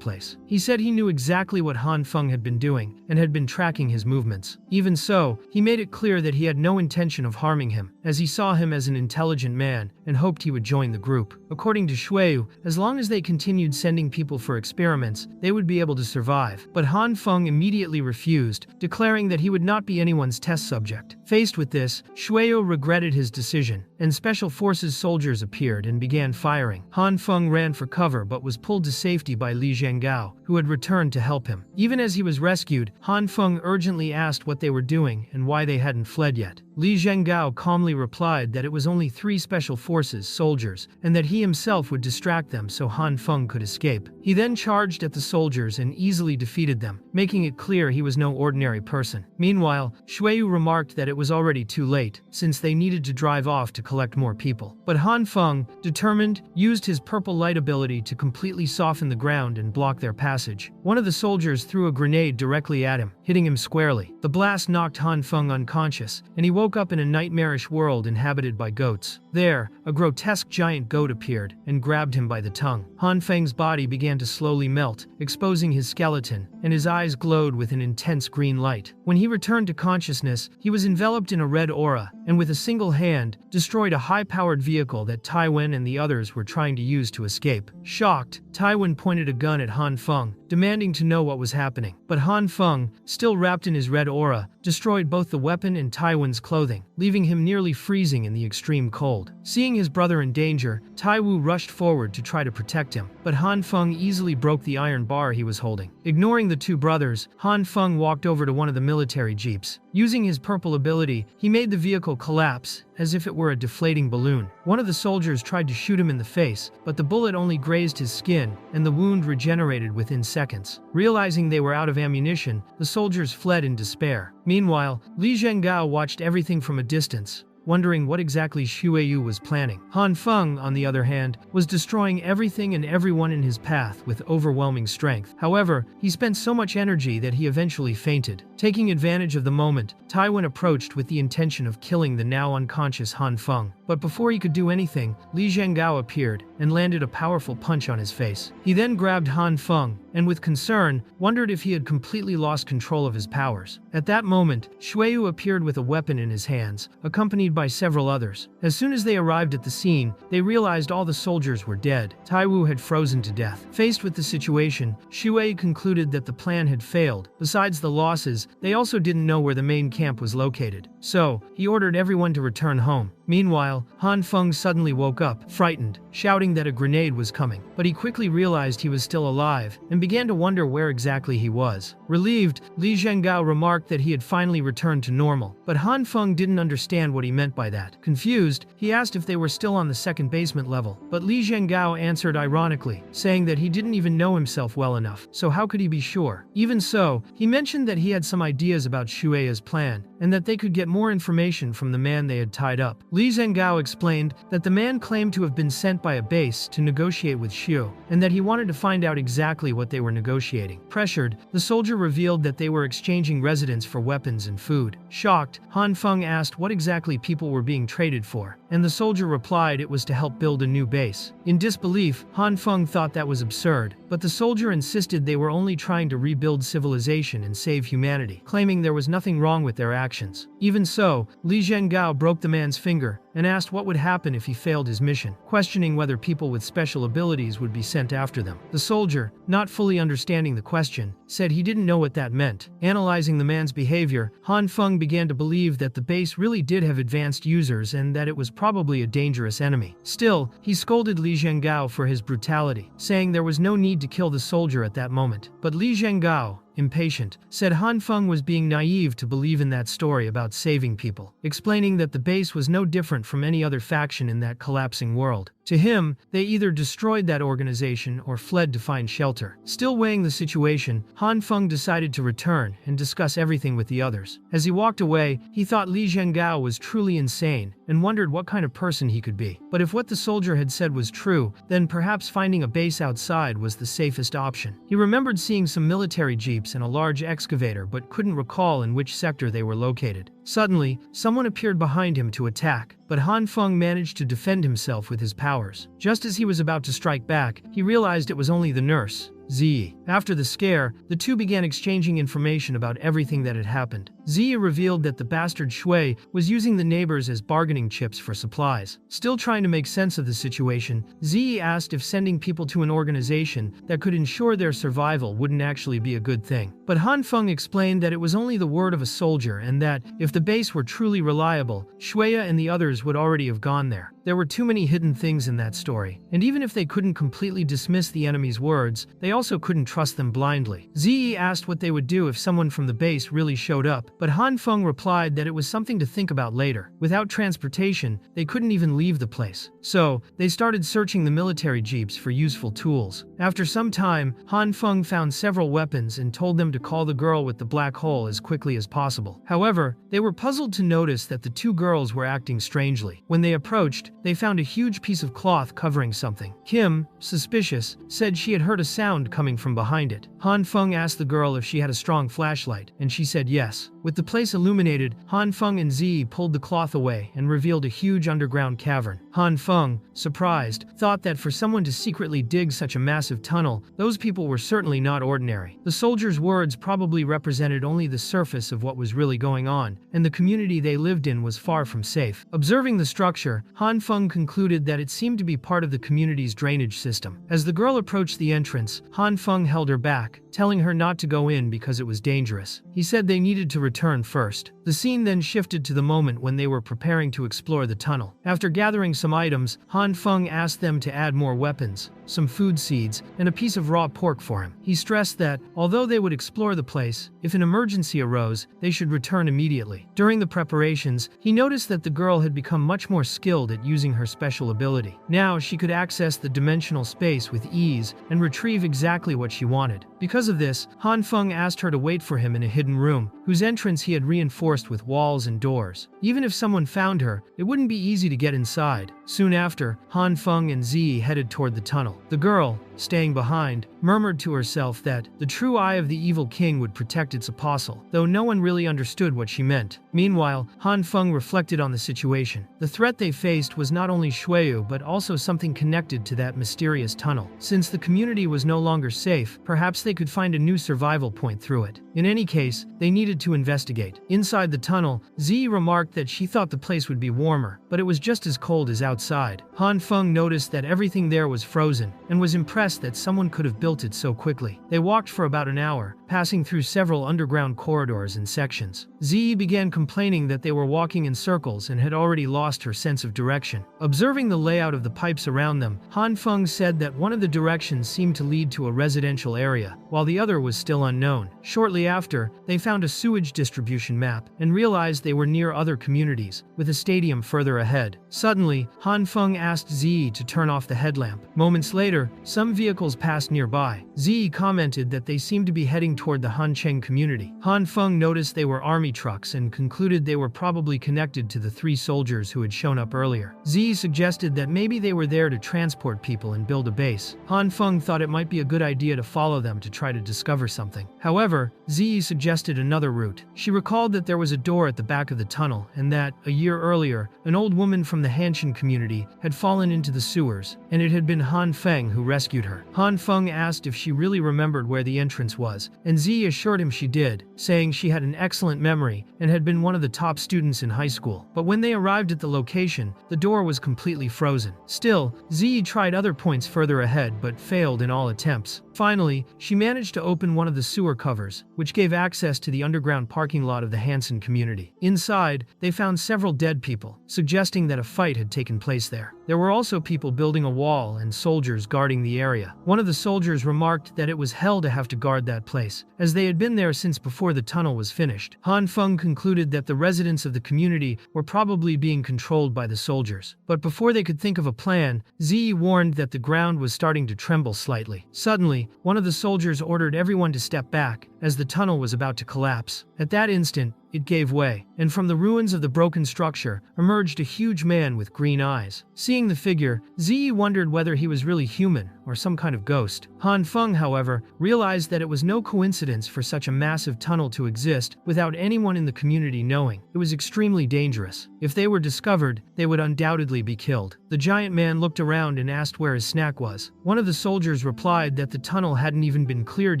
place. He said he knew exactly what Hanfong had been doing and had been tracking his movements. Even so, he made it clear that he had no intention of harming him. as he saw him as an intelligent man and hoped he would join the group. According to Shui, as long as they continued sending people for experiments, they would be able to survive. But Hanfong immediately refused, declaring that he would not be anyone's test subject. Faced with this, Shui regretted his decision, and Special Forces soldiers appeared and began firing. Hanfong ran for cover but was pulled to safety by Li Zhenggao, who had returned to help him. Even as he was rescued, Hanfong urgently asked what they were doing and why they hadn't fled yet. Li Zhenggao calmly replied that it was only 3 Special Forces soldiers, and that he himself would distract them so Hanfong could escape. He then charged at the soldiers and easily defeated them, making it clear he was no ordinary person. Meanwhile, Shuyu remarked that it was already too late, since they needed to drive off to collect more people. But Hanfong, determined, used his purple light ability to completely soften the ground and block their passage. One of the soldiers threw a grenade directly at him, hitting him squarely. The blast knocked Hanfong unconscious, and he woke up in a nightmarish world inhabited by goats. There, a grotesque giant goat appeared and grabbed him by the tongue. Hanfeng's body began to slowly melt, exposing his skeleton, and his eyes glowed with an intense green light. When he returned to consciousness, he was enveloped in a red aura, and with a single hand, destroyed a high-powered vehicle that Taiwan and the others were trying to use to escape. Shocked, Taiwan pointed a gun at Hanfeng, demanding to know what was happening. But Hanfeng, still wrapped in his red aura, destroyed both the weapon and Taiwan's clothing, leaving him nearly freezing in the extreme cold. Seeing his brother in danger, Taiwu rushed forward to try to protect him, but Hanfeng easily broke the iron bar he was holding. Ignoring the 2 brothers, Hanfeng walked over to one of the military jeeps. Using his purple ability, he made the vehicle collapse, as if it were a deflating balloon. One of the soldiers tried to shoot him in the face, but the bullet only grazed his skin, and the wound regenerated within seconds. Realizing they were out of ammunition, the soldiers fled in despair. Meanwhile, Li Zhenggao watched everything from a distance, wondering what exactly Xueyu was planning. Hanfeng, on the other hand, was destroying everything and everyone in his path with overwhelming strength. However, he spent so much energy that he eventually fainted. Taking advantage of the moment, Taiwan approached with the intention of killing the now unconscious Hanfeng. But before he could do anything, Li Zhenggao appeared and landed a powerful punch on his face. He then grabbed Hanfeng, and with concern, wondered if he had completely lost control of his powers. At that moment, Shueyu appeared with a weapon in his hands, accompanied by several others. As soon as they arrived at the scene, they realized all the soldiers were dead. Taiwu had frozen to death. Faced with the situation, Shuei concluded that the plan had failed. Besides the losses, they also didn't know where the main camp was located. So, he ordered everyone to return home. Meanwhile, Hanfeng suddenly woke up, frightened, shouting that a grenade was coming. But he quickly realized he was still alive, and began to wonder where exactly he was. Relieved, Li Zhenggao remarked that he had finally returned to normal. But Hanfeng didn't understand what he meant by that. Confused, he asked if they were still on the second basement level. But Li Zhenggao answered ironically, saying that he didn't even know himself well enough, so how could he be sure? Even so, he mentioned that he had some ideas about Shuei's plan, and that they could get more information from the man they had tied up. Li Zhenggao explained that the man claimed to have been sent by a base to negotiate with Shu, and that he wanted to find out exactly what they were negotiating. Pressured, the soldier revealed that they were exchanging residents for weapons and food. Shocked, Hanfeng asked what exactly people were being traded for, and the soldier replied it was to help build a new base. In disbelief, Hanfeng thought that was absurd, but the soldier insisted they were only trying to rebuild civilization and save humanity, claiming there was nothing wrong with their actions. Even so, Li Zhenggao broke the man's finger and asked what would happen if he failed his mission, questioning whether people with special abilities would be sent after them. The soldier, not fully understanding the question, said he didn't know what that meant. Analyzing the man's behavior, Hanfeng began to believe that the base really did have advanced users and that it was probably a dangerous enemy. Still, he scolded Li Zhenggao for his brutality, saying there was no need to kill the soldier at that moment. But Li Zhenggao, impatient, said Hanfeng was being naive to believe in that story about saving people, explaining that the base was no different from any other faction in that collapsing world. To him, they either destroyed that organization or fled to find shelter. Still weighing the situation, Hanfeng decided to return and discuss everything with the others. As he walked away, he thought Li Zhenggao was truly insane and wondered what kind of person he could be. But if what the soldier had said was true, then perhaps finding a base outside was the safest option. He remembered seeing some military jeeps and a large excavator but couldn't recall in which sector they were located. Suddenly, someone appeared behind him to attack, but Hanfong managed to defend himself with his powers. Just as he was about to strike back, he realized it was only the nurse, Ziyi. After the scare, the two began exchanging information about everything that had happened. Ziyi revealed that the bastard Shui was using the neighbors as bargaining chips for supplies. Still trying to make sense of the situation, Ziyi asked if sending people to an organization that could ensure their survival wouldn't actually be a good thing. But Hanfeng explained that it was only the word of a soldier and that, if the base were truly reliable, Shuya and the others would already have gone there. There were too many hidden things in that story, and even if they couldn't completely dismiss the enemy's words, they also couldn't trust them blindly. Ziyi asked what they would do if someone from the base really showed up, but Hanfeng replied that it was something to think about later. Without transportation, they couldn't even leave the place. So, they started searching the military jeeps for useful tools. After some time, Hanfeng found several weapons and told them to call the girl with the black hole as quickly as possible. However, they were puzzled to notice that the two girls were acting strangely. When they approached, they found a huge piece of cloth covering something. Kim, suspicious, said she had heard a sound coming from behind it. Hanfeng asked the girl if she had a strong flashlight, and she said yes. With the place illuminated, Hanfeng and Ziyi pulled the cloth away and revealed a huge underground cavern. Hanfeng, surprised, thought that for someone to secretly dig such a massive tunnel, those people were certainly not ordinary. The soldiers' words probably represented only the surface of what was really going on, and the community they lived in was far from safe. Observing the structure, Hanfeng concluded that it seemed to be part of the community's drainage system. As the girl approached the entrance, Hanfeng held her back, telling her not to go in because it was dangerous. He said they needed to return first. The scene then shifted to the moment when they were preparing to explore the tunnel. After gathering some items, Hanfeng asked them to add more weapons, some food seeds, and a piece of raw pork for him. He stressed that, although they would explore the place, if an emergency arose, they should return immediately. During the preparations, he noticed that the girl had become much more skilled at using her special ability. Now she could access the dimensional space with ease and retrieve exactly what she wanted. Because of this, Hanfeng asked her to wait for him in a hidden room, whose entrance he had reinforced with walls and doors. Even if someone found her, it wouldn't be easy to get inside. Soon after, Hanfeng and Ziyi headed toward the tunnel. The girl, staying behind, murmured to herself that the true eye of the evil king would protect its apostle, though no one really understood what she meant. Meanwhile, Hanfeng reflected on the situation. The threat they faced was not only Shuyu but also something connected to that mysterious tunnel. Since the community was no longer safe, perhaps they could find a new survival point through it. In any case, they needed to investigate. Inside the tunnel, Ziyi remarked that she thought the place would be warmer, but it was just as cold as outside. Hanfeng noticed that everything there was frozen, and was impressed that someone could have built it so quickly. They walked for about an hour, passing through several underground corridors and sections. Ziyi began complaining that they were walking in circles and had already lost her sense of direction. Observing the layout of the pipes around them, Hanfeng said that one of the directions seemed to lead to a residential area, while the other was still unknown. Shortly after, they found a sewage distribution map and realized they were near other communities, with a stadium further ahead. Suddenly, Hanfeng asked Ziyi to turn off the headlamp. Moments later, some vehicles passed nearby. Ziyi commented that they seemed to be heading toward the Hancheng community. Hanfeng noticed they were army trucks and concluded they were probably connected to the 3 soldiers who had shown up earlier. Ziyi suggested that maybe they were there to transport people and build a base. Hanfeng thought it might be a good idea to follow them to try to discover something. However, Ziyi suggested another route. She recalled that there was a door at the back of the tunnel and that, a year earlier, an old woman from the Hanchen community had fallen into the sewers, and it had been Hanfeng who rescued her. Hanfeng asked if she really remembered where the entrance was, and Ziyi assured him she did, saying she had an excellent memory and had been one of the top students in high school. But when they arrived at the location, the door was completely frozen. Still, Ziyi tried other points further ahead but failed in all attempts. Finally, she managed to open one of the sewer covers, which gave access to the underground parking lot of the Hansen community. Inside, they found several dead people, suggesting that a fight had taken place there. There were also people building a wall and soldiers guarding the area. One of the soldiers remarked that it was hell to have to guard that place, as they had been there since before the tunnel was finished. Hanfeng concluded that the residents of the community were probably being controlled by the soldiers. But before they could think of a plan, Ziyi warned that the ground was starting to tremble slightly. Suddenly, one of the soldiers ordered everyone to step back, as the tunnel was about to collapse. At that instant, it gave way, and from the ruins of the broken structure emerged a huge man with green eyes. Seeing the figure, Ziyi wondered whether he was really human or some kind of ghost. Hanfong, however, realized that it was no coincidence for such a massive tunnel to exist without anyone in the community knowing. It was extremely dangerous. If they were discovered, they would undoubtedly be killed. The giant man looked around and asked where his snack was. One of the soldiers replied that the tunnel hadn't even been cleared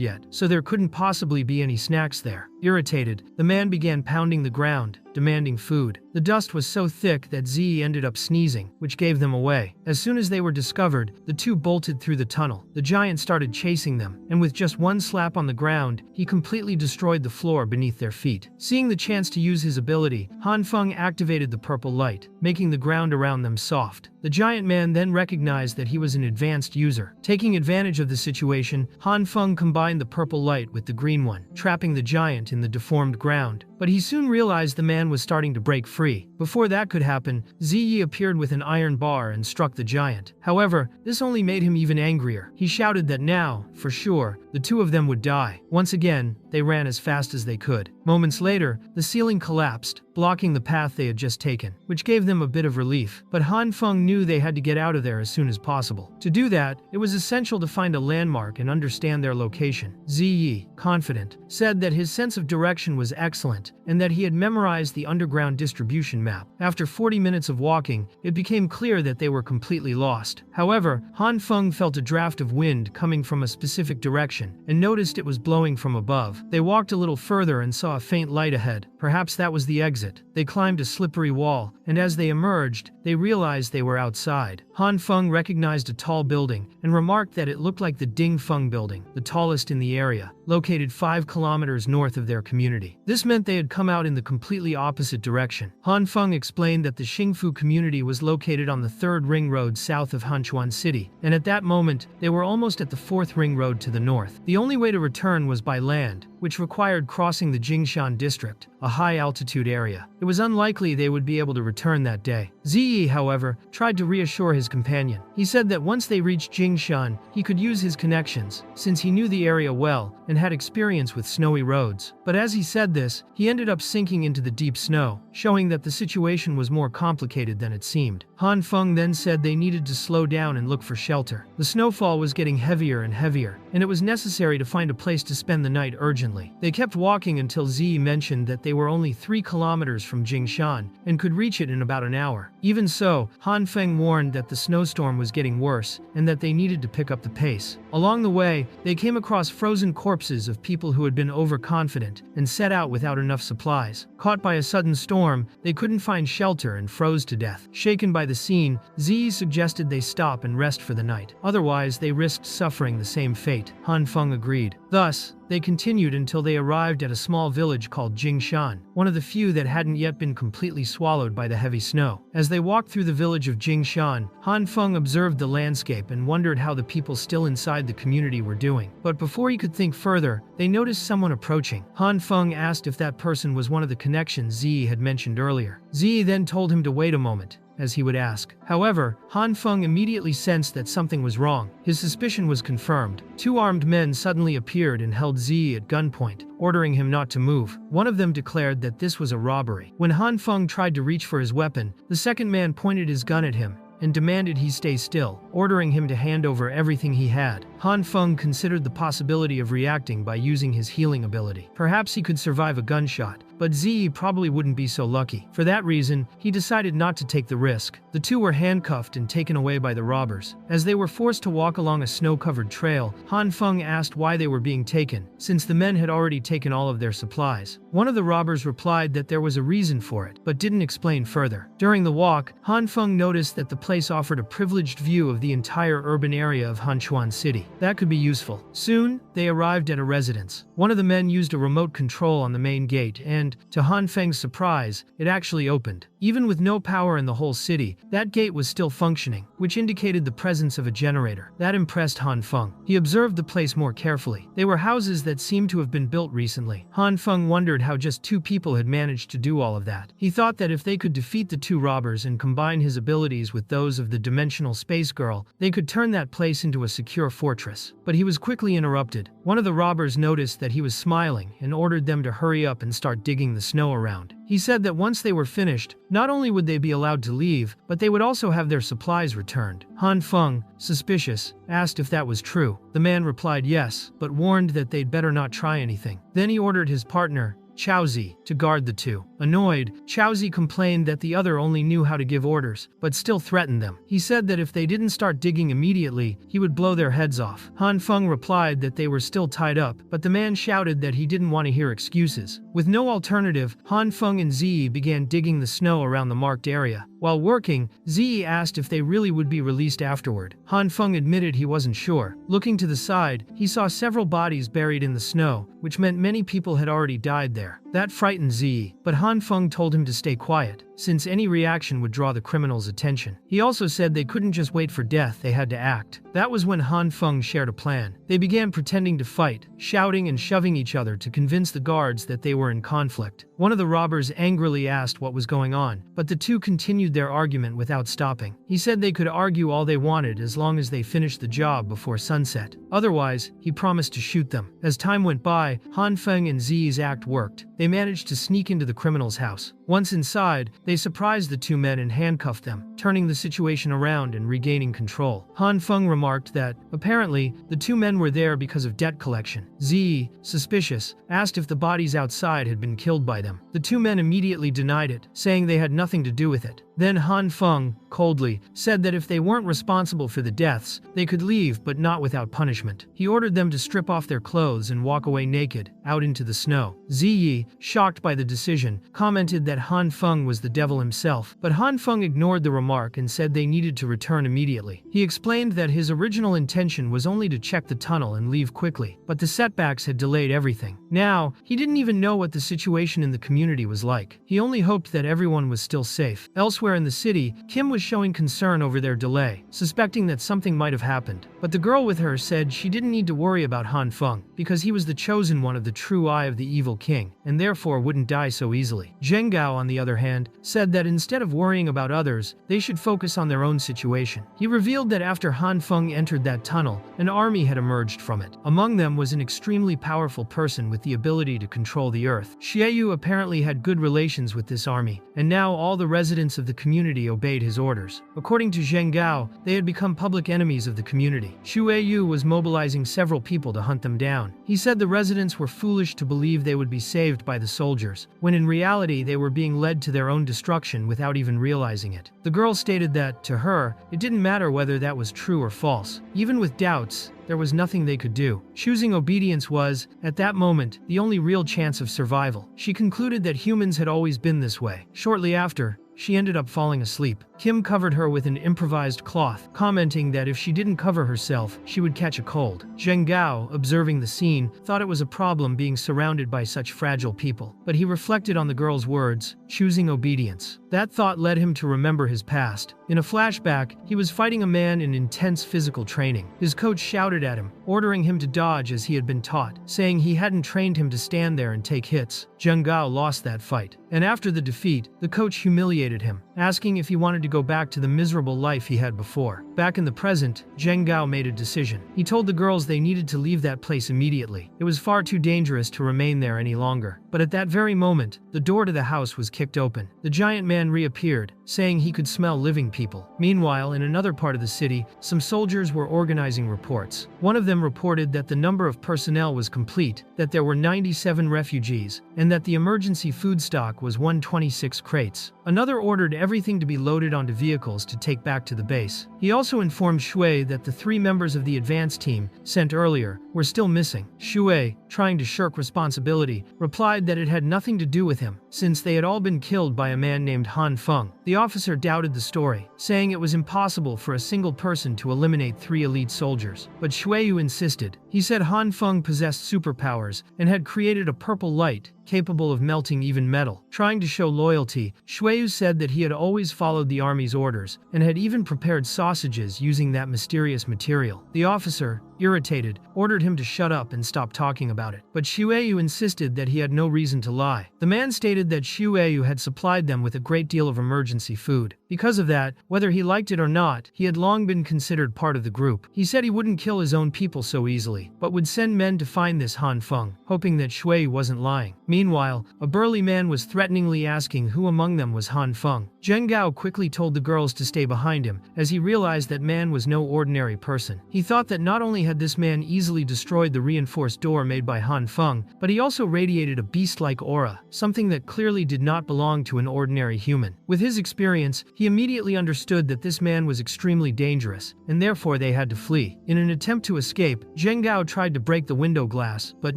yet, so there couldn't possibly be any snacks there. Irritated, the man began pounding the ground, demanding food. The dust was so thick that Z ended up sneezing, which gave them away. As soon as they were discovered, the two bolted through the tunnel. The giant started chasing them, and with just one slap on the ground, he completely destroyed the floor beneath their feet. Seeing the chance to use his ability, Hanfong activated the purple light, making the ground around them soft. The giant man then recognized that he was an advanced user. Taking advantage of the situation, Hanfong combined the purple light with the green one, trapping the giant in the deformed ground. But he soon realized the man was starting to break free. Before that could happen, Ziyi appeared with an iron bar and struck the giant. However, this only made him even angrier. He shouted that now, for sure, the two of them would die. Once again, they ran as fast as they could. Moments later, the ceiling collapsed, blocking the path they had just taken, which gave them a bit of relief. But Hanfong knew they had to get out of there as soon as possible. To do that, it was essential to find a landmark and understand their location. Ziyi, confident, said that his sense of direction was excellent and that he had memorized the underground distribution map. After 40 minutes of walking, it became clear that they were completely lost. However, Hanfong felt a draft of wind coming from a specific direction and noticed it was blowing from above. They walked a little further and saw a faint light ahead. Perhaps that was the exit. They climbed a slippery wall, and as they emerged, they realized they were outside. Hanfong recognized a tall building and remarked that it looked like the Ding Feng building, the tallest in the area, located 5 kilometers north of their community. This meant they had come out in the completely opposite direction. Hanfong explained that the Xingfu community was located on the 3rd ring road south of Hanchuan City, and at that moment, they were almost at the 4th ring road to the north. The only way to return was by land, which required crossing the Jingshan district, a high-altitude area. It was unlikely they would be able to return that day. Ziyi, however, tried to reassure his companion. He said that once they reached Jingshan, he could use his connections, since he knew the area well and had experience with snowy roads. But as he said this, he ended up sinking into the deep snow, showing that the situation was more complicated than it seemed. Hanfong then said they needed to slow down and look for shelter. The snowfall was getting heavier and heavier, and it was necessary to find a place to spend the night urgently. They kept walking until Ziyi mentioned that they were only 3 kilometers from Jingshan and could reach it in about an hour. Even so, Hanfeng warned that the snowstorm was getting worse and that they needed to pick up the pace. Along the way, they came across frozen corpses of people who had been overconfident and set out without enough supplies. Caught by a sudden storm, they couldn't find shelter and froze to death. Shaken by the scene, Ziyi suggested they stop and rest for the night. Otherwise, they risked suffering the same fate. Hanfeng agreed. Thus, they continued until they arrived at a small village called Jingshan, one of the few that hadn't yet been completely swallowed by the heavy snow. As they walked through the village of Jingshan, Hanfeng observed the landscape and wondered how the people still inside the community were doing. But before he could think further, they noticed someone approaching. Hanfeng asked if that person was one of the connections Ziyi had mentioned earlier. Ziyi then told him to wait a moment, as he would ask. However, Hanfeng immediately sensed that something was wrong. His suspicion was confirmed. 2 armed men suddenly appeared and held Ziyi at gunpoint, ordering him not to move. One of them declared that this was a robbery. When Hanfeng tried to reach for his weapon, the second man pointed his gun at him and demanded he stay still, ordering him to hand over everything he had. Hanfeng considered the possibility of reacting by using his healing ability. Perhaps he could survive a gunshot, but Ziyi probably wouldn't be so lucky. For that reason, he decided not to take the risk. The two were handcuffed and taken away by the robbers. As they were forced to walk along a snow-covered trail, Hanfeng asked why they were being taken, since the men had already taken all of their supplies. One of the robbers replied that there was a reason for it, but didn't explain further. During the walk, Hanfeng noticed that the place offered a privileged view of the entire urban area of Hanchuan City. That could be useful. Soon, they arrived at a residence. One of the men used a remote control on the main gate and, to Hanfeng's surprise, it actually opened. Even with no power in the whole city, that gate was still functioning, which indicated the presence of a generator. That impressed Hanfeng. He observed the place more carefully. They were houses that seemed to have been built recently. Hanfeng wondered how just 2 people had managed to do all of that. He thought that if they could defeat the 2 robbers and combine his abilities with those of the dimensional space girl, they could turn that place into a secure fortress. But he was quickly interrupted. One of the robbers noticed that he was smiling and ordered them to hurry up and start digging the snow around. He said that once they were finished, not only would they be allowed to leave, but they would also have their supplies returned. Hanfong, suspicious, asked if that was true. The man replied yes, but warned that they'd better not try anything. Then he ordered his partner, Chaozi, to guard the two. Annoyed, Chaozi complained that the other only knew how to give orders, but still threatened them. He said that if they didn't start digging immediately, he would blow their heads off. Hanfeng replied that they were still tied up, but the man shouted that he didn't want to hear excuses. With no alternative, Hanfeng and Ziyi began digging the snow around the marked area. While working, Ziyi asked if they really would be released afterward. Hanfeng admitted he wasn't sure. Looking to the side, he saw several bodies buried in the snow, which meant many people had already died there. That frightened Ziyi, but Hanfeng told him to stay quiet, since any reaction would draw the criminals' attention. He also said they couldn't just wait for death, they had to act. That was when Hanfeng shared a plan. They began pretending to fight, shouting and shoving each other to convince the guards that they were in conflict. One of the robbers angrily asked what was going on, but the two continued their argument without stopping. He said they could argue all they wanted as long as they finished the job before sunset. Otherwise, he promised to shoot them. As time went by, Hanfeng and Ziyi's act worked. They managed to sneak into the criminal's house. Once inside, they surprised the two men and handcuffed them, turning the situation around and regaining control. Hanfeng remarked that, apparently, the two men were there because of debt collection. Ziyi, suspicious, asked if the bodies outside had been killed by them. The two men immediately denied it, saying they had nothing to do with it. Then Hanfeng, coldly, said that if they weren't responsible for the deaths, they could leave but not without punishment. He ordered them to strip off their clothes and walk away naked, out into the snow. Ziyi, shocked by the decision, commented that Hanfeng was the devil himself, but Hanfeng ignored the remark and said they needed to return immediately. He explained that his original intention was only to check the tunnel and leave quickly, but the setbacks had delayed everything. Now, he didn't even know what the situation in the community was like. He only hoped that everyone was still safe. Elsewhere in the city, Kim was showing concern over their delay, suspecting that something might have happened. But the girl with her said she didn't need to worry about Hanfeng, because he was the chosen one of the true eye of the evil king, and therefore wouldn't die so easily. Zheng Gao, on the other hand, said that instead of worrying about others, they should focus on their own situation. He revealed that after Hanfeng entered that tunnel, an army had emerged from it. Among them was an extremely powerful person with the ability to control the earth. Xiaoyu apparently had good relations with this army, and now all the residents of the community obeyed his orders. According to Zheng Gao, they had become public enemies of the community. Xiaoyu was mobilizing several people to hunt them down. He said the residents were foolish to believe they would be saved by the soldiers, when in reality they were being led to their own destruction without even realizing it. The girl stated that, to her, it didn't matter whether that was true or false. Even with doubts, there was nothing they could do. Choosing obedience was, at that moment, the only real chance of survival. She concluded that humans had always been this way. Shortly after, she ended up falling asleep. Kim covered her with an improvised cloth, commenting that if she didn't cover herself, she would catch a cold. Zheng Gao, observing the scene, thought it was a problem being surrounded by such fragile people, but he reflected on the girl's words, choosing obedience. That thought led him to remember his past. In a flashback, he was fighting a man in intense physical training. His coach shouted at him, ordering him to dodge as he had been taught, saying he hadn't trained him to stand there and take hits. Zheng Gao lost that fight, and after the defeat, the coach humiliated him, asking if he wanted to go back to the miserable life he had before. Back in the present, Zheng Gao made a decision. He told the girls they needed to leave that place immediately. It was far too dangerous to remain there any longer. But at that very moment, the door to the house was kicked open. The giant man reappeared, saying he could smell living people. Meanwhile, in another part of the city, some soldiers were organizing reports. One of them reported that the number of personnel was complete, that there were 97 refugees, and that the emergency food stock was 126 crates. Another ordered everything to be loaded onto vehicles to take back to the base. He also informed Shui that the 3 members of the advance team, sent earlier, were still missing. Shui, trying to shirk responsibility, replied that it had nothing to do with him, since they had all been killed by a man named Hanfeng. The officer doubted the story, saying it was impossible for a single person to eliminate 3 elite soldiers. But Shuiyu insisted. He said Hanfeng possessed superpowers and had created a purple light, capable of melting even metal. Trying to show loyalty, Shuiyu said that he had always followed the army's orders, and had even prepared sausages using that mysterious material. The officer, irritated, ordered him to shut up and stop talking about it. But Shueyu insisted that he had no reason to lie. The man stated that Shueyu had supplied them with a great deal of emergency food. Because of that, whether he liked it or not, he had long been considered part of the group. He said he wouldn't kill his own people so easily, but would send men to find this Hanfong, hoping that Shueyu wasn't lying. Meanwhile, a burly man was threateningly asking who among them was Hanfong. Zheng Gao quickly told the girls to stay behind him, as he realized that man was no ordinary person. He thought that not only had this man easily destroyed the reinforced door made by Hanfong, but he also radiated a beast-like aura, something that clearly did not belong to an ordinary human. With his experience, he immediately understood that this man was extremely dangerous, and therefore they had to flee. In an attempt to escape, Zheng Gao tried to break the window glass, but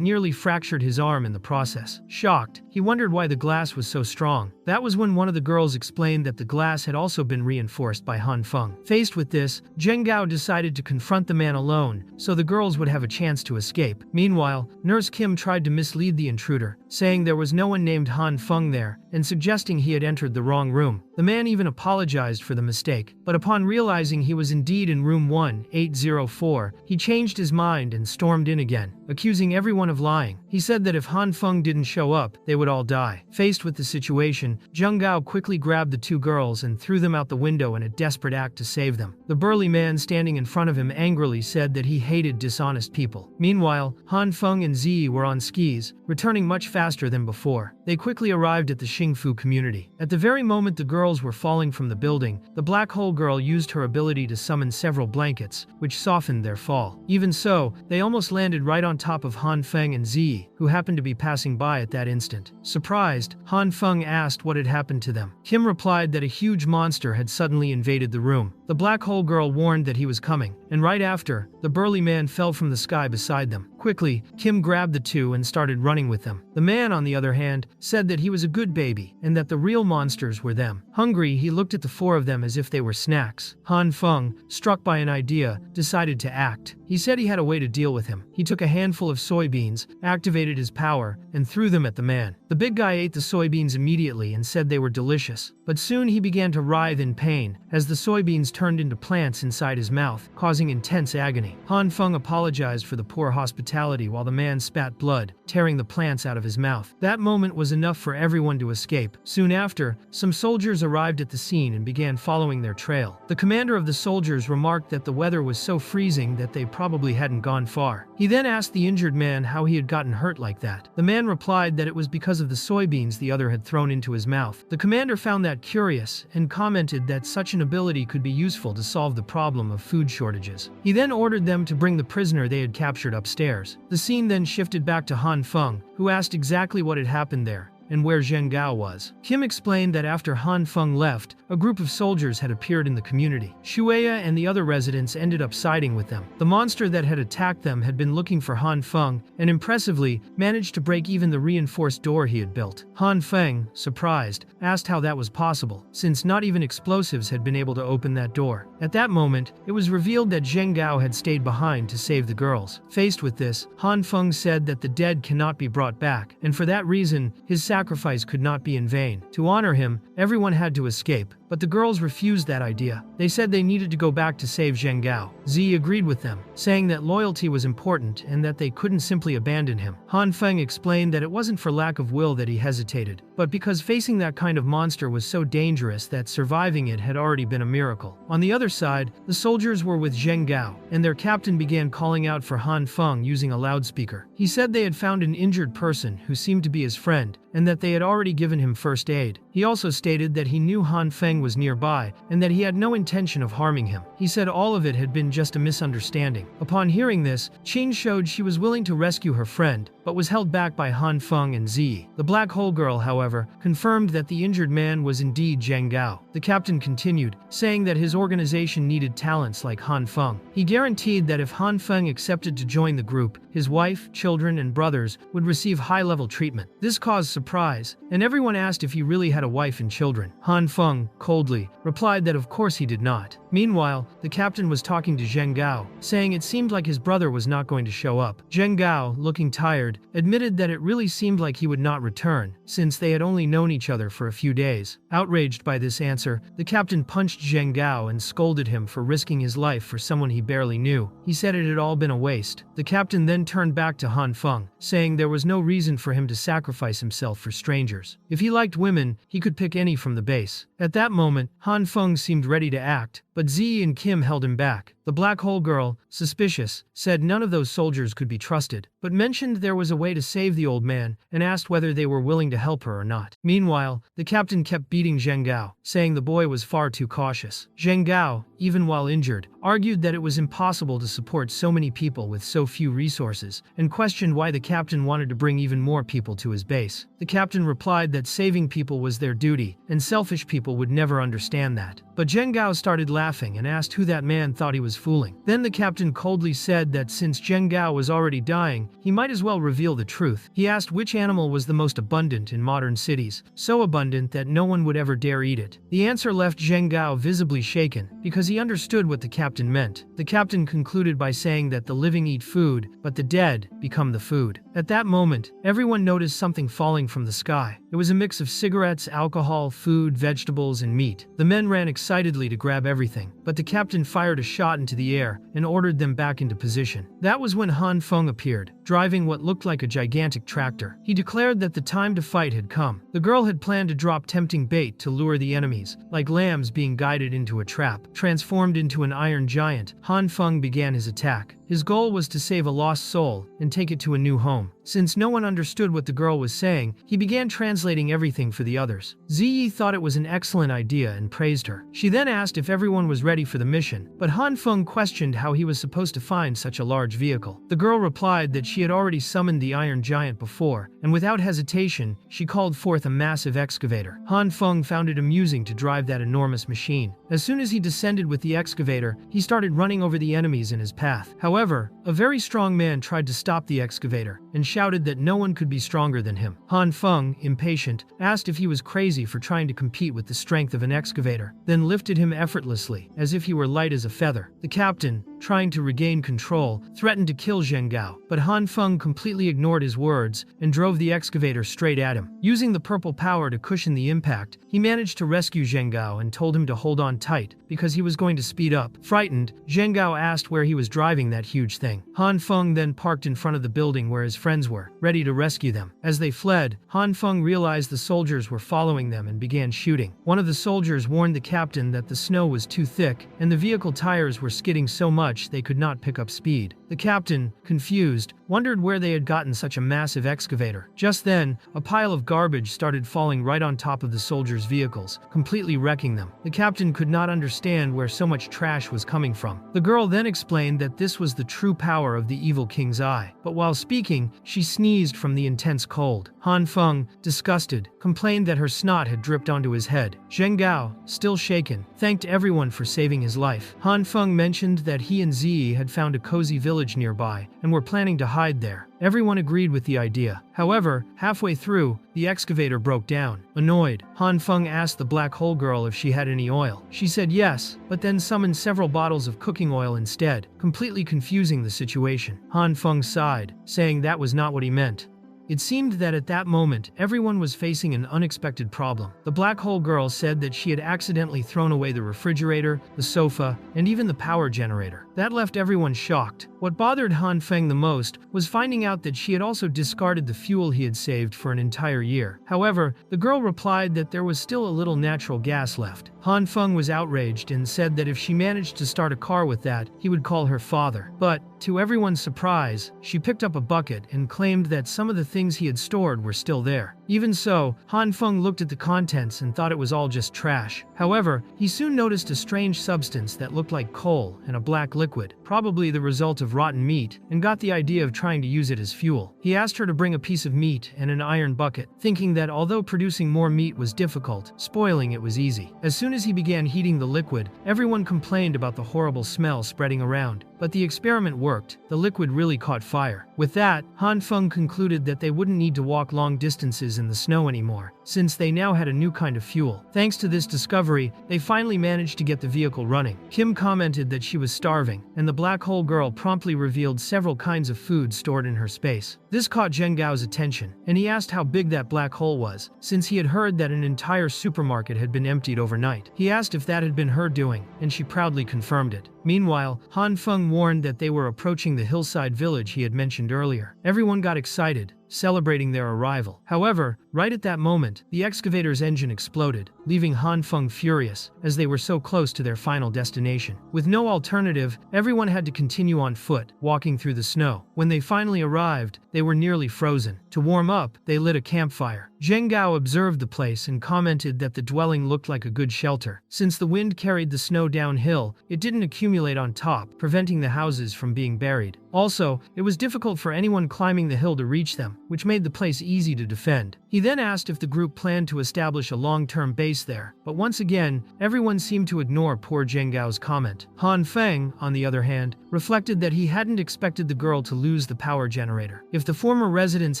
nearly fractured his arm in the process. Shocked, he wondered why the glass was so strong. That was when one of the girls explained that the glass had also been reinforced by Hanfong. Faced with this, Zheng Gao decided to confront the man alone, so the girls would have a chance to escape. Meanwhile, Nurse Kim tried to mislead the intruder, saying there was no one named Hanfong there, and suggesting he had entered the wrong room. The man even apologized for the mistake, but upon realizing he was indeed in room 1804, he changed his mind and stormed in again, accusing everyone of lying. He said that if Hanfong didn't show up, they would all die. Faced with the situation, Zheng Gao quickly grabbed the two girls and threw them out the window in a desperate act to save them. The burly man standing in front of him angrily said that he hated dishonest people. Meanwhile, Hanfong and Ziyi were on skis, returning much faster than before. They quickly arrived at the Xingfu community. At the very moment the girls were falling from the building, the black hole girl used her ability to summon several blankets, which softened their fall. Even so, they almost landed right on top of Hanfeng and Ziyi, who happened to be passing by at that instant. Surprised, Hanfeng asked what had happened to them. Kim replied that a huge monster had suddenly invaded the room. The black hole girl warned that he was coming, and right after, the burly man fell from the sky beside them. Quickly, Kim grabbed the two and started running with them. The man, on the other hand, said that he was a good baby, and that the real monsters were them. Hungry, he looked at the four of them as if they were snacks. Hanfeng, struck by an idea, decided to act. He said he had a way to deal with him. He took a handful of soybeans, activated his power, and threw them at the man. The big guy ate the soybeans immediately and said they were delicious. But soon he began to writhe in pain, as the soybeans turned into plants inside his mouth, causing intense agony. Hanfeng apologized for the poor hospitality while the man spat blood, tearing the plants out of his mouth. That moment was enough for everyone to escape. Soon after, some soldiers arrived at the scene and began following their trail. The commander of the soldiers remarked that the weather was so freezing that they probably hadn't gone far. He then asked the injured man how he had gotten hurt like that. The man replied that it was because of the soybeans the other had thrown into his mouth. The commander found that curious and commented that such an ability could be useful to solve the problem of food shortages. He then ordered them to bring the prisoner they had captured upstairs. The scene then shifted back to Hanfeng, who asked exactly what had happened there and where Zheng Gao was. Kim explained that after Hanfeng left, a group of soldiers had appeared in the community. Shueya and the other residents ended up siding with them. The monster that had attacked them had been looking for Hanfeng and impressively managed to break even the reinforced door he had built. Hanfeng, surprised, asked how that was possible, since not even explosives had been able to open that door. At that moment, it was revealed that Zheng Gao had stayed behind to save the girls. Faced with this, Hanfeng said that the dead cannot be brought back, and for that reason, his sacrifice could not be in vain. To honor him, everyone had to escape, but the girls refused that idea. They said they needed to go back to save Zheng Gao. Zi agreed with them, saying that loyalty was important and that they couldn't simply abandon him. Hanfeng explained that it wasn't for lack of will that he hesitated, but because facing that kind of monster was so dangerous that surviving it had already been a miracle. On the other side, the soldiers were with Zheng Gao, and their captain began calling out for Hanfeng using a loudspeaker. He said they had found an injured person who seemed to be his friend, and that they had already given him first aid. He also stated that he knew Hanfeng was nearby, and that he had no intention of harming him. He said all of it had been just a misunderstanding. Upon hearing this, Qin showed she was willing to rescue her friend, but was held back by Hanfeng and Zi. The black hole girl, however, confirmed that the injured man was indeed Zheng Gao. The captain continued, saying that his organization needed talents like Hanfeng. He guaranteed that if Hanfeng accepted to join the group, his wife, children, and brothers would receive high-level treatment. This caused surprise, and everyone asked if he really had a wife and children. Hanfeng, coldly, replied that of course he did not. Meanwhile, the captain was talking to Zheng Gao, saying it seemed like his brother was not going to show up. Zheng Gao, looking tired, admitted that it really seemed like he would not return, since they had only known each other for a few days. Outraged by this answer, the captain punched Zheng Gao and scolded him for risking his life for someone he barely knew. He said it had all been a waste. The captain then turned back to Hanfong, saying there was no reason for him to sacrifice himself for strangers. If he liked women, he could pick any from the base. At that moment, Hanfong seemed ready to act, but Ziyi and Kim held him back. The black hole girl, suspicious, said none of those soldiers could be trusted, but mentioned there was a way to save the old man and asked whether they were willing to help her or not. Meanwhile, the captain kept beating Zheng Gao, saying the boy was far too cautious. Zheng Gao, even while injured, argued that it was impossible to support so many people with so few resources, and questioned why the captain wanted to bring even more people to his base. The captain replied that saving people was their duty, and selfish people would never understand that. But Zheng Gao started laughing and asked who that man thought he was fooling. Then the captain coldly said that since Zheng Gao was already dying, he might as well reveal the truth. He asked which animal was the most abundant in modern cities, so abundant that no one would ever dare eat it. The answer left Zheng Gao visibly shaken, because he understood what the captain meant. The captain concluded by saying that the living eat food, but the dead become the food. At that moment, everyone noticed something falling from the sky. It was a mix of cigarettes, alcohol, food, vegetables, and meat. The men ran excitedly to grab everything, but the captain fired a shot into the air and ordered them back into position. That was when Hanfong appeared, driving what looked like a gigantic tractor. He declared that the time to fight had come. The girl had planned to drop tempting bait to lure the enemies, like lambs being guided into a trap. Transformed into an iron giant, Hanfong began his attack. His goal was to save a lost soul and take it to a new home. Since no one understood what the girl was saying, he began translating everything for the others. Ziyi thought it was an excellent idea and praised her. She then asked if everyone was ready for the mission, but Hanfong questioned how he was supposed to find such a large vehicle. The girl replied that she had already summoned the iron giant before, and without hesitation, she called forth a massive excavator. Hanfong found it amusing to drive that enormous machine. As soon as he descended with the excavator, he started running over the enemies in his path. However, a very strong man tried to stop the excavator and shouted that no one could be stronger than him. Hanfong, impatient, asked if he was crazy for trying to compete with the strength of an excavator, then lifted him effortlessly, as if he were light as a feather. The captain, trying to regain control, threatened to kill Zheng Gao, but Hanfong completely ignored his words and drove the excavator straight at him. Using the purple power to cushion the impact, he managed to rescue Zheng Gao and told him to hold on tight, because he was going to speed up. Frightened, Zheng Gao asked where he was driving that huge thing. Hanfong then parked in front of the building where his friends were, ready to rescue them. As they fled, Hanfong realized the soldiers were following them and began shooting. One of the soldiers warned the captain that the snow was too thick and the vehicle tires were skidding so much they could not pick up speed. The captain, confused, wondered where they had gotten such a massive excavator. Just then, a pile of garbage started falling right on top of the soldiers' vehicles, completely wrecking them. The captain could not understand where so much trash was coming from. The girl then explained that this was the true power of the evil king's eye, but while speaking, she sneezed from the intense cold. Hanfong, disgusted, complained that her snot had dripped onto his head. Zheng Gao, still shaken, thanked everyone for saving his life. Hanfong mentioned that he and Ziyi had found a cozy village nearby and were planning to hide there. Everyone agreed with the idea. However, halfway through, the excavator broke down. Annoyed, Hanfong asked the black hole girl if she had any oil. She said yes, but then summoned several bottles of cooking oil instead, completely confusing the situation. Hanfong sighed, saying that was not what he meant. It seemed that at that moment, everyone was facing an unexpected problem. The black hole girl said that she had accidentally thrown away the refrigerator, the sofa, and even the power generator. That left everyone shocked. What bothered Hanfeng the most was finding out that she had also discarded the fuel he had saved for an entire year. However, the girl replied that there was still a little natural gas left. Hanfeng was outraged and said that if she managed to start a car with that, he would call her father. But, to everyone's surprise, she picked up a bucket and claimed that some of the things he had stored were still there. Even so, Hanfeng looked at the contents and thought it was all just trash. However, he soon noticed a strange substance that looked like coal and a black liquid, probably the result of rotten meat, and got the idea of trying to use it as fuel. He asked her to bring a piece of meat and an iron bucket, thinking that although producing more meat was difficult, spoiling it was easy. As soon as he began heating the liquid, everyone complained about the horrible smell spreading around. But the experiment worked. The liquid really caught fire. With that, Hanfeng concluded that they wouldn't need to walk long distances in the snow anymore, since they now had a new kind of fuel. Thanks to this discovery, they finally managed to get the vehicle running. Kim commented that she was starving, and the black hole girl promptly revealed several kinds of food stored in her space. This caught Zheng Gao's attention, and he asked how big that black hole was, since he had heard that an entire supermarket had been emptied overnight. He asked if that had been her doing, and she proudly confirmed it. Meanwhile, Hanfong warned that they were approaching the hillside village he had mentioned earlier. Everyone got excited, celebrating their arrival. However, right at that moment, the excavator's engine exploded, leaving Hanfong furious, as they were so close to their final destination. With no alternative, everyone had to continue on foot, walking through the snow. When they finally arrived, they were nearly frozen. To warm up, they lit a campfire. Zheng Gao observed the place and commented that the dwelling looked like a good shelter. Since the wind carried the snow downhill, it didn't accumulate on top, preventing the houses from being buried. Also, it was difficult for anyone climbing the hill to reach them, which made the place easy to defend. He then asked if the group planned to establish a long-term base there, but once again, everyone seemed to ignore poor Zheng Gao's comment. Han Feng, on the other hand, reflected that he hadn't expected the girl to lose the power generator. If the former residents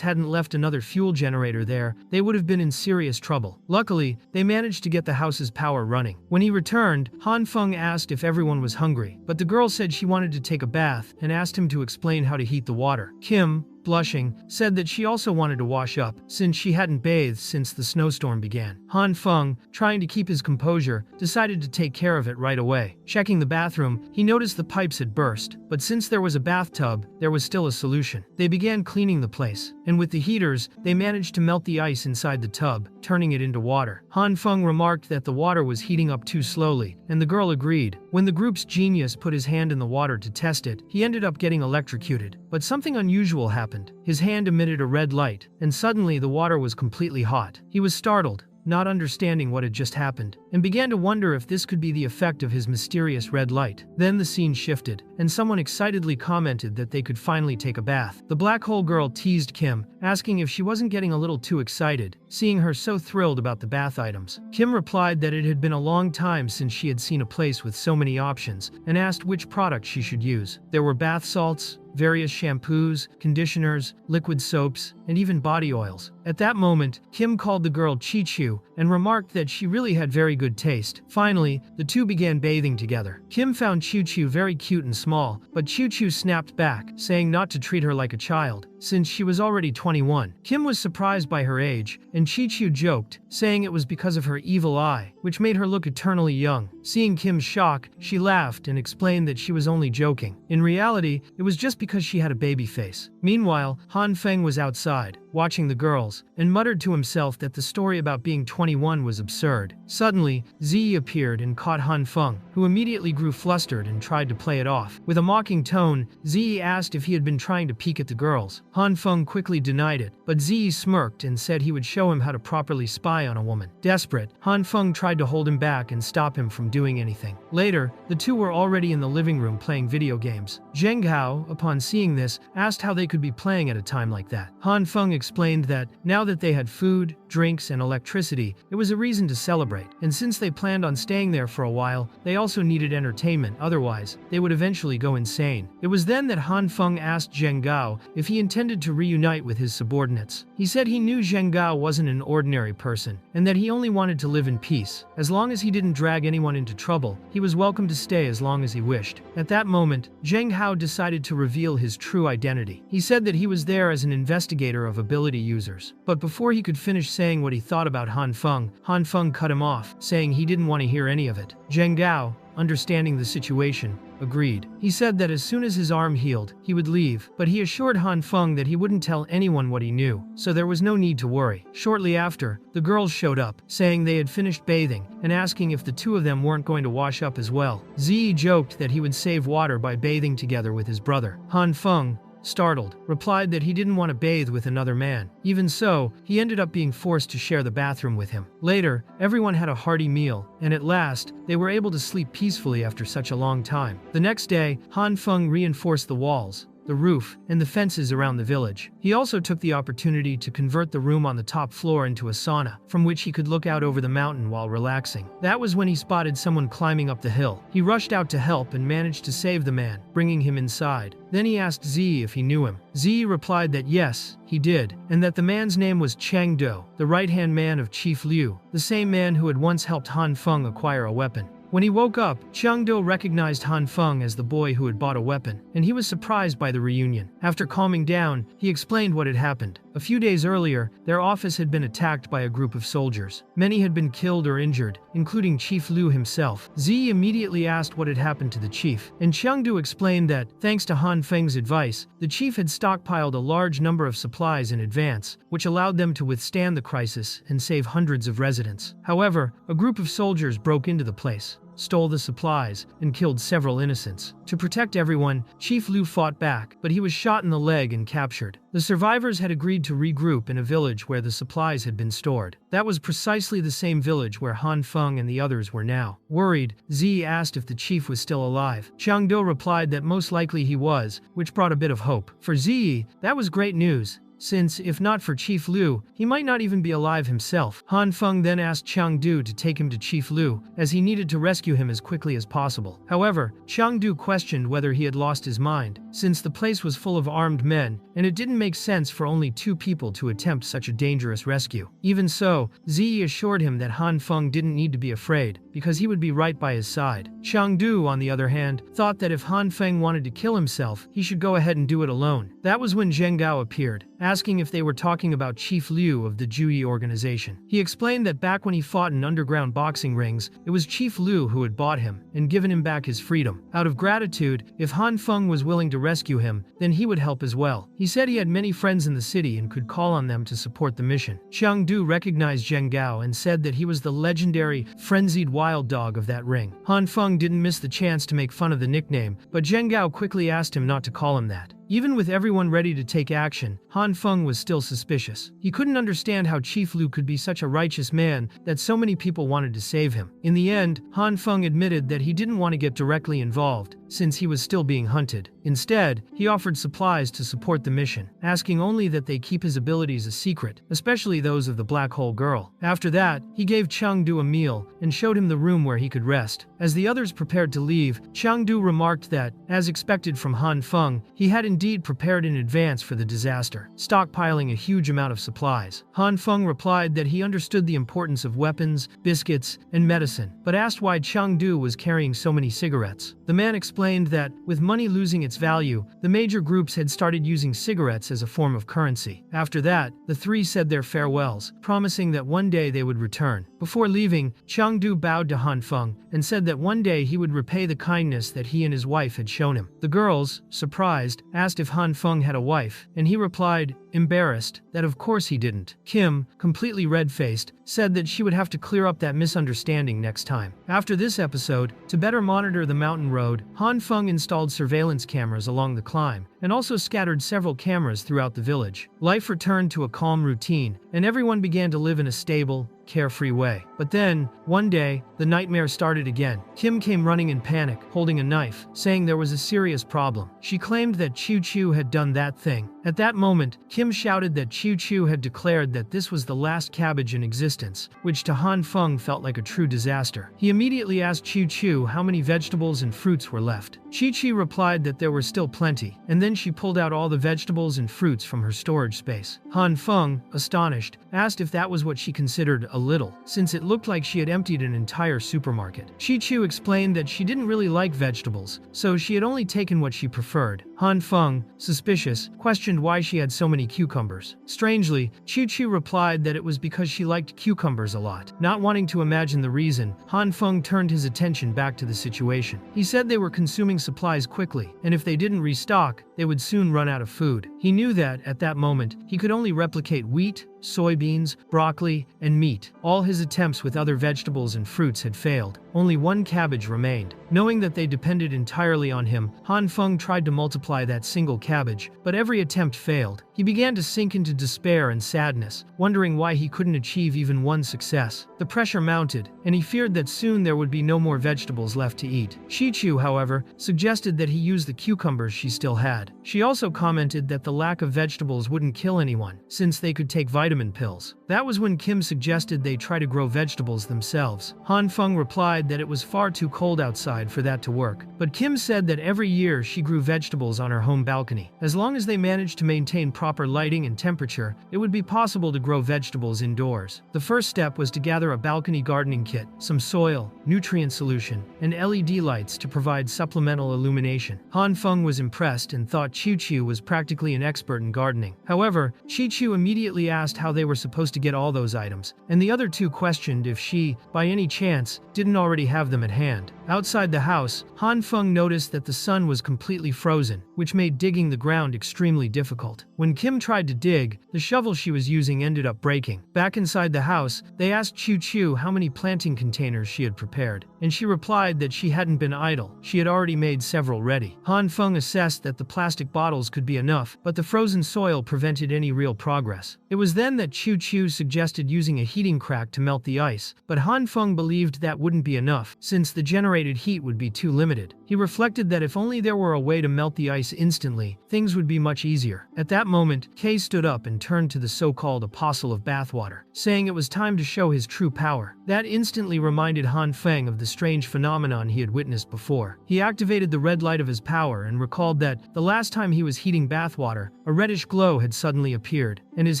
hadn't left another fuel generator there, they would have been in serious trouble. Luckily, they managed to get the house's power running. When he returned, Han Feng asked if everyone was hungry, but the girl said she wanted to take a bath and asked him to explain how to heat the water. Kim, blushing, said that she also wanted to wash up, since she hadn't bathed since the snowstorm began. Han Feng, trying to keep his composure, decided to take care of it right away. Checking the bathroom, he noticed the pipes had burst, but since there was a bathtub, there was still a solution. They began cleaning the place, and with the heaters, they managed to melt the ice inside the tub, turning it into water. Han Feng remarked that the water was heating up too slowly, and the girl agreed. When the group's genius put his hand in the water to test it, he ended up getting electrocuted. But something unusual happened. His hand emitted a red light, and suddenly the water was completely hot. He was startled, not understanding what had just happened, and began to wonder if this could be the effect of his mysterious red light. Then the scene shifted, and someone excitedly commented that they could finally take a bath. The black hole girl teased Kim, asking if she wasn't getting a little too excited, seeing her so thrilled about the bath items. Kim replied that it had been a long time since she had seen a place with so many options, and asked which product she should use. There were bath salts, various shampoos, conditioners, liquid soaps, and even body oils. At that moment, Kim called the girl Chi-Chu and remarked that she really had very good taste. Finally, the two began bathing together. Kim found Chu-Chu very cute and small, but Chu-Chu snapped back, saying not to treat her like a child, since she was already 21. Kim was surprised by her age, and Chi-Chu joked, saying it was because of her evil eye, which made her look eternally young. Seeing Kim's shock, she laughed and explained that she was only joking. In reality, it was just because she had a baby face. Meanwhile, Han Feng was outside, watching the girls, and muttered to himself that the story about being 21 was absurd. Suddenly, Ziyi appeared and caught Han Feng, who immediately grew flustered and tried to play it off. With a mocking tone, Ziyi asked if he had been trying to peek at the girls. Han Feng quickly denied it, but Ziyi smirked and said he would show him how to properly spy on a woman. Desperate, Han Feng tried to hold him back and stop him from doing anything. Later, the two were already in the living room playing video games. Zheng Gao, upon seeing this, asked how they could be playing at a time like that. Han Feng explained that, now that they had food, drinks, and electricity, it was a reason to celebrate, and since they planned on staying there for a while, they also needed entertainment, otherwise, they would eventually go insane. It was then that Han Feng asked Zheng Gao if he intended to reunite with his subordinates. He said he knew Zheng Gao wasn't an ordinary person, and that he only wanted to live in peace. As long as he didn't drag anyone into trouble, he was welcome to stay as long as he wished. At that moment, Zheng Gao decided to reveal his true identity. He said that he was there as an investigator of ability users. But before he could finish saying what he thought about Han Feng cut him off, saying he didn't want to hear any of it. Zheng Gao, understanding the situation, agreed. He said that as soon as his arm healed, he would leave, but he assured Han Feng that he wouldn't tell anyone what he knew, so there was no need to worry. Shortly after, the girls showed up, saying they had finished bathing, and asking if the two of them weren't going to wash up as well. Ziyi joked that he would save water by bathing together with his brother. Han Feng, startled, replied that he didn't want to bathe with another man. Even so, he ended up being forced to share the bathroom with him. Later, everyone had a hearty meal, and at last, they were able to sleep peacefully after such a long time. The next day, Han Feng reinforced the walls, the roof, and the fences around the village. He also took the opportunity to convert the room on the top floor into a sauna, from which he could look out over the mountain while relaxing. That was when he spotted someone climbing up the hill. He rushed out to help and managed to save the man, bringing him inside. Then he asked Z if he knew him. Z replied that yes, he did, and that the man's name was Chang Do, the right-hand man of Chief Liu, the same man who had once helped Hanfong acquire a weapon. When he woke up, Chang Do recognized Hanfong as the boy who had bought a weapon, and he was surprised by the reunion. After calming down, he explained what had happened. A few days earlier, their office had been attacked by a group of soldiers. Many had been killed or injured, including Chief Liu himself. Z immediately asked what had happened to the chief, and Chang Do explained that, thanks to Hanfeng's advice, the chief had stockpiled a large number of supplies in advance, which allowed them to withstand the crisis and save hundreds of residents. However, a group of soldiers broke into the place, stole the supplies, and killed several innocents. To protect everyone, Chief Liu fought back, but he was shot in the leg and captured. The survivors had agreed to regroup in a village where the supplies had been stored. That was precisely the same village where Hanfeng and the others were now. Worried, Z asked if the chief was still alive. Chang Do replied that most likely he was, which brought a bit of hope. For Z, that was great news, since, if not for Chief Liu, he might not even be alive himself. Hanfeng then asked Chang Du to take him to Chief Liu, as he needed to rescue him as quickly as possible. However, Chang Du questioned whether he had lost his mind, since the place was full of armed men, and it didn't make sense for only 2 people to attempt such a dangerous rescue. Even so, Ziyi assured him that Hanfeng didn't need to be afraid, because he would be right by his side. Chang Du, on the other hand, thought that if Hanfeng wanted to kill himself, he should go ahead and do it alone. That was when Zheng Gao appeared, asking if they were talking about Chief Liu of the Juyi organization. He explained that back when he fought in underground boxing rings, it was Chief Liu who had bought him and given him back his freedom. Out of gratitude, if Hanfeng was willing to rescue him, then he would help as well. He said he had many friends in the city and could call on them to support the mission. Chang Du recognized Zheng Gao and said that he was the legendary, frenzied wild dog of that ring. Hanfeng didn't miss the chance to make fun of the nickname, but Zheng Gao quickly asked him not to call him that. Even with everyone ready to take action, Hanfeng was still suspicious. He couldn't understand how Chief Liu could be such a righteous man that so many people wanted to save him. In the end, Hanfeng admitted that he didn't want to get directly involved, since he was still being hunted. Instead, he offered supplies to support the mission, asking only that they keep his abilities a secret, especially those of the Black Hole Girl. After that, he gave Chang Du a meal and showed him the room where he could rest. As the others prepared to leave, Chang Du remarked that, as expected from Hanfeng, he had indeed prepared in advance for the disaster, stockpiling a huge amount of supplies. Hanfeng replied that he understood the importance of weapons, biscuits, and medicine, but asked why Chang Du was carrying so many cigarettes. The man explained that, with money losing its value, the major groups had started using cigarettes as a form of currency. After that, the three said their farewells, promising that one day they would return. Before leaving, Chang Du bowed to Hanfeng and said that one day he would repay the kindness that he and his wife had shown him. The girls, surprised, asked if Hanfeng had a wife, and he replied, embarrassed, that of course he didn't. Kim, completely red-faced, said that she would have to clear up that misunderstanding next time. After this episode, to better monitor the mountain road, Hanfeng installed surveillance cameras along the climb, and also scattered several cameras throughout the village. Life returned to a calm routine, and everyone began to live in a stable, carefree way. But then, one day, the nightmare started again. Kim came running in panic, holding a knife, saying there was a serious problem. She claimed that Chu Chu had done that thing. At that moment, Kim shouted that Chu Chu had declared that this was the last cabbage in existence, which to Hanfeng felt like a true disaster. He immediately asked Chu Chu how many vegetables and fruits were left. Chi Chi replied that there were still plenty, and then she pulled out all the vegetables and fruits from her storage space. Hanfeng, astonished, asked if that was what she considered a little, since it looked like she had emptied an entire supermarket. Chi Chu explained that she didn't really like vegetables, so she had only taken what she preferred. Hanfeng, suspicious, questioned why she had so many cucumbers. Strangely, Chi Chu replied that it was because she liked cucumbers a lot. Not wanting to imagine the reason, Hanfeng turned his attention back to the situation. He said they were consuming supplies quickly, and if they didn't restock, they would soon run out of food. He knew that, at that moment, he could only replicate wheat, soybeans, broccoli, and meat. All his attempts with other vegetables and fruits had failed. Only one cabbage remained. Knowing that they depended entirely on him, Hanfeng tried to multiply that single cabbage, but every attempt failed. He began to sink into despair and sadness, wondering why he couldn't achieve even one success. The pressure mounted, and he feared that soon there would be no more vegetables left to eat. Shichu, however, suggested that he use the cucumbers she still had. bad. She also commented that the lack of vegetables wouldn't kill anyone, since they could take vitamin pills. That was when Kim suggested they try to grow vegetables themselves. Hanfong replied that it was far too cold outside for that to work, but Kim said that every year she grew vegetables on her home balcony. As long as they managed to maintain proper lighting and temperature, it would be possible to grow vegetables indoors. The first step was to gather a balcony gardening kit, some soil, nutrient solution, and LED lights to provide supplemental illumination. Hanfong was impressed and thought Chu was practically an expert in gardening. However, Chu immediately asked how they were supposed to get all those items, and the other two questioned if she, by any chance, didn't already have them at hand. Outside the house, Hanfong noticed that the sun was completely frozen, which made digging the ground extremely difficult. When Kim tried to dig, the shovel she was using ended up breaking. Back inside the house, they asked Chu how many planting containers she had prepared, and she replied that she hadn't been idle. She had already made several ready. Hanfong assessed that the plastic bottles could be enough, but the frozen soil prevented any real progress. It was then that Chu suggested using a heating crack to melt the ice, but Hanfong believed that wouldn't be enough, since the generated heat would be too limited. He reflected that if only there were a way to melt the ice instantly, things would be much easier. At that moment, Kay stood up and turned to the so-called apostle of bathwater, saying it was time to show his true power. That instantly reminded Hanfong of the strange phenomenon he had witnessed before. He activated the red light of his power and recalled that, the last time he was heating bathwater, a reddish glow had suddenly appeared, and his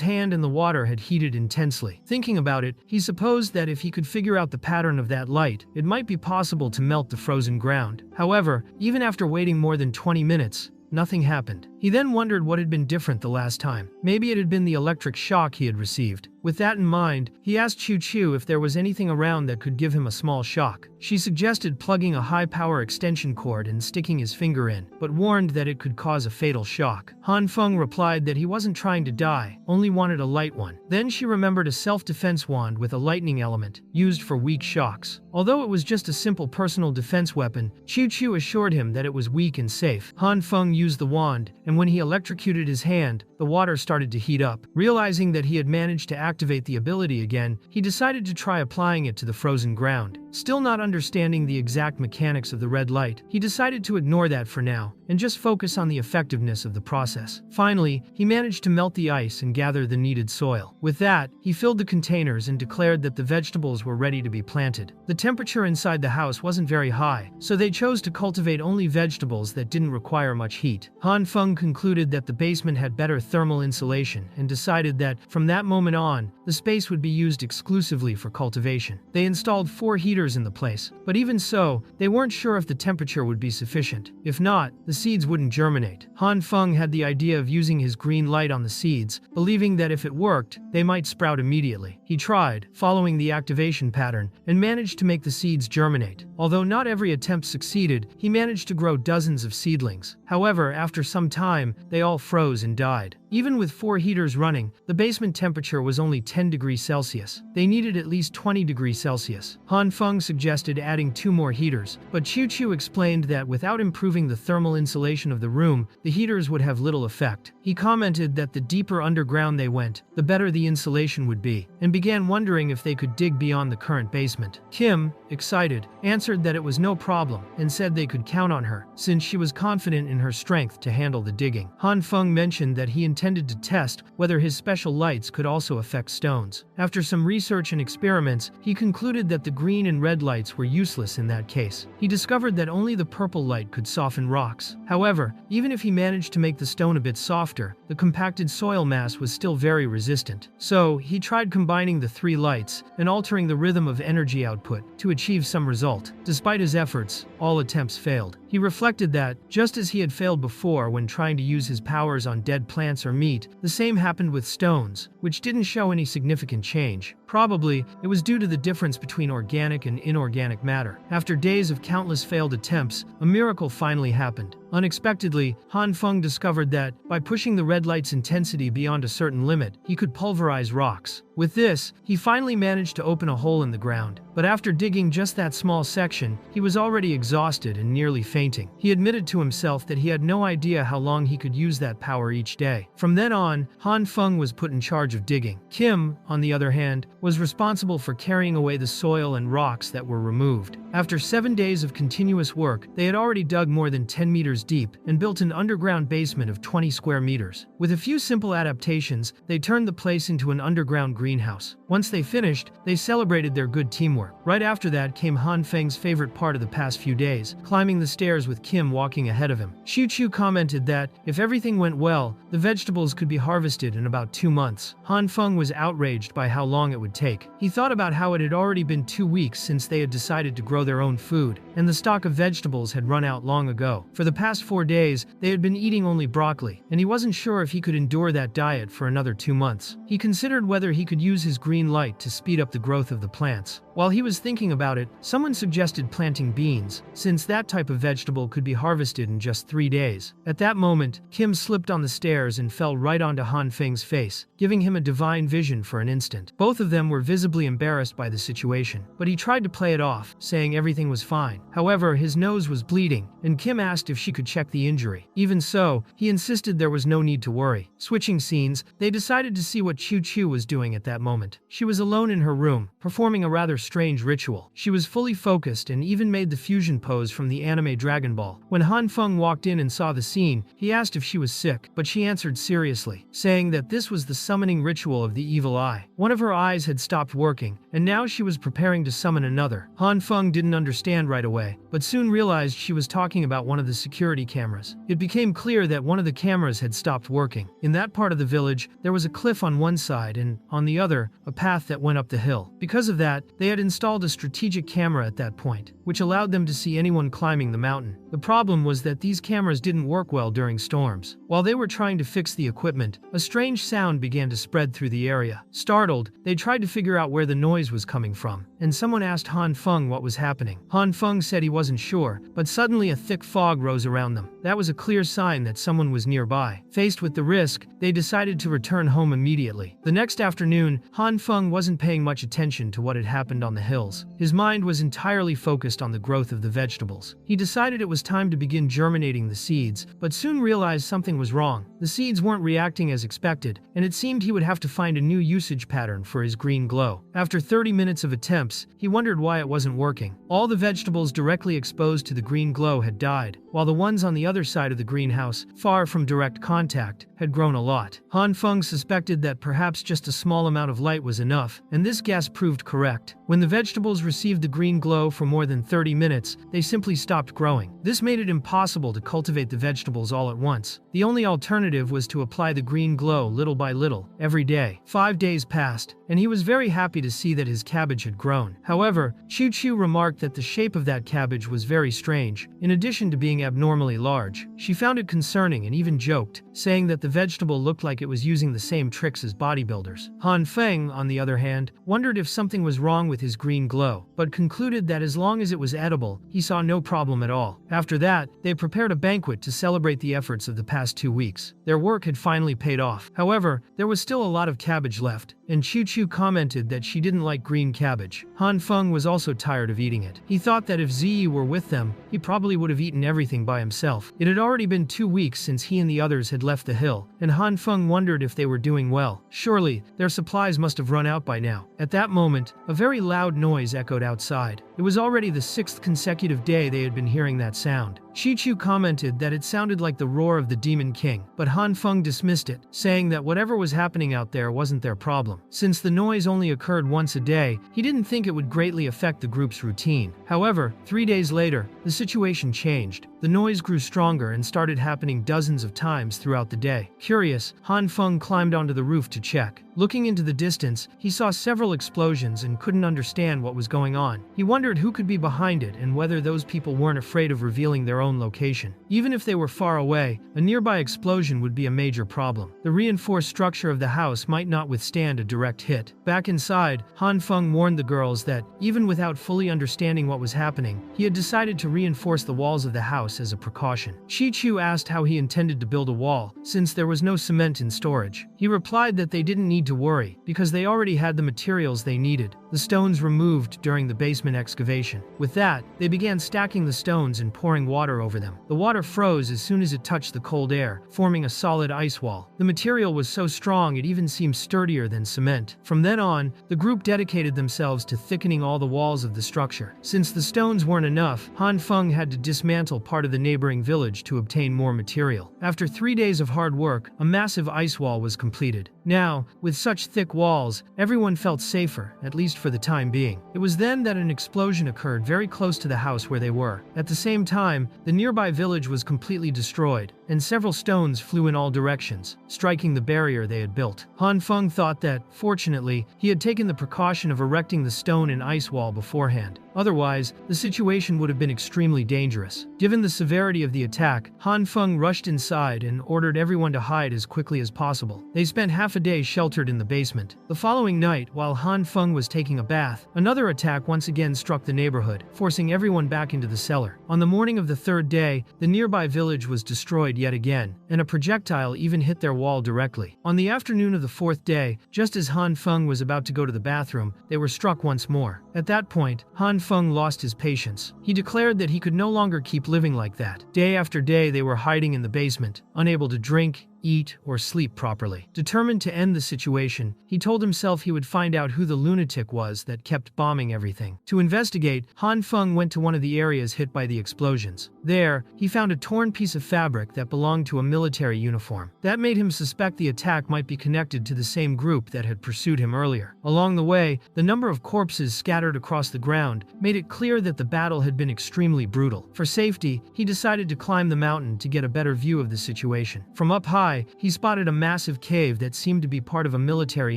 hand in the water had heated intensely. Thinking about it, he supposed that if he could figure out the pattern of that light, it might be possible to melt the frozen ground. However, even after waiting more than 20 minutes, nothing happened. He then wondered what had been different the last time. Maybe it had been the electric shock he had received. With that in mind, he asked Chu if there was anything around that could give him a small shock. She suggested plugging a high-power extension cord and sticking his finger in, but warned that it could cause a fatal shock. Hanfong replied that he wasn't trying to die, only wanted a light one. Then she remembered a self-defense wand with a lightning element, used for weak shocks. Although it was just a simple personal defense weapon, Chu assured him that it was weak and safe. Hanfong used the wand, and when he electrocuted his hand, the water started to heat up. Realizing that he had managed to activate the ability again, he decided to try applying it to the frozen ground. Still not understanding the exact mechanics of the red light, he decided to ignore that for now, and just focus on the effectiveness of the process. Finally, he managed to melt the ice and gather the needed soil. With that, he filled the containers and declared that the vegetables were ready to be planted. The temperature inside the house wasn't very high, so they chose to cultivate only vegetables that didn't require much heat. Hanfong concluded that the basement had better thermal insulation and decided that, from that moment on, the space would be used exclusively for cultivation. They installed 4 heaters in the place, but even so, they weren't sure if the temperature would be sufficient. If not, the seeds wouldn't germinate. Hanfong had the idea of using his green light on the seeds, believing that if it worked, they might sprout immediately. He tried, following the activation pattern, and managed to make the seeds germinate. Although not every attempt succeeded, he managed to grow dozens of seedlings. However, after some time, they all froze and died. Even with 4 heaters running, the basement temperature was only 10 degrees Celsius. They needed at least 20 degrees Celsius. Hanfong suggested adding 2 more heaters, but Chu explained that without improving the thermal insulation of the room, the heaters would have little effect. He commented that the deeper underground they went, the better the insulation would be, and began wondering if they could dig beyond the current basement. Kim, excited, answered that it was no problem, and said they could count on her, since she was confident in her strength to handle the digging. Hanfong mentioned that he intended to test whether his special lights could also affect stones. After some research and experiments, he concluded that the green and red lights were useless in that case. He discovered that only the purple light could soften rocks. However, even if he managed to make the stone a bit softer, the compacted soil mass was still very resistant. So, he tried combining the 3 lights and altering the rhythm of energy output to achieve some result. Despite his efforts, all attempts failed. He reflected that, just as he had failed before when trying to use his powers on dead plants or meat, the same happened with stones, which didn't show any significant change. Probably, it was due to the difference between organic and inorganic matter. After days of countless failed attempts, a miracle finally happened. Unexpectedly, Hanfong discovered that, by pushing the red light's intensity beyond a certain limit, he could pulverize rocks. With this, he finally managed to open a hole in the ground. But after digging just that small section, he was already exhausted and nearly fainting. He admitted to himself that he had no idea how long he could use that power each day. From then on, Hanfong was put in charge of digging. Kim, on the other hand, was responsible for carrying away the soil and rocks that were removed. After 7 days of continuous work, they had already dug more than 10 meters deep and built an underground basement of 20 square meters. With a few simple adaptations, they turned the place into an underground greenhouse. Once they finished, they celebrated their good teamwork. Right after that came Hanfeng's favorite part of the past few days, climbing the stairs with Kim walking ahead of him. Chu commented that, if everything went well, the vegetables could be harvested in about 2 months. Hanfeng was outraged by how long it would take. He thought about how it had already been 2 weeks since they had decided to grow their own food, and the stock of vegetables had run out long ago. For the past 4 days, they had been eating only broccoli, and he wasn't sure if he could endure that diet for another 2 months. He considered whether he could use his green light to speed up the growth of the plants. While he was thinking about it, someone suggested planting beans, since that type of vegetable could be harvested in just 3 days. At that moment, Kim slipped on the stairs and fell right onto Hanfeng's face, giving him a divine vision for an instant. Both of them were visibly embarrassed by the situation, but he tried to play it off, saying everything was fine. However, his nose was bleeding, and Kim asked if she could check the injury. Even so, he insisted there was no need to worry. Switching scenes, they decided to see what Chu was doing at that moment. She was alone in her room, performing a rather strange ritual. She was fully focused and even made the fusion pose from the anime Dragon Ball. When Hanfeng walked in and saw the scene, he asked if she was sick, but she answered seriously, saying that this was the summoning ritual of the evil eye. One of her eyes had stopped working, and now she was preparing to summon another. Hanfeng didn't understand right away, but soon realized she was talking about one of the security cameras. It became clear that one of the cameras had stopped working. In that part of the village, there was a cliff on one side and, on the other, a path that went up the hill. Because of that, they had installed a strategic camera at that point, which allowed them to see anyone climbing the mountain. The problem was that these cameras didn't work well during storms. While they were trying to fix the equipment, a strange sound began to spread through the area. Startled, they tried to figure out where the noise was coming from, and someone asked Hanfeng what was happening. Hanfeng said he wasn't sure, but suddenly a thick fog rose around them. That was a clear sign that someone was nearby. Faced with the risk, they decided to return home immediately. The next afternoon, Hanfeng wasn't paying much attention to what had happened on the hills. His mind was entirely focused on the growth of the vegetables. He decided it was time to begin germinating the seeds, but soon realized something was wrong. The seeds weren't reacting as expected, and it seemed he would have to find a new usage pattern for his green glow. After 30 minutes of attempts, he wondered why it wasn't working. All the vegetables directly exposed to the green glow had died, while the ones on the other side of the greenhouse, far from direct contact, had grown a lot. Hanfeng suspected that perhaps just a small amount of light was enough, and this guess proved correct. When the vegetables received the green glow for more than 30 minutes, they simply stopped growing. This made it impossible to cultivate the vegetables all at once. The only alternative was to apply the green glow little by little, every day. 5 days passed, and he was very happy to see that his cabbage had grown. However, Chu remarked that the shape of that cabbage was very strange, in addition to being abnormally large. She found it concerning and even joked, saying that the vegetable looked like it was using the same tricks as bodybuilders. Hanfeng, on the other hand, wondered if something was wrong with his green glow, but concluded that as long as it was edible, he saw no problem at all. After that, they prepared a banquet to celebrate the efforts of the past 2 weeks. Their work had finally paid off. However, there was still a lot of cabbage left, and Chu commented that she didn't like green cabbage. Hanfeng was also tired of eating it. He thought that if Ziyi were with them, he probably would have eaten everything by himself. It had already been 2 weeks since he and the others had left the hill, and Hanfeng wondered if they were doing well. Surely, their supplies must have run out by now. At that moment, a very loud noise echoed outside. It was already the 6th consecutive day they had been hearing that sound. Chu commented that it sounded like the roar of the Demon King, but Hanfeng dismissed it, saying that whatever was happening out there wasn't their problem. Since the noise only occurred once a day, he didn't think it would greatly affect the group's routine. However, 3 days later, the situation changed. The noise grew stronger and started happening dozens of times throughout the day. Curious, Hanfeng climbed onto the roof to check. Looking into the distance, he saw several explosions and couldn't understand what was going on. He wondered who could be behind it and whether those people weren't afraid of revealing their own location. Even if they were far away, a nearby explosion would be a major problem. The reinforced structure of the house might not withstand a direct hit. Back inside, Hanfeng warned the girls that, even without fully understanding what was happening, he had decided to reinforce the walls of the house as a precaution. Chu asked how he intended to build a wall, since there was no cement in storage. He replied that they didn't need to worry, because they already had the materials they needed. the stones removed during the basement excavation. With that, they began stacking the stones and pouring water over them. The water froze as soon as it touched the cold air, forming a solid ice wall. The material was so strong it even seemed sturdier than cement. From then on, the group dedicated themselves to thickening all the walls of the structure. Since the stones weren't enough, Hanfong had to dismantle part of the neighboring village to obtain more material. After 3 days of hard work, a massive ice wall was completed. Now, with such thick walls, everyone felt safer, at least for the time being. It was then that an explosion occurred very close to the house where they were. At the same time, the nearby village was completely destroyed, and several stones flew in all directions, striking the barrier they had built. Hanfong thought that, fortunately, he had taken the precaution of erecting the stone and ice wall beforehand. Otherwise, the situation would have been extremely dangerous. Given the severity of the attack, Hanfong rushed inside and ordered everyone to hide as quickly as possible. They spent half a day sheltered in the basement. The following night, while Hanfong was taking a bath, another attack once again struck the neighborhood, forcing everyone back into the cellar. On the morning of the third day, the nearby village was destroyed yet again, and a projectile even hit their wall directly. On the afternoon of the fourth day, just as Hanfong was about to go to the bathroom, they were struck once more. At that point, Hanfong lost his patience. He declared that he could no longer keep living like that. Day after day, they were hiding in the basement, unable to drink, eat, or sleep properly. Determined to end the situation, he told himself he would find out who the lunatic was that kept bombing everything. To investigate, Hanfong went to one of the areas hit by the explosions. There, he found a torn piece of fabric that belonged to a military uniform. That made him suspect the attack might be connected to the same group that had pursued him earlier. Along the way, the number of corpses scattered across the ground made it clear that the battle had been extremely brutal. For safety, he decided to climb the mountain to get a better view of the situation. From up high, he spotted a massive cave that seemed to be part of a military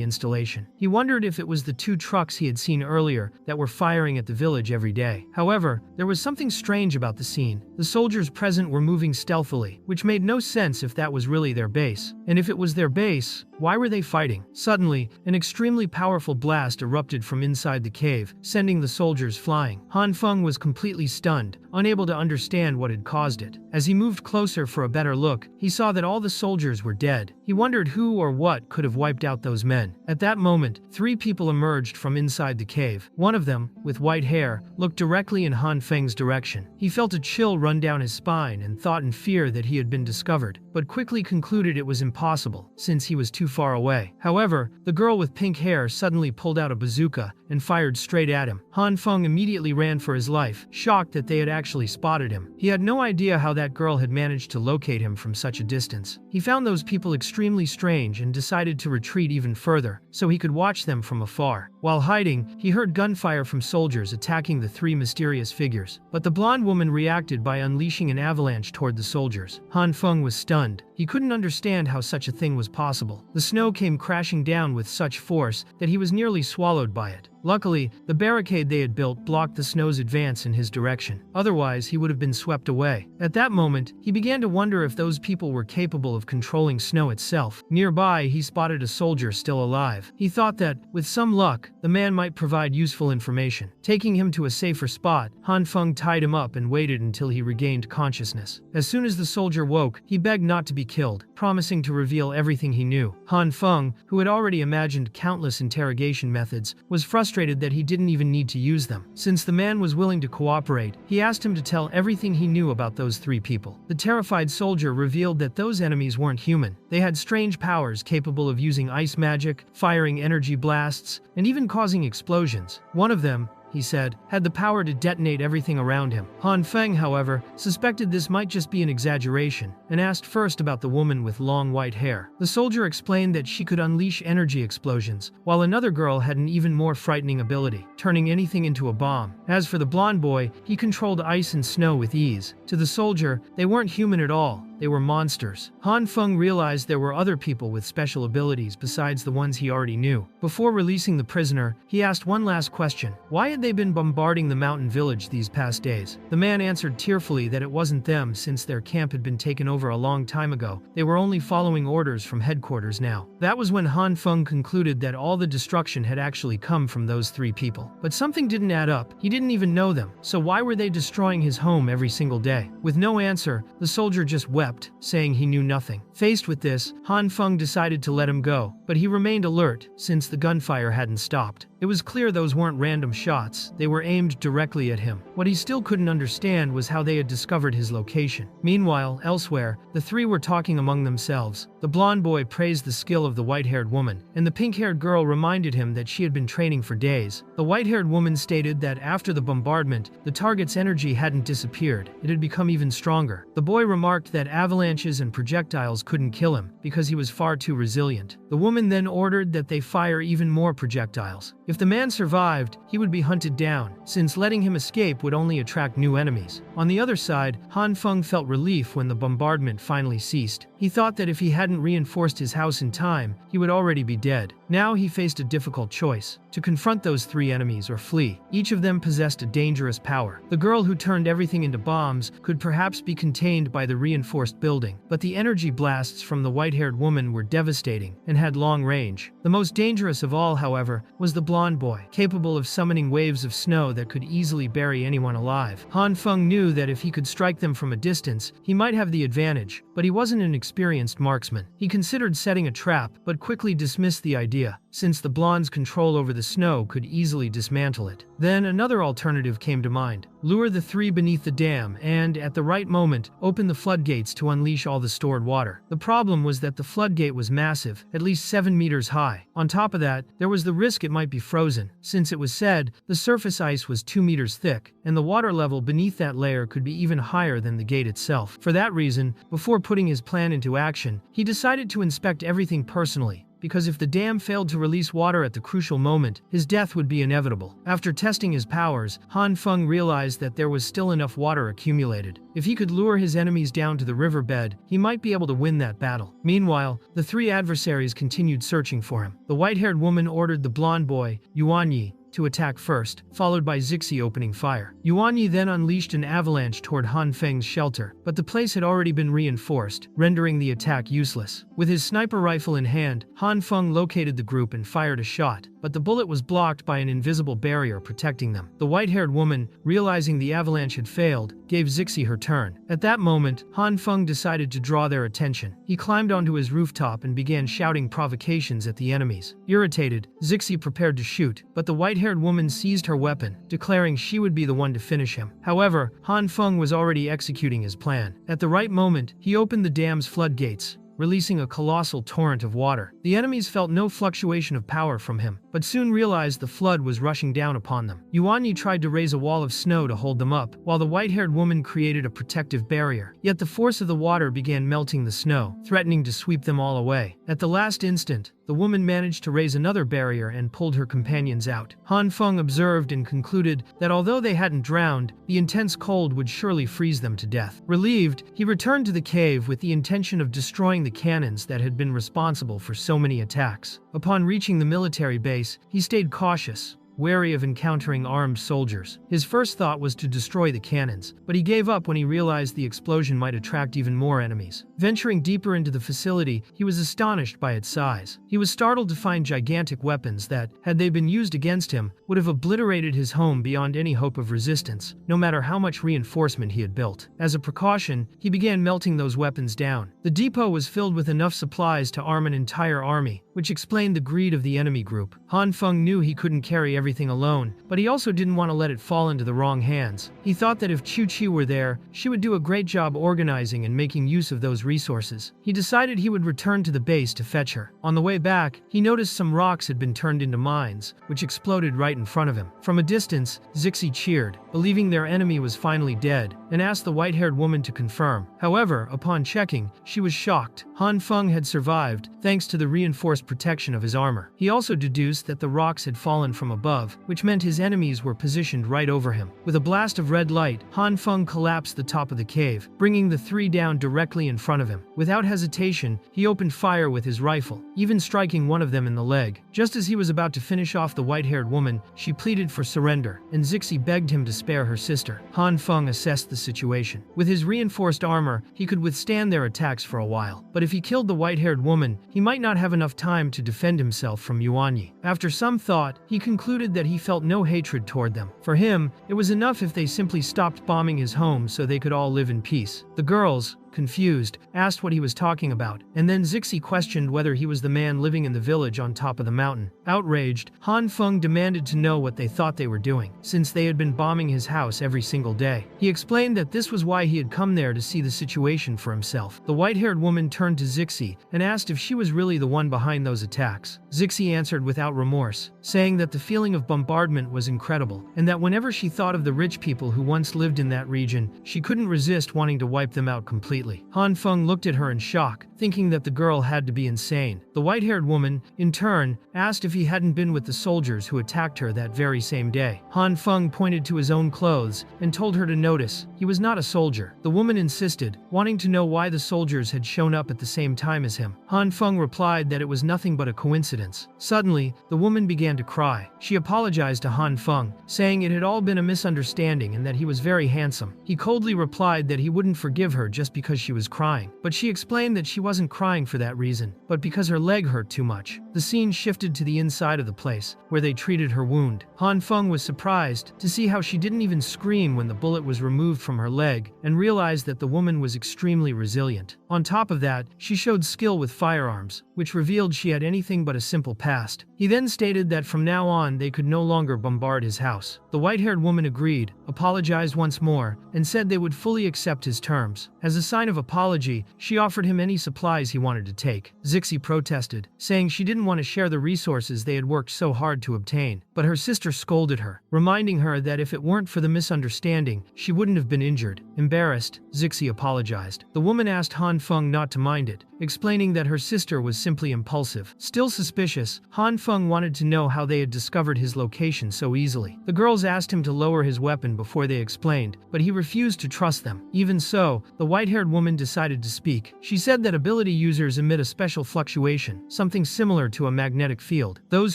installation. He wondered if it was the 2 trucks he had seen earlier that were firing at the village every day. However, there was something strange about the scene. The soldiers present were moving stealthily, which made no sense if that was really their base. And if it was their base, why were they fighting? Suddenly, an extremely powerful blast erupted from inside the cave, sending the soldiers flying. Hanfong was completely stunned, unable to understand what had caused it. As he moved closer for a better look, he saw that all the soldiers were dead. He wondered who or what could have wiped out those men. At that moment, 3 people emerged from inside the cave. One of them, with white hair, looked directly in Hanfeng's direction. He felt a chill run down his spine and thought in fear that he had been discovered, but quickly concluded it was impossible, since he was too far away. However, the girl with pink hair suddenly pulled out a bazooka and fired straight at him. Hanfong immediately ran for his life, shocked that they had actually spotted him. He had no idea how that girl had managed to locate him from such a distance. He found those people extremely strange and decided to retreat even further, so he could watch them from afar. While hiding, he heard gunfire from soldiers attacking the 3 mysterious figures. But the blonde woman reacted by unleashing an avalanche toward the soldiers. Hanfong was stunned. He couldn't understand how such a thing was possible. The snow came crashing down with such force that he was nearly swallowed by it. Luckily, the barricade they had built blocked the snow's advance in his direction. Otherwise, he would have been swept away. At that moment, he began to wonder if those people were capable of controlling snow itself. Nearby, he spotted a soldier still alive. He thought that, with some luck, the man might provide useful information. Taking him to a safer spot, Hanfong tied him up and waited until he regained consciousness. As soon as the soldier woke, he begged not to be killed, promising to reveal everything he knew. Hanfong, who had already imagined countless interrogation methods, was frustrated that he didn't even need to use them. Since the man was willing to cooperate, he asked him to tell everything he knew about those 3 people. The terrified soldier revealed that those enemies weren't human. They had strange powers capable of using ice magic, firing energy blasts, and even causing explosions. One of them, he said, had the power to detonate everything around him. Hanfeng, however, suspected this might just be an exaggeration, and asked first about the woman with long white hair. The soldier explained that she could unleash energy explosions, while another girl had an even more frightening ability, turning anything into a bomb. As for the blonde boy, he controlled ice and snow with ease. To the soldier, they weren't human at all. They were monsters. Hanfeng realized there were other people with special abilities besides the ones he already knew. Before releasing the prisoner, he asked one last question. Why had they been bombarding the mountain village these past days? The man answered tearfully that it wasn't them, since their camp had been taken over a long time ago. They were only following orders from headquarters now. That was when Hanfeng concluded that all the destruction had actually come from those 3 people. But something didn't add up. He didn't even know them. So why were they destroying his home every single day? With no answer, the soldier just wept, saying he knew nothing. Faced with this, Hanfeng decided to let him go, but he remained alert, since the gunfire hadn't stopped. It was clear those weren't random shots, they were aimed directly at him. What he still couldn't understand was how they had discovered his location. Meanwhile, elsewhere, the three were talking among themselves. The blonde boy praised the skill of the white-haired woman, and the pink-haired girl reminded him that she had been training for days. The white-haired woman stated that after the bombardment, the target's energy hadn't disappeared, it had become even stronger. The boy remarked that avalanches and projectiles couldn't kill him, because he was far too resilient. The woman then ordered that they fire even more projectiles. If the man survived, he would be hunted down, since letting him escape would only attract new enemies. On the other side, Hanfong felt relief when the bombardment finally ceased. He thought that if he hadn't reinforced his house in time, he would already be dead. Now he faced a difficult choice: to confront those three enemies or flee. Each of them possessed a dangerous power. The girl who turned everything into bombs could perhaps be contained by the reinforced building, but the energy blasts from the white-haired woman were devastating and had long range. The most dangerous of all, however, was the blonde boy, capable of summoning waves of snow that could easily bury anyone alive. Hanfong knew that if he could strike them from a distance, he might have the advantage, but he wasn't an experienced marksman. He considered setting a trap, but quickly dismissed the idea, since the blonde's control over the snow could easily dismantle it. Then another alternative came to mind: lure the three beneath the dam and, at the right moment, open the floodgates to unleash all the stored water. The problem was that the floodgate was massive, at least 7 meters high. On top of that, there was the risk it might be frozen, since it was said the surface ice was 2 meters thick, and the water level beneath that layer could be even higher than the gate itself. For that reason, before putting his plan into action, he decided to inspect everything personally, because if the dam failed to release water at the crucial moment, his death would be inevitable. After testing his powers, Hanfong realized that there was still enough water accumulated. If he could lure his enemies down to the riverbed, he might be able to win that battle. Meanwhile, the three adversaries continued searching for him. The white-haired woman ordered the blonde boy, Yuanyi, to attack first, followed by Zixi opening fire. Yuanyi then unleashed an avalanche toward Hanfeng's shelter, but the place had already been reinforced, rendering the attack useless. With his sniper rifle in hand, Hanfong located the group and fired a shot, but the bullet was blocked by an invisible barrier protecting them. The white-haired woman, realizing the avalanche had failed, gave Zixi her turn. At that moment, Hanfong decided to draw their attention. He climbed onto his rooftop and began shouting provocations at the enemies. Irritated, Zixi prepared to shoot, but the white-haired woman seized her weapon, declaring she would be the one to finish him. However, Hanfong was already executing his plan. At the right moment, he opened the dam's floodgates, releasing a colossal torrent of water. The enemies felt no fluctuation of power from him, but soon realized the flood was rushing down upon them. Yuanyi tried to raise a wall of snow to hold them up, while the white-haired woman created a protective barrier. Yet the force of the water began melting the snow, threatening to sweep them all away. At the last instant, the woman managed to raise another barrier and pulled her companions out. Hanfong observed and concluded that although they hadn't drowned, the intense cold would surely freeze them to death. Relieved, he returned to the cave with the intention of destroying the cannons that had been responsible for so many attacks. Upon reaching the military base, he stayed cautious, wary of encountering armed soldiers. His first thought was to destroy the cannons, but he gave up when he realized the explosion might attract even more enemies. Venturing deeper into the facility, he was astonished by its size. He was startled to find gigantic weapons that, had they been used against him, would have obliterated his home beyond any hope of resistance, no matter how much reinforcement he had built. As a precaution, he began melting those weapons down. The depot was filled with enough supplies to arm an entire army, which explained the greed of the enemy group. Hanfong knew he couldn't carry everything alone, but he also didn't want to let it fall into the wrong hands. He thought that if Chu-Chi were there, she would do a great job organizing and making use of those resources. He decided he would return to the base to fetch her. On the way back, he noticed some rocks had been turned into mines, which exploded right in front of him. From a distance, Zixi cheered, believing their enemy was finally dead, and asked the white-haired woman to confirm. However, upon checking, she was shocked. Hanfong had survived, thanks to the reinforced protection of his armor. He also deduced that the rocks had fallen from above, which meant his enemies were positioned right over him. With a blast of red light, Hanfong collapsed the top of the cave, bringing the three down directly in front of him. Without hesitation, he opened fire with his rifle, even striking one of them in the leg. Just as he was about to finish off the white-haired woman, she pleaded for surrender, and Zixi begged him to spare her sister. Hanfong assessed the situation. With his reinforced armor, he could withstand their attacks for a while, but if he killed the white-haired woman, he might not have enough time to defend himself from Yuanyi. After some thought, he concluded that he felt no hatred toward them. For him, it was enough if they simply stopped bombing his home so they could all live in peace. The girls, confused, asked what he was talking about, and then Zixi questioned whether he was the man living in the village on top of the mountain. Outraged, Hanfong demanded to know what they thought they were doing, since they had been bombing his house every single day. He explained that this was why he had come there to see the situation for himself. The white-haired woman turned to Zixi and asked if she was really the one behind those attacks. Zixi answered without remorse, saying that the feeling of bombardment was incredible, and that whenever she thought of the rich people who once lived in that region, she couldn't resist wanting to wipe them out completely. Hanfong looked at her in shock, thinking that the girl had to be insane. The white-haired woman, in turn, asked if he hadn't been with the soldiers who attacked her that very same day. Hanfong pointed to his own clothes and told her to notice he was not a soldier. The woman insisted, wanting to know why the soldiers had shown up at the same time as him. Hanfong replied that it was nothing but a coincidence. Suddenly, the woman began to cry. She apologized to Hanfong, saying it had all been a misunderstanding and that he was very handsome. He coldly replied that he wouldn't forgive her just because she was crying, but she explained that she wasn't crying for that reason, but because her leg hurt too much. The scene shifted to the inside of the place, where they treated her wound. Hanfong was surprised to see how she didn't even scream when the bullet was removed from her leg, and realized that the woman was extremely resilient. On top of that, she showed skill with firearms, which revealed she had anything but a simple past. He then stated that from now on they could no longer bombard his house. The white-haired woman agreed, apologized once more, and said they would fully accept his terms. As a sign of apology, she offered him any supplies he wanted to take. Zixi protested, saying she didn't want to share the resources they had worked so hard to obtain. But her sister scolded her, reminding her that if it weren't for the misunderstanding, she wouldn't have been injured. Embarrassed, Zixi apologized. The woman asked Hanfong not to mind it, explaining that her sister was simply impulsive. Still suspicious, Hanfong wanted to know how they had discovered his location so easily. The girls asked him to lower his weapon before they explained, but he refused to trust them. Even so, the white-haired woman decided to speak. She said that ability users emit a special fluctuation, something similar to a magnetic field. Those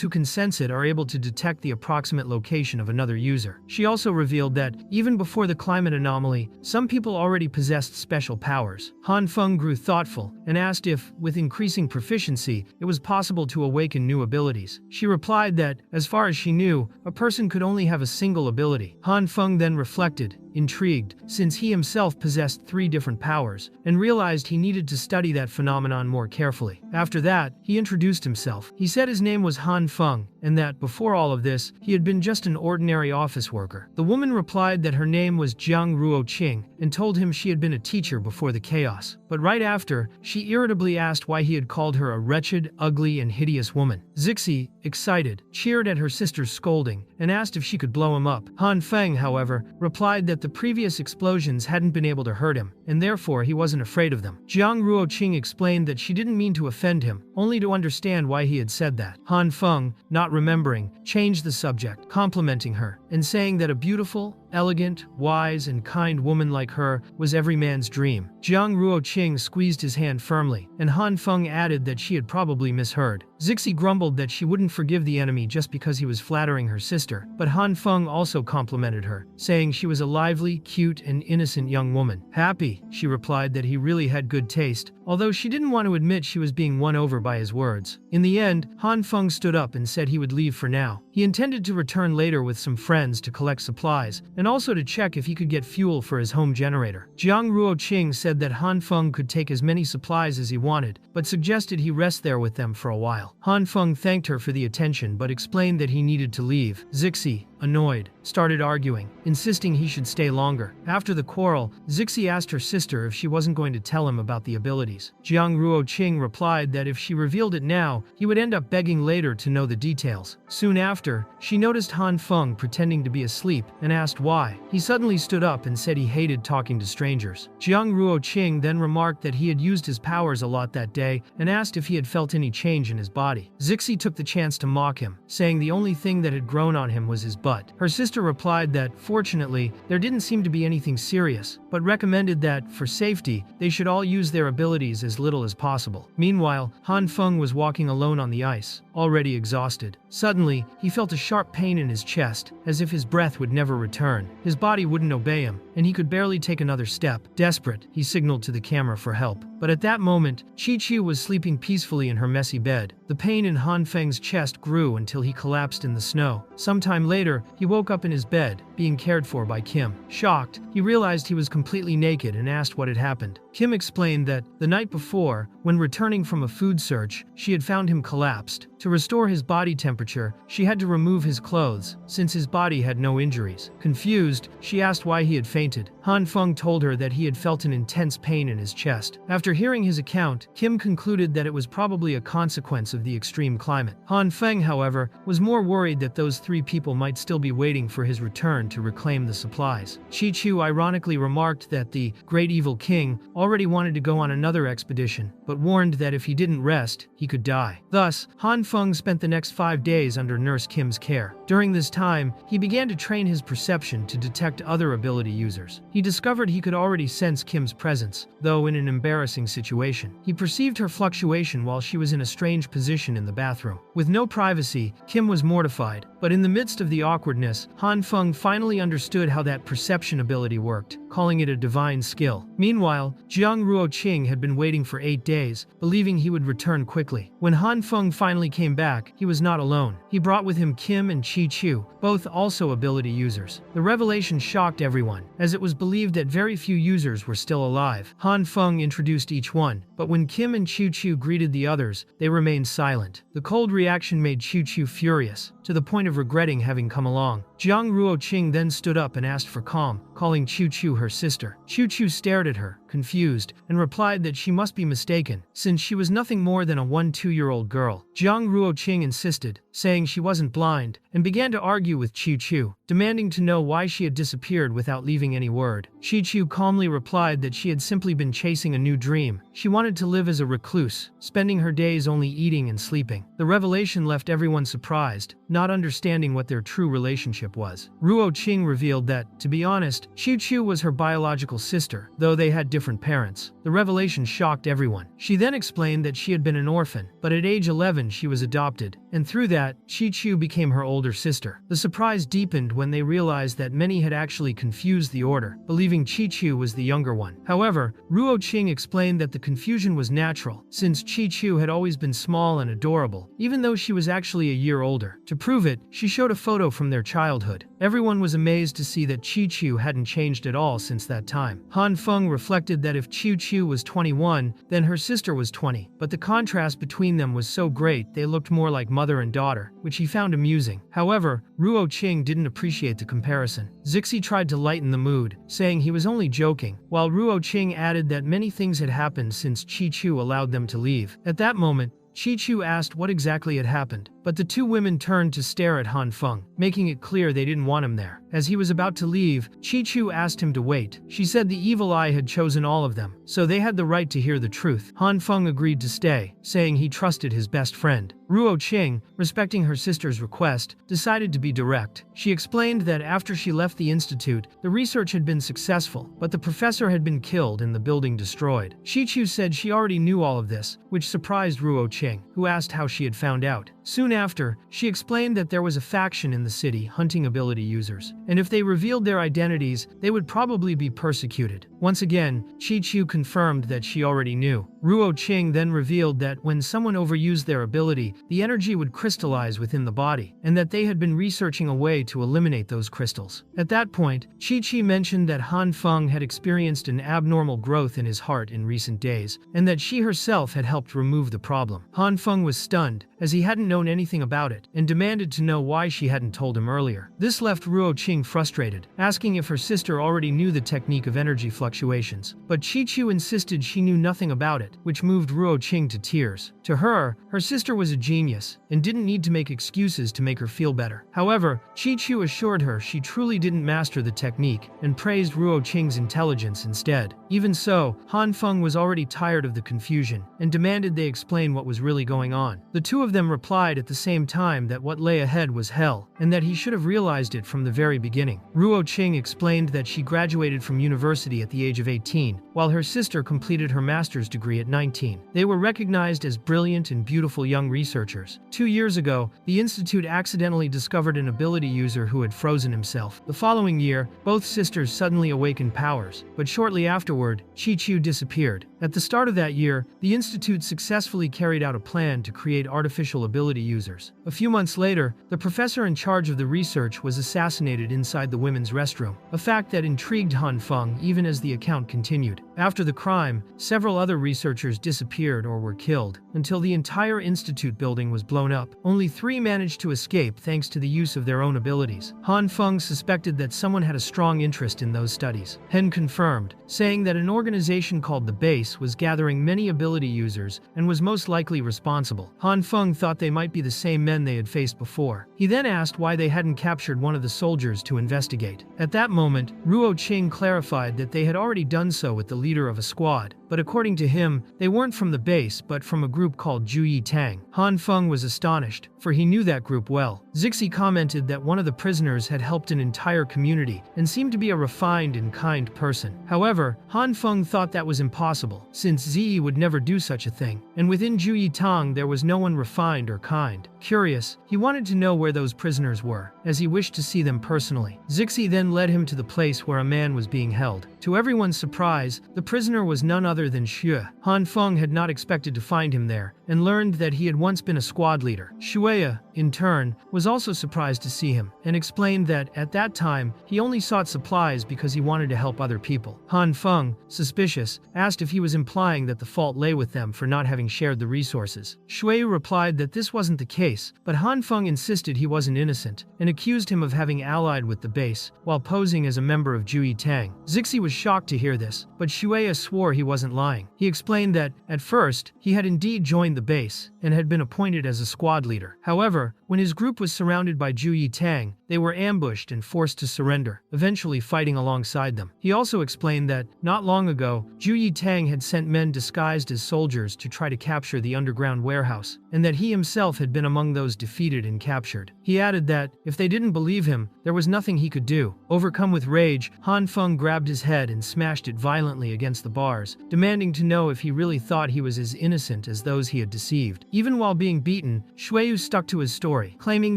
who can sense it are able to detect the approximate location of another user. She also revealed that, even before the climate anomaly, some people already possessed special powers. Hanfong grew thoughtful and asked if, with increasing proficiency, it was possible to awaken new abilities. She replied that, as far as she knew, a person could only have a single ability. Hanfong then reflected, intrigued, since he himself possessed 3 different powers, and realized he needed to study that phenomenon more carefully. After that, he introduced himself. He said his name was Hanfong, and that, before all of this, he had been just an ordinary office worker. The woman replied that her name was Jiang Ruoqing, and told him she had been a teacher before the chaos. But right after, she irritably asked why he had called her a wretched, ugly, and hideous woman. Zixi, excited, cheered at her sister's scolding, and asked if she could blow him up. Hanfeng, however, replied that the previous explosions hadn't been able to hurt him, and therefore he wasn't afraid of them. Jiang Ruoqing explained that she didn't mean to offend him, only to understand why he had said that. Hanfeng, not remembering, changed the subject, complimenting her, and saying that a beautiful, elegant, wise, and kind woman like her was every man's dream. Jiang Ruoqing squeezed his hand firmly, and Hanfeng added that she had probably misheard. Zixi grumbled that she wouldn't forgive the enemy just because he was flattering her sister, but Hanfeng also complimented her, saying she was a lively, cute, and innocent young woman. Happy, she replied that he really had good taste, although she didn't want to admit she was being won over by his words. In the end, Hanfeng stood up and said he would leave for now. He intended to return later with some friends to collect supplies, and also to check if he could get fuel for his home generator. Jiang Ruoqing said that Hanfeng could take as many supplies as he wanted, but suggested he rest there with them for a while. Hanfeng thanked her for the attention but explained that he needed to leave. Zixi, annoyed, started arguing, insisting he should stay longer. After the quarrel, Zixi asked her sister if she wasn't going to tell him about the abilities. Jiang Ruoqing replied that if she revealed it now, he would end up begging later to know the details. Soon after, she noticed Hanfeng pretending to be asleep and asked why. He suddenly stood up and said he hated talking to strangers. Jiang Ruoqing then remarked that he had used his powers a lot that day and asked if he had felt any change in his body. Zixi took the chance to mock him, saying the only thing that had grown on him was his butt. Her sister replied that, fortunately, there didn't seem to be anything serious, but recommended that, for safety, they should all use their abilities as little as possible. Meanwhile, Hanfeng was walking alone on the ice, already exhausted. Suddenly, he felt a sharp pain in his chest, as if his breath would never return. His body wouldn't obey him, and he could barely take another step. Desperate, he signaled to the camera for help. But at that moment, Chi-Chu was sleeping peacefully in her messy bed. The pain in Hanfeng's chest grew until he collapsed in the snow. Sometime later, he woke up in his bed, being cared for by Kim. Shocked, he realized he was completely naked and asked what had happened. Kim explained that, the night before, when returning from a food search, she had found him collapsed. To restore his body temperature, she had to remove his clothes, since his body had no injuries. Confused, she asked why he had fainted. Hanfong told her that he had felt an intense pain in his chest. After hearing his account, Kim concluded that it was probably a consequence of the extreme climate. Hanfeng, however, was more worried that those 3 people might still be waiting for his return to reclaim the supplies. Chi-Chu ironically remarked that the great evil king already wanted to go on another expedition, but warned that if he didn't rest, he could die. Thus, Hanfeng spent the next 5 days under Nurse Kim's care. During this time, he began to train his perception to detect other ability users. He discovered he could already sense Kim's presence, though in an embarrassing situation. He perceived her fluctuation while she was in a strange position in the bathroom. With no privacy, Kim was mortified, but in the midst of the awkwardness, Hanfeng finally understood how that perception ability worked, calling it a divine skill. Meanwhile, Jiang Ruoqing had been waiting for 8 days, believing he would return quickly. When Hanfeng finally came back, he was not alone. He brought with him Kim and Chi-Chu, both also ability users. The revelation shocked everyone, as it was believed that very few users were still alive. Hanfeng introduced each one, but when Kim and Chi-Chu greeted the others, they remained silent. The cold reaction made Chi-Chu furious, to the point of regretting having come along. Jiang Ruoqing then stood up and asked for calm, calling Chi-Chu her sister. Chi-Chu stared at her, confused, and replied that she must be mistaken, since she was nothing more than a 1-2-year-old girl. Jiang Ruoqing insisted, saying she wasn't blind, and began to argue with Chi-Chu, demanding to know why she had disappeared without leaving any word. Chi-Chu calmly replied that she had simply been chasing a new dream. She wanted to live as a recluse, spending her days only eating and sleeping. The revelation left everyone surprised, not understanding what their true relationship was. Ruoqing revealed that, to be honest, Chi-Chu was her biological sister, though they had different parents. The revelation shocked everyone. She then explained that she had been an orphan, but at age 11 she was adopted, and through that, Chi-Chu became her older sister. The surprise deepened when they realized that many had actually confused the order, believing Chi-Chu was the younger one. However, Ruoqing explained that the confusion was natural, since Chi-Chu had always been small and adorable, even though she was actually a year older. To prove it, she showed a photo from their childhood. Everyone was amazed to see that Chi-Chu hadn't changed at all since that time. Hanfeng reflected that if Chi-Chu was 21, then her sister was 20, but the contrast between them was so great they looked more like mother and daughter, which he found amusing. However, Ruoqing didn't appreciate the comparison. Zixi tried to lighten the mood, saying he was only joking, while Ruoqing added that many things had happened since Chi-Chu allowed them to leave. At that moment, Chi-Chu asked what exactly had happened, but the 2 women turned to stare at Hanfeng, making it clear they didn't want him there. As he was about to leave, Chi-Chu asked him to wait. She said the evil eye had chosen all of them, so they had the right to hear the truth. Hanfeng agreed to stay, saying he trusted his best friend. Ruoqing, respecting her sister's request, decided to be direct. She explained that after she left the institute, the research had been successful, but the professor had been killed and the building destroyed. Chi-Chu said she already knew all of this, which surprised Ruoqing, who asked how she had found out. Soon after, she explained that there was a faction in the city hunting ability users, and if they revealed their identities, they would probably be persecuted. Once again, Chi-Chu confirmed that she already knew. Ruoqing then revealed that when someone overused their ability, the energy would crystallize within the body, and that they had been researching a way to eliminate those crystals. At that point, Chi-Chi mentioned that Hanfeng had experienced an abnormal growth in his heart in recent days, and that she herself had helped remove the problem. Hanfeng was stunned, as he hadn't known anything about it, and demanded to know why she hadn't told him earlier. This left Ruoqing frustrated, asking if her sister already knew the technique of energy fluctuations. But Chi-Chu insisted she knew nothing about it, which moved Ruoqing to tears. To her, her sister was a genius, and didn't need to make excuses to make her feel better. However, Chi-Chu assured her she truly didn't master the technique, and praised Ruoqing's intelligence instead. Even so, Hanfeng was already tired of the confusion, and demanded they explain what was really going on. The 2 of them replied at the same time that what lay ahead was hell, and that he should have realized it from the very beginning. Ruoqing explained that she graduated from university at the age of 18, while her sister completed her master's degree at at 19. They were recognized as brilliant and beautiful young researchers. 2 years ago, the institute accidentally discovered an ability user who had frozen himself. The following year, both sisters suddenly awakened powers, but shortly afterward, Chi-Chu disappeared. At the start of that year, the institute successfully carried out a plan to create artificial ability users. A few months later, the professor in charge of the research was assassinated inside the women's restroom, a fact that intrigued Hanfong even as the account continued. After the crime, several other researchers disappeared or were killed, until the entire institute building was blown up. Only 3 managed to escape thanks to the use of their own abilities. Hanfong suspected that someone had a strong interest in those studies. Hen confirmed, saying that an organization called the Base was gathering many ability users and was most likely responsible. Hanfong thought they might be the same men they had faced before. He then asked why they hadn't captured one of the soldiers to investigate. At that moment, Ruo Qing clarified that they had already done so with the leader of a squad, but according to him, they weren't from the base but from a group called Juyi Tang. Hanfong was astonished, for he knew that group well. Zixi commented that one of the prisoners had helped an entire community and seemed to be a refined and kind person. However, Hanfong thought that was impossible, since Ziyi would never do such a thing, and within Juyi Tang there was no one refined or kind. Curious, he wanted to know where those prisoners were, as he wished to see them personally. Zixi then led him to the place where a man was being held. To everyone's surprise, the prisoner was none other than Xue. Hanfong had not expected to find him there, and learned that he had once been a squad leader. Xue, in turn, was also surprised to see him, and explained that, at that time, he only sought supplies because he wanted to help other people. Hanfong, suspicious, asked if he was implying that the fault lay with them for not having shared the resources. Xue replied that this wasn't the case, but Hanfong insisted he wasn't innocent, and accused him of having allied with the base, while posing as a member of Juyi Tang. Zixi was shocked to hear this, but Xue swore he wasn't lying. He explained that, at first, he had indeed joined the base, and had been appointed as a squad leader. However, when his group was surrounded by Juyi Tang, they were ambushed and forced to surrender, eventually fighting alongside them. He also explained that, not long ago, Juyi Tang had sent men disguised as soldiers to try to capture the underground warehouse, and that he himself had been among those defeated and captured. He added that, if they didn't believe him, there was nothing he could do. Overcome with rage, Hanfong grabbed his head and smashed it violently against the bars, demanding to know if he really thought he was as innocent as those he had deceived. Even while being beaten, Shueyu stuck to his story, claiming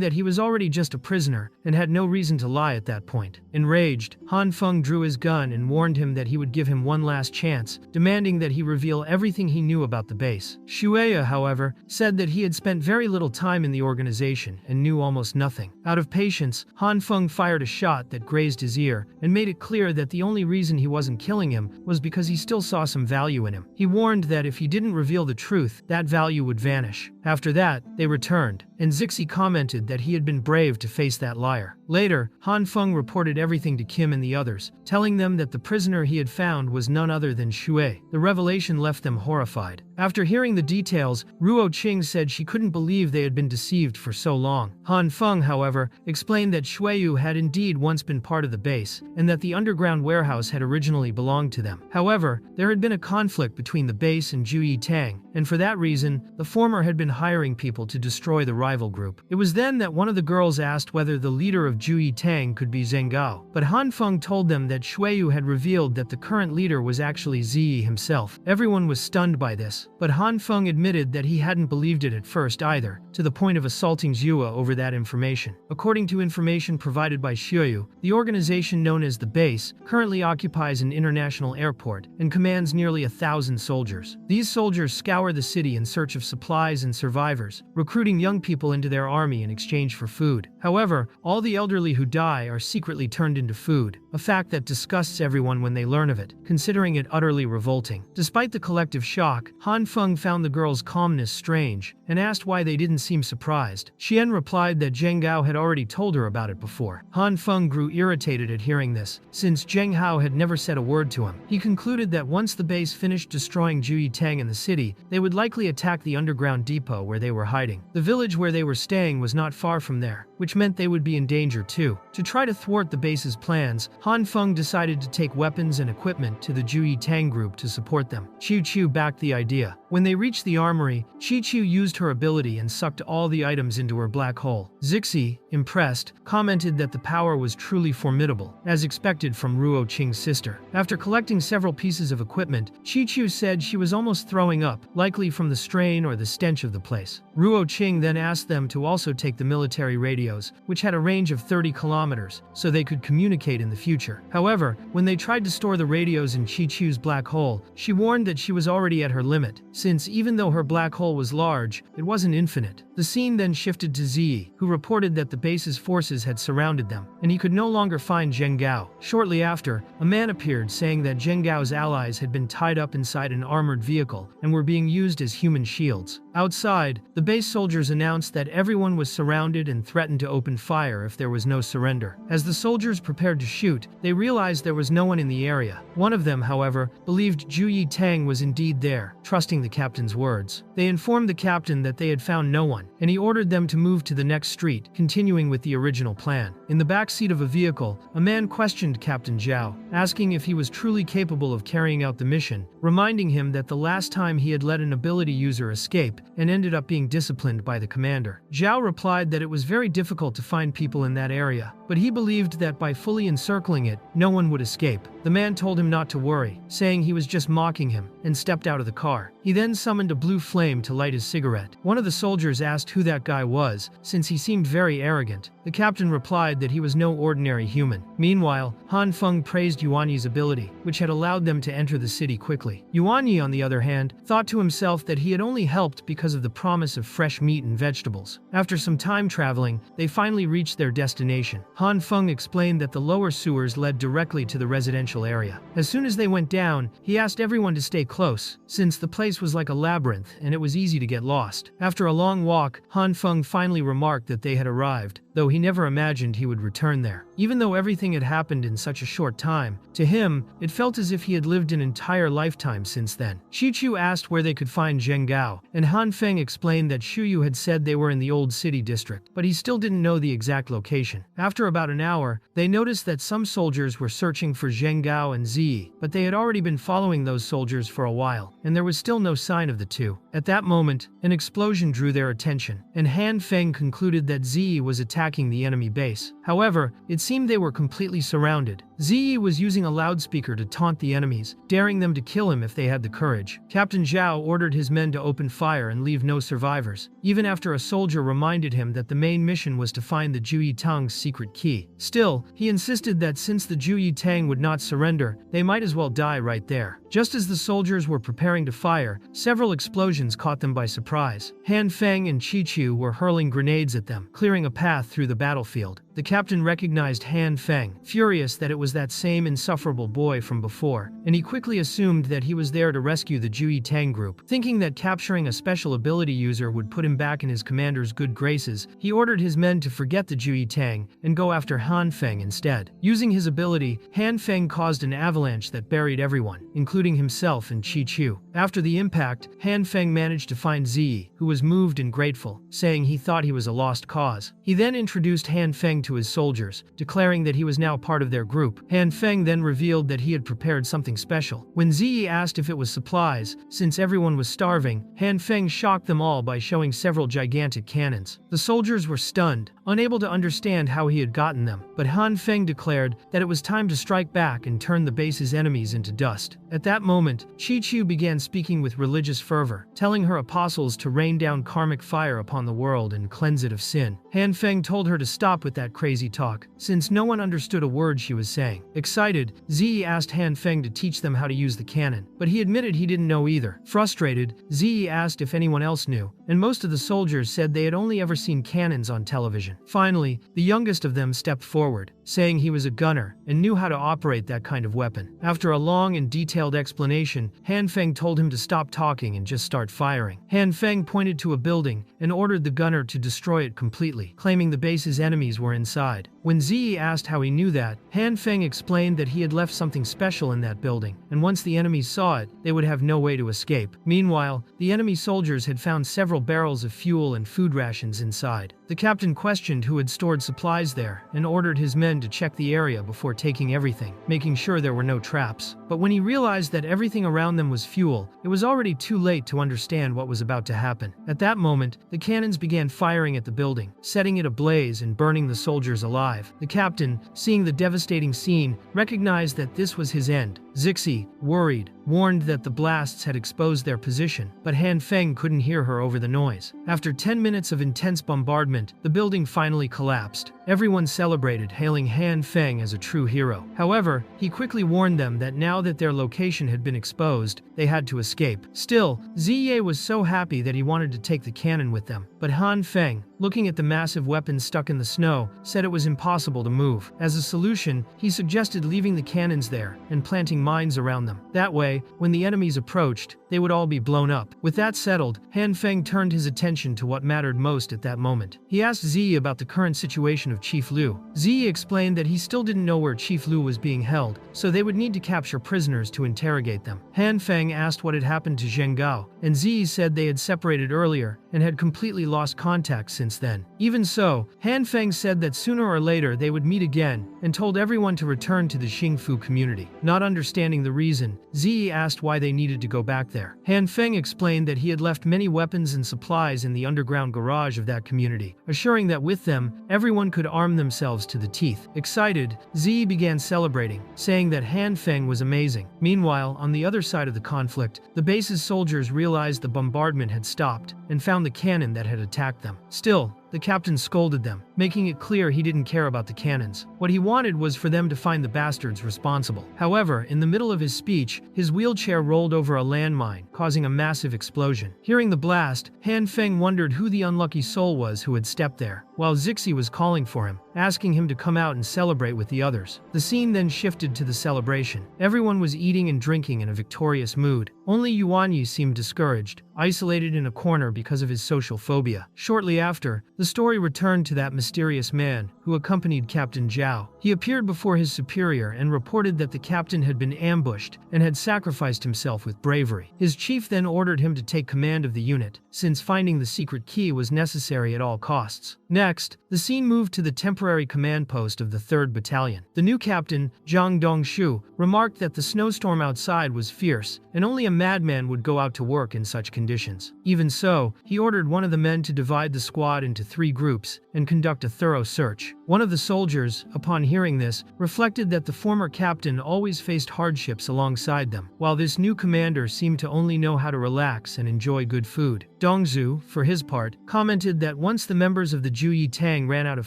that he was already just a prisoner and had no reason to lie at that point. Enraged, Hanfong drew his gun and warned him that he would give him one last chance, demanding that he reveal everything he knew about the base. Shueya, however, said that he had spent very little time in the organization and knew almost nothing. Out of patience, Hanfong fired a shot that grazed his ear and made it clear that the only reason he wasn't killing him was because he still saw some value in him. He warned that if he didn't reveal the truth, that value would vanish. After that, they returned, and Zixi commented that he had been brave to face that liar. Later, Hanfong reported everything to Kim and the others, telling them that the prisoner he had found was none other than Xue. The revelation left them horrified. After hearing the details, Ruo Qing said she couldn't believe they had been deceived for so long. Hanfong, however, explained that Xueyu had indeed once been part of the base, and that the underground warehouse had originally belonged to them. However, there had been a conflict between the base and Juyi Tang, and for that reason, the former had been hiring people to destroy the rival group. It was then that one of the girls asked whether the leader of Juyi Tang could be Zhenggao, but Hanfong told them that Xueyu had revealed that the current leader was actually Ziyi himself. Everyone was stunned by this, but Hanfong admitted that he hadn't believed it at first either, to the point of assaulting Zhua over that information. According to information provided by Xueyu, the organization known as the Base currently occupies an international airport and commands nearly 1,000 soldiers. These soldiers scour the city in search of supplies and survivors, recruiting young people into their army in exchange for food. However, all the elderly who die are secretly turned into food, a fact that disgusts everyone when they learn of it, considering it utterly revolting. Despite the collective shock, Hanfong found the girls' calmness strange and asked why they didn't seem surprised. Xian replied that Zhenggao had already told her about it before. Hanfong grew irritated at hearing this, since Zhenghao had never said a word to him. He concluded that once the base finished destroying Juyi Tang in the city, they would likely attack the underground depot where they were hiding. The village where they were staying was not far from there, which meant they would be in danger too. To try to thwart the base's plans, Hanfong decided to take weapons and equipment to the Juyi Tang group to support them. Chu Chu backed the idea, When they reached the armory, Chi-Chu used her ability and sucked all the items into her black hole. Zixi, impressed, commented that the power was truly formidable, as expected from Ruo Qing's sister. After collecting several pieces of equipment, Chi-Chu said she was almost throwing up, likely from the strain or the stench of the place. Ruo Qing then asked them to also take the military radios, which had a range of 30 kilometers, so they could communicate in the future. However, when they tried to store the radios in Chi-Chu's black hole, she warned that she was already at her limit, since even though her black hole was large, it wasn't infinite. The scene then shifted to Ziyi, who reported that the base's forces had surrounded them, and he could no longer find Zheng Gao. Shortly after, a man appeared saying that Zheng Gao's allies had been tied up inside an armored vehicle and were being used as human shields. Outside, the base soldiers announced that everyone was surrounded and threatened to open fire if there was no surrender. As the soldiers prepared to shoot, they realized there was no one in the area. One of them, however, believed Zhu Yi Tang was indeed there, trusting the captain's words. They informed the captain that they had found no one, and he ordered them to move to the next street, continuing with the original plan. In the back seat of a vehicle, a man questioned Captain Zhao, asking if he was truly capable of carrying out the mission, reminding him that the last time he had let an ability user escape and ended up being disciplined by the commander. Zhao replied that it was very difficult to find people in that area, but he believed that by fully encircling it, no one would escape. The man told him not to worry, saying he was just mocking him, and stepped out of the car. He then summoned a blue flame to light his cigarette. One of the soldiers asked who that guy was, since he seemed very arrogant. The captain replied that he was no ordinary human. Meanwhile, Hanfong praised Yuanyi's ability, which had allowed them to enter the city quickly. Yuanyi, on the other hand, thought to himself that he had only helped because of the promise of fresh meat and vegetables. After some time traveling, they finally reached their destination. Hanfong explained that the lower sewers led directly to the residential area. As soon as they went down, he asked everyone to stay close, since the place was like a labyrinth and it was easy to get lost. After a long walk, Hanfong finally remarked that they had arrived, though he never imagined he would return there. Even though everything had happened in such a short time, to him, it felt as if he had lived an entire lifetime since then. Chi-Chu asked where they could find Zheng Gao, and Hanfeng explained that Shuyu had said they were in the old city district, but he still didn't know the exact location. After about an hour, they noticed that some soldiers were searching for Zheng Gao and Ziyi, but they had already been following those soldiers for a while, and there was still no sign of the two. At that moment, an explosion drew their attention, and Hanfeng concluded that Ziyi was attacking the enemy base. However, it seemed they were completely surrounded. Ziyi was using a loudspeaker to taunt the enemies, daring them to kill him if they had the courage. Captain Zhao ordered his men to open fire and leave no survivors, even after a soldier reminded him that the main mission was to find the Zhu Yitang's secret key. Still, he insisted that since the Zhu Yitang would not surrender, they might as well die right there. Just as the soldiers were preparing to fire, several explosions caught them by surprise. Hanfeng and Chi-Chu were hurling grenades at them, clearing a path through the battlefield. The captain recognized Hanfeng, furious that it was that same insufferable boy from before, and he quickly assumed that he was there to rescue the Zhu Yitang group. Thinking that capturing a special ability user would put him back in his commander's good graces, he ordered his men to forget the Zhu Yitang and go after Hanfeng instead. Using his ability, Hanfeng caused an avalanche that buried everyone, including himself and Chi-Chu. After the impact, Hanfeng managed to find Ziyi, who was moved and grateful, saying he thought he was a lost cause. He then introduced Hanfeng to his soldiers, declaring that he was now part of their group. Hanfeng then revealed that he had prepared something special. When Ziyi asked if it was supplies, since everyone was starving, Hanfeng shocked them all by showing several gigantic cannons. The soldiers were stunned, unable to understand how he had gotten them, but Hanfeng declared that it was time to strike back and turn the base's enemies into dust. At that moment, Chi-Chu began speaking with religious fervor, telling her apostles to rain down karmic fire upon the world and cleanse it of sin. Hanfeng told her to stop with that crazy talk, since no one understood a word she was saying. Excited, Ziyi asked Hanfeng to teach them how to use the cannon, but he admitted he didn't know either. Frustrated, Ziyi asked if anyone else knew, and most of the soldiers said they had only ever seen cannons on television. Finally, the youngest of them stepped forward, saying he was a gunner and knew how to operate that kind of weapon. After a long and detailed explanation, Hanfeng told him to stop talking and just start firing. Hanfeng pointed to a building and ordered the gunner to destroy it completely, claiming the base's enemies were inside. When Ziyi asked how he knew that, Hanfeng explained that he had left something special in that building, and once the enemies saw it, they would have no way to escape. Meanwhile, the enemy soldiers had found several barrels of fuel and food rations inside. The captain questioned questioned who had stored supplies there and ordered his men to check the area before taking everything, making sure there were no traps. But when he realized that everything around them was fuel, it was already too late to understand what was about to happen. At that moment, the cannons began firing at the building, setting it ablaze and burning the soldiers alive. The captain, seeing the devastating scene, recognized that this was his end. Zixi, worried, warned that the blasts had exposed their position, but Hanfeng couldn't hear her over the noise. After 10 minutes of intense bombardment, the building finally collapsed. Everyone celebrated, hailing Hanfeng as a true hero. However, he quickly warned them that now that their location had been exposed, they had to escape. Still, Ziye was so happy that he wanted to take the cannon with them, but Hanfeng, looking at the massive weapons stuck in the snow, said it was impossible to move. As a solution, he suggested leaving the cannons there and planting mines around them. That way, when the enemies approached, they would all be blown up. With that settled, Hanfeng turned his attention to what mattered most at that moment. He asked Ziyi about the current situation of Chief Liu. Ziyi explained that he still didn't know where Chief Liu was being held, so they would need to capture prisoners to interrogate them. Hanfeng asked what had happened to Zheng Gao, and Ziyi said they had separated earlier and had completely lost contact since then. Even so, Hanfeng said that sooner or later they would meet again and told everyone to return to the Xingfu community. Not understanding the reason, Ziyi asked why they needed to go back there. Hanfeng explained that he had left many weapons and supplies in the underground garage of that community, assuring that with them, everyone could arm themselves to the teeth. Excited, Ziyi began celebrating, saying that Hanfeng was amazing. Meanwhile, on the other side of the conflict, the base's soldiers realized the bombardment had stopped and found the cannon that had attacked them. Still, the captain scolded them, making it clear he didn't care about the cannons. What he wanted was for them to find the bastards responsible. However, in the middle of his speech, his wheelchair rolled over a landmine, causing a massive explosion. Hearing the blast, Hanfeng wondered who the unlucky soul was who had stepped there, while Zixi was calling for him, asking him to come out and celebrate with the others. The scene then shifted to the celebration. Everyone was eating and drinking in a victorious mood. Only Yuanyi seemed discouraged, isolated in a corner because of his social phobia. Shortly after, the story returned to that mysterious man who accompanied Captain Zhao. He appeared before his superior and reported that the captain had been ambushed and had sacrificed himself with bravery. His chief then ordered him to take command of the unit, since finding the secret key was necessary at all costs. Next, the scene moved to the temporary command post of the 3rd Battalion. The new captain, Zhang Dongshu, remarked that the snowstorm outside was fierce, and only a madman would go out to work in such conditions. Even so, he ordered one of the men to divide the squad into 3 groups and conduct a thorough search. One of the soldiers, upon hearing this, reflected that the former captain always faced hardships alongside them, while this new commander seemed to only know how to relax and enjoy good food. Dongzhu, for his part, commented that once the members of the Juyi Tang ran out of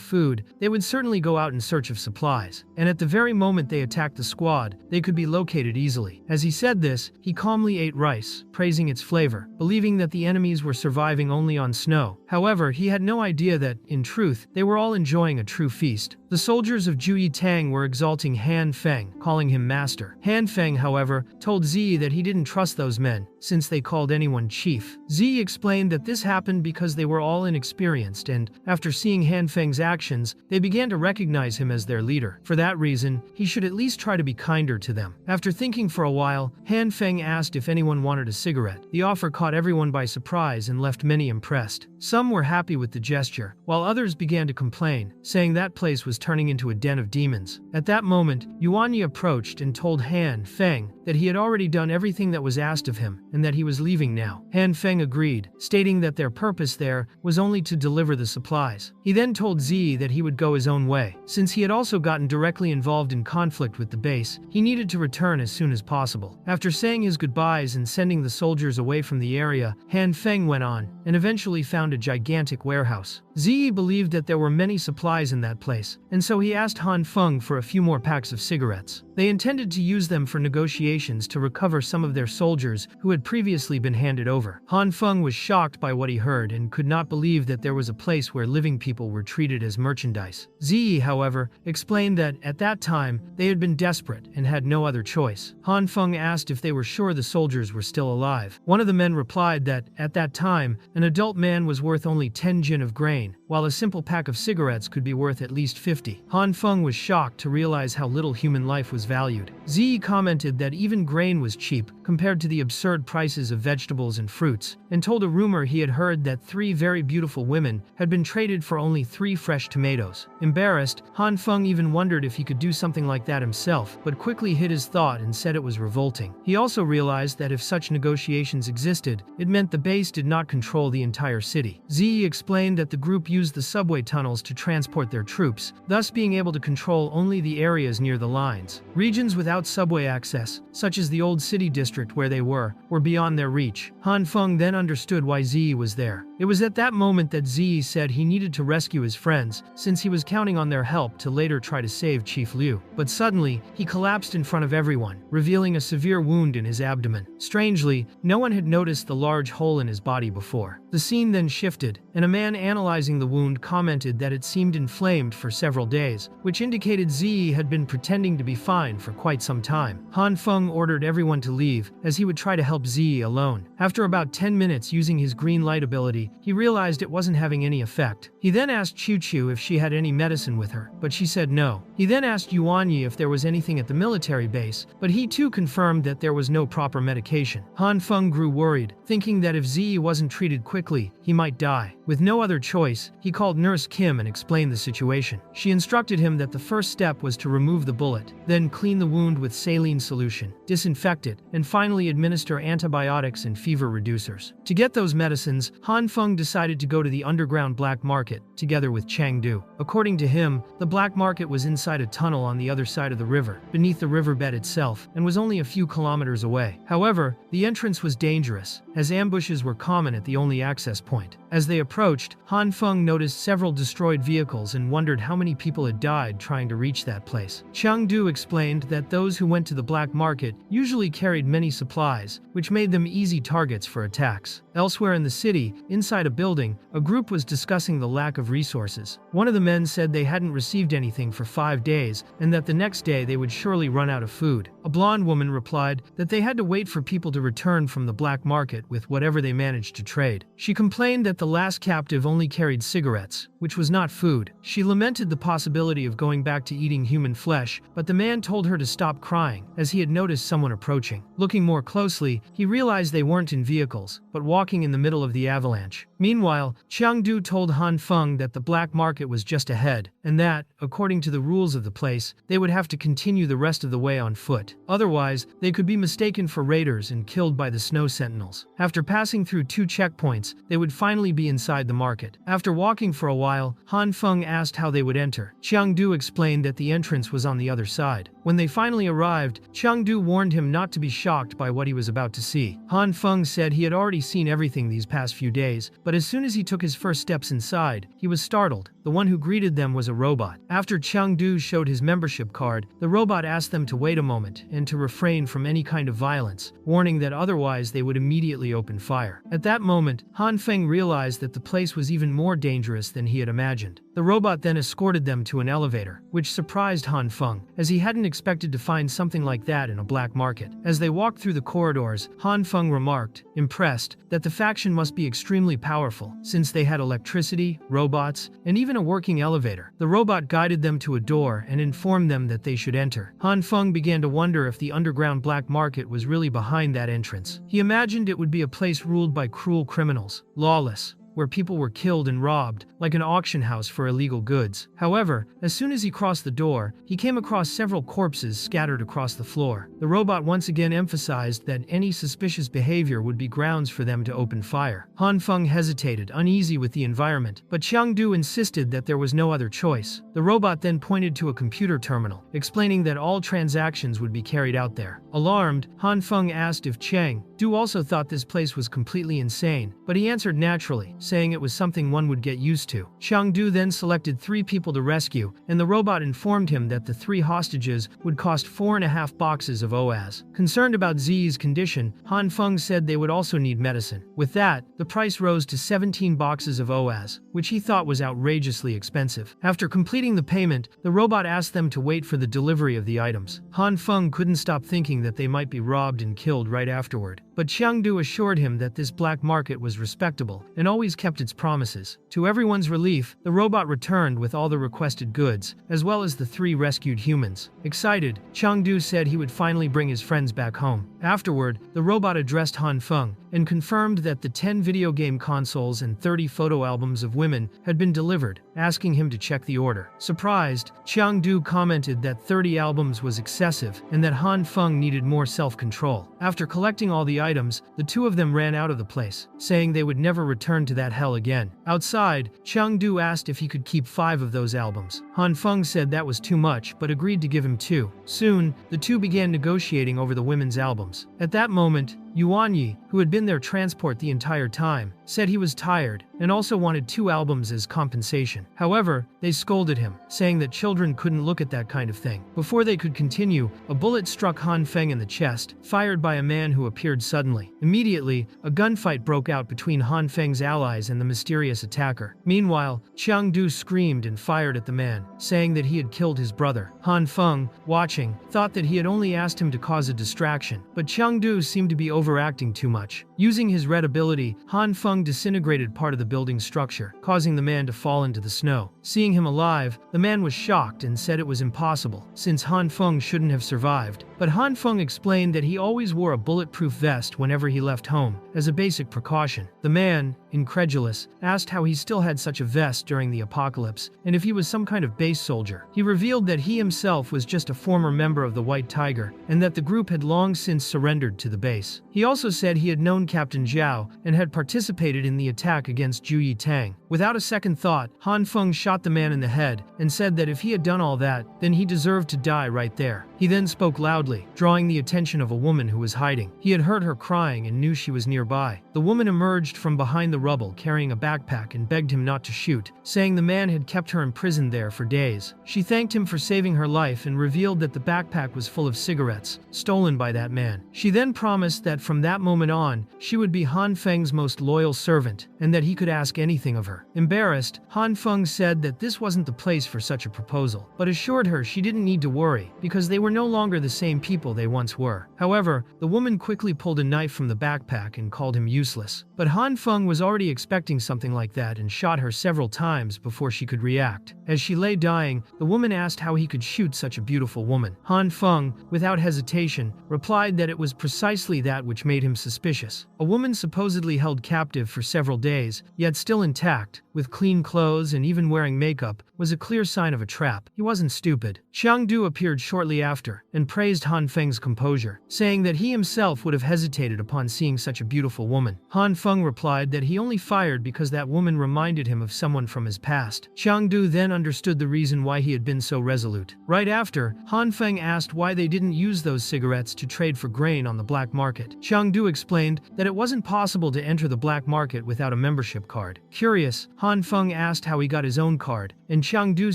food, they would certainly go out in search of supplies, and at the very moment they attacked the squad, they could be located easily. As he said this, he calmly ate rice, praising its flavor, believing that the enemies were surviving only on snow. However, he had no idea that, in truth, they were all enjoying a true feast. The soldiers of Juyi Tang were exalting Han Feng, calling him master. Han Feng, however, told Zi that he didn't trust those men, since they called anyone chief. Zi explained that this happened because they were all inexperienced and, after seeing Han Feng's actions, they began to recognize him as their leader. For that reason, he should at least try to be kinder to them. After thinking for a while, Han Feng asked if anyone wanted a cigarette. The offer caught everyone by surprise and left many impressed. Some were happy with the gesture, while others began to complain, saying that place was turning into a den of demons. At that moment, Yuanyi approached and told Han Feng that he had already done everything that was asked of him and that he was leaving now. Han Feng agreed, stating that their purpose there was only to deliver the supplies. He then told Zi that he would go his own way. Since he had also gotten directly involved in conflict with the base, he needed to return as soon as possible. After saying his goodbyes and sending the soldiers away from the area, Han Feng went on and eventually found a gigantic warehouse. Zi believed that there were many supplies in that place, and so he asked Hanfong for a few more packs of cigarettes. They intended to use them for negotiations to recover some of their soldiers who had previously been handed over. Hanfong was shocked by what he heard and could not believe that there was a place where living people were treated as merchandise. Zi, however, explained that at that time they had been desperate and had no other choice. Hanfong asked if they were sure the soldiers were still alive. One of the men replied that, at that time, an adult man was worth only 10 jin of grain, while a simple pack of cigarettes could be worth at least 50. Hanfong was shocked to realize how little human life was was valued. Zi commented that even grain was cheap compared to the absurd prices of vegetables and fruits, and told a rumor he had heard that 3 very beautiful women had been traded for only 3 fresh tomatoes. Embarrassed, Hanfong even wondered if he could do something like that himself, but quickly hid his thought and said it was revolting. He also realized that if such negotiations existed, it meant the base did not control the entire city. Zi explained that the group used the subway tunnels to transport their troops, thus being able to control only the areas near the lines. Regions without subway access, such as the old city district where they were beyond their reach. Hanfong then understood why Zi was there. It was at that moment that Zi said he needed to rescue his friends, since he was counting on their help to later try to save Chief Liu. But suddenly, he collapsed in front of everyone, revealing a severe wound in his abdomen. Strangely, no one had noticed the large hole in his body before. The scene then shifted, and a man analyzing the wound commented that it seemed inflamed for several days, which indicated Zi had been pretending to be fine for quite some time. Hanfong ordered everyone to leave, as he would try to help Zi alone. After about 10 minutes using his green light ability, he realized it wasn't having any effect. He then asked Chu Chu if she had any medicine with her, but she said no. He then asked Yuanyi if there was anything at the military base, but he too confirmed that there was no proper medication. Hanfeng grew worried, thinking that if Zi wasn't treated quickly, he might die. With no other choice, he called Nurse Kim and explained the situation. She instructed him that the first step was to remove the bullet, then clean the wound with saline solution, disinfect it, and finally administer antibiotics and fever reducers. To get those medicines, Hanfeng decided to go to the underground black market, together with Chengdu. According to him, the black market was inside a tunnel on the other side of the river, beneath the riverbed itself, and was only a few kilometers away. However, the entrance was dangerous, as ambushes were common at the only access point. As they approached, Hanfeng noticed several destroyed vehicles and wondered how many people had died trying to reach that place. Chengdu explained that those who went to the black market usually carried many supplies, which made them easy targets for attacks. Elsewhere in the city, inside a building, a group was discussing the lack of resources. One of the men said they hadn't received anything for 5 days, and that the next day they would surely run out of food. A blonde woman replied that they had to wait for people to return from the black market with whatever they managed to trade. She complained that the last captive only carried cigarettes, which was not food. She lamented the possibility of going back to eating human flesh, but the man told her to stop crying, as he had noticed someone approaching. Looking more closely, he realized they weren't in vehicles, but walking in the middle of the avalanche. Meanwhile, Chengdu told Hanfeng that the black market was just ahead, and that, according to the rules of the place, they would have to continue the rest of the way on foot. Otherwise, they could be mistaken for raiders and killed by the snow sentinels. After passing through 2 checkpoints, they would finally be inside the market. After walking for a while, Hanfeng asked how they would enter. Chengdu explained that the entrance was on the other side. When they finally arrived, Chengdu warned him not to be shocked by what he was about to see. Hanfeng said he had already seen everything these past few days, but as soon as he took his first steps inside, he was startled. The one who greeted them was a robot. After Chengdu showed his membership card, the robot asked them to wait a moment and to refrain from any kind of violence, warning that otherwise they would immediately open fire. At that moment, Hanfeng realized that the place was even more dangerous than he had imagined. The robot then escorted them to an elevator, which surprised Hanfeng, as he hadn't expected to find something like that in a black market. As they walked through the corridors, Hanfeng remarked, impressed, that the faction must be extremely powerful, since they had electricity, robots, and even a working elevator. The robot guided them to a door and informed them that they should enter. Hanfeng began to wonder if the underground black market was really behind that entrance. He imagined it would be a place ruled by cruel criminals, lawless, where people were killed and robbed, like an auction house for illegal goods. However, as soon as he crossed the door, he came across several corpses scattered across the floor. The robot once again emphasized that any suspicious behavior would be grounds for them to open fire. Hanfeng hesitated, uneasy with the environment, but Chengdu insisted that there was no other choice. The robot then pointed to a computer terminal, explaining that all transactions would be carried out there. Alarmed, Hanfeng asked if Chengdu also thought this place was completely insane, but he answered naturally, saying it was something one would get used to. Chengdu then selected 3 people to rescue, and the robot informed him that the 3 hostages would cost 4.5 boxes of OAS. Concerned about Zi's condition, Hanfeng said they would also need medicine. With that, the price rose to 17 boxes of OAS, which he thought was outrageously expensive. After completing the payment, the robot asked them to wait for the delivery of the items. Hanfeng couldn't stop thinking that they might be robbed and killed right afterward. but Chengdu assured him that this black market was respectable and always kept its promises. To everyone's relief, the robot returned with all the requested goods, as well as the 3 rescued humans. Excited, Chengdu said he would finally bring his friends back home. Afterward, the robot addressed Hanfeng and confirmed that the 10 video game consoles and 30 photo albums of women had been delivered, asking him to check the order. Surprised, Chengdu commented that 30 albums was excessive and that Hanfeng needed more self-control. After collecting all the items, the two of them ran out of the place, saying they would never return to that hell again. Outside, Chengdu asked if he could keep 5 of those albums. Hanfeng said that was too much but agreed to give him 2. Soon, the two began negotiating over the women's albums. At that moment, Yuanyi, who had been their transport the entire time, said he was tired and also wanted 2 albums as compensation. However, they scolded him, saying that children couldn't look at that kind of thing. Before they could continue, a bullet struck Hanfeng in the chest, fired by a man who appeared suddenly. Immediately, a gunfight broke out between Hanfeng's allies and the mysterious attacker. Meanwhile, Chengdu screamed and fired at the man, saying that he had killed his brother. Hanfeng, watching, thought that he had only asked him to cause a distraction, but Chengdu seemed to be overacting too much. Using his red ability, Hanfeng disintegrated part of the building structure, causing the man to fall into the snow. Seeing him alive, the man was shocked and said it was impossible, since Hanfeng shouldn't have survived. But Hanfeng explained that he always wore a bulletproof vest whenever he left home, as a basic precaution. The man, incredulous, asked how he still had such a vest during the apocalypse, and if he was some kind of base soldier. He revealed that he himself was just a former member of the White Tiger, and that the group had long since surrendered to the base. He also said he had known Captain Zhao and had participated in the attack against Juyi Tang. Without a second thought, Hanfeng shot the man in the head and said that if he had done all that, then he deserved to die right there. He then spoke loudly, drawing the attention of a woman who was hiding. He had heard her crying and knew she was nearby. The woman emerged from behind the rubble carrying a backpack and begged him not to shoot, saying the man had kept her imprisoned there for days. She thanked him for saving her life and revealed that the backpack was full of cigarettes, stolen by that man. She then promised that from that moment on, she would be Hanfeng's most loyal servant, and that he could ask anything of her. Embarrassed, Hanfeng said that this wasn't the place for such a proposal, but assured her she didn't need to worry, because they were no longer the same people they once were. However, the woman quickly pulled a knife from the backpack and called him useless. But Hanfeng was already expecting something like that and shot her several times before she could react. As she lay dying, the woman asked how he could shoot such a beautiful woman. Hanfeng, without hesitation, replied that it was precisely that which made him suspicious. A woman supposedly held captive for several days, yet still intact, with clean clothes and even wearing makeup, was a clear sign of a trap. He wasn't stupid. Chengdu appeared shortly after and praised Hanfeng's composure, saying that he himself would have hesitated upon seeing such a beautiful woman. Hanfeng replied that he only fired because that woman reminded him of someone from his past. Chengdu then understood the reason why he had been so resolute. Right after, Hanfeng asked why they didn't use those cigarettes to trade for grain on the black market. Chengdu explained that it wasn't possible to enter the black market without a membership card. Curious, Hanfeng asked how he got his own card, and Chengdu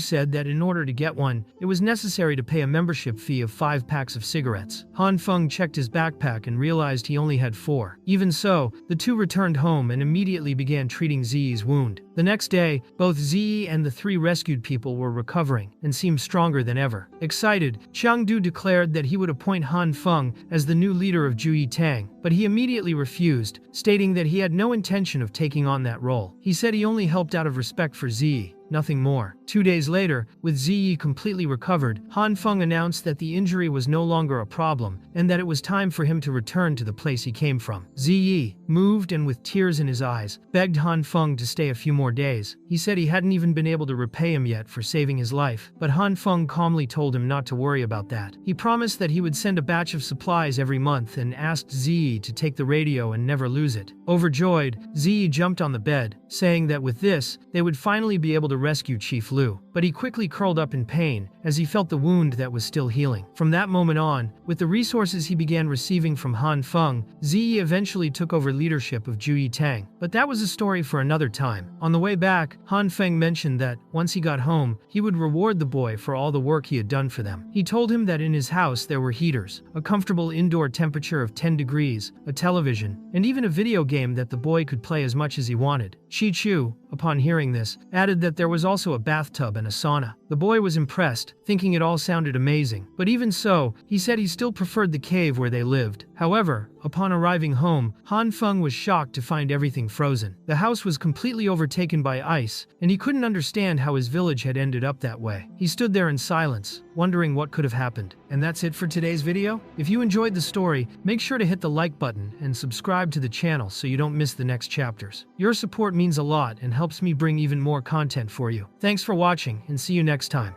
said that in order to get one, it was necessary to pay a membership fee of 5 packs of cigarettes. Hanfeng checked his backpack and realized he only had 4. Even so, the two returned home and immediately began treating Ziyi's wound. The next day, both Ziyi and the 3 rescued people were recovering and seemed stronger than ever. Excited, Chengdu declared that he would appoint Hanfeng as the new leader of Juyi Tang, but he immediately refused, stating that he had no intention of taking on that role. He said he only helped out of respect for Ziyi, nothing more. 2 days later, with Ziyi completely recovered, Hanfeng announced that the injury was no longer a problem and that it was time for him to return to the place he came from. Ziyi, moved and with tears in his eyes, begged Hanfeng to stay a few more days. He said he hadn't even been able to repay him yet for saving his life, but Hanfeng calmly told him not to worry about that. He promised that he would send a batch of supplies every month and asked Ziyi to take the radio and never lose it. Overjoyed, Ziyi jumped on the bed, saying that with this, they would finally be able to rescue Chief Lu. But he quickly curled up in pain as he felt the wound that was still healing. From that moment on, with the resources he began receiving from Hanfeng, Ziyi eventually took over leadership of Juyi Tang. But that was a story for another time. On the way back, Hanfeng mentioned that, once he got home, he would reward the boy for all the work he had done for them. He told him that in his house there were heaters, a comfortable indoor temperature of 10 degrees, a television, and even a video game that the boy could play as much as he wanted. Chi-Chu, upon hearing this, added that there was also a bathtub and a sauna. The boy was impressed, thinking it all sounded amazing. But even so, he said he still preferred the cave where they lived. However, Upon arriving home, Hanfong was shocked to find everything frozen. The house was completely overtaken by ice, and he couldn't understand how his village had ended up that way. He stood there in silence, wondering what could have happened. And that's it for today's video. If you enjoyed the story, make sure to hit the like button and subscribe to the channel so you don't miss the next chapters. Your support means a lot and helps me bring even more content for you. Thanks for watching, and see you next time.